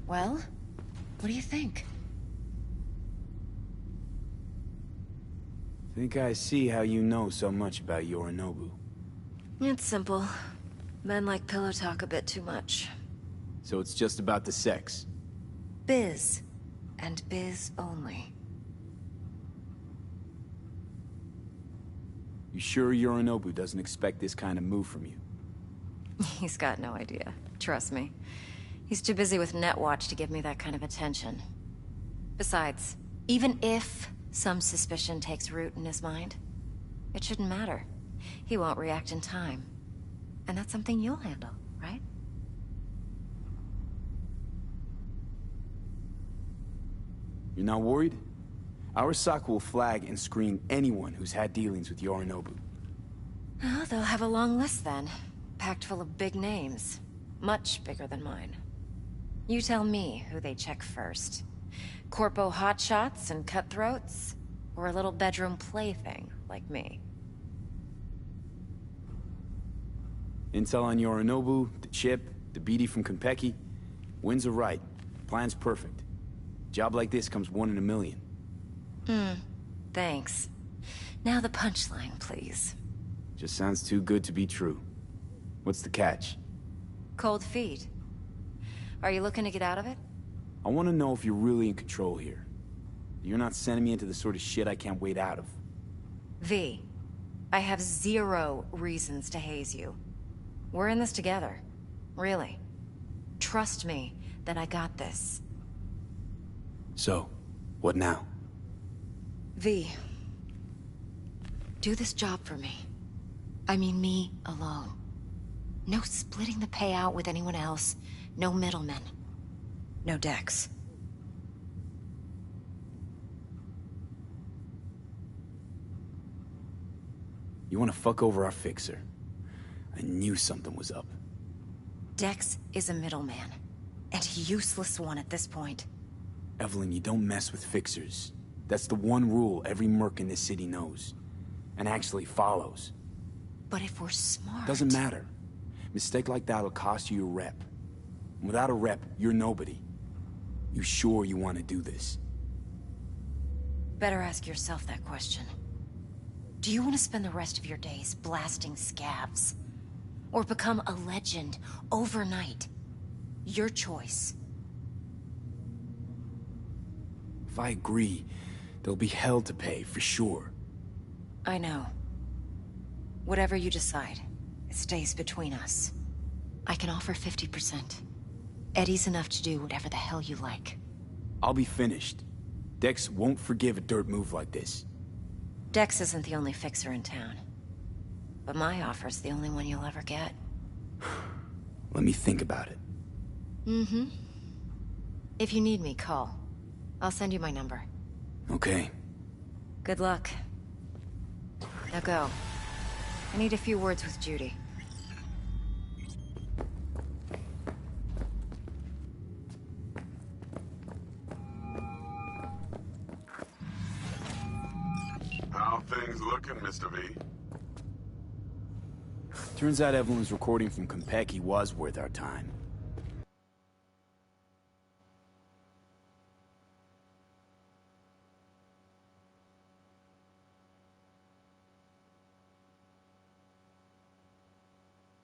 Well, what do you think? Think I see how you know so much about Yorinobu. It's simple. Men like pillow talk a bit too much. So it's just about the sex? Biz. And biz only. You sure Yorinobu doesn't expect this kind of move from you? He's got no idea. Trust me. He's too busy with Netwatch to give me that kind of attention. Besides, even if some suspicion takes root in his mind, it shouldn't matter. He won't react in time. And that's something you'll handle, right? You're not worried? Arasaka will flag and screen anyone who's had dealings with Yorinobu. Oh, they'll have a long list then. Packed full of big names. Much bigger than mine. You tell me who they check first. Corpo hotshots and cutthroats? Or a little bedroom plaything like me? Intel on Yorinobu, the chip, the BD from Konpeki. Winds are right. Plan's perfect. Job like this comes 1 in a million. Thanks. Now the punchline, please. Just sounds too good to be true. What's the catch? Cold feet. Are you looking to get out of it? I want to know if you're really in control here. You're not sending me into the sort of shit I can't wait out of. V, I have 0 reasons to haze you. We're in this together. Really. Trust me that I got this. So, what now? V, do this job for me. I mean me alone. No splitting the payout with anyone else. No middlemen. No Dex. You want to fuck over our fixer? I knew something was up. Dex is a middleman. And a useless one at this point. Evelyn, you don't mess with fixers. That's the one rule every merc in this city knows. And actually follows. But if we're smart... Doesn't matter. Mistake like that'll cost you your rep. And without a rep, you're nobody. You sure you want to do this? Better ask yourself that question. Do you want to spend the rest of your days blasting scabs? Or become a legend overnight? Your choice. If I agree, there'll be hell to pay, for sure. I know. Whatever you decide, it stays between us. I can offer 50%. Eddie's enough to do whatever the hell you like. I'll be finished. Dex won't forgive a dirt move like this. Dex isn't the only fixer in town. But my offer's the only one you'll ever get. Let me think about it. Mm-hmm. If you need me, call. I'll send you my number. Okay. Good luck. Now go. I need a few words with Judy. How things looking, Mr. V? Turns out Evelyn's recording from Konpeki was worth our time.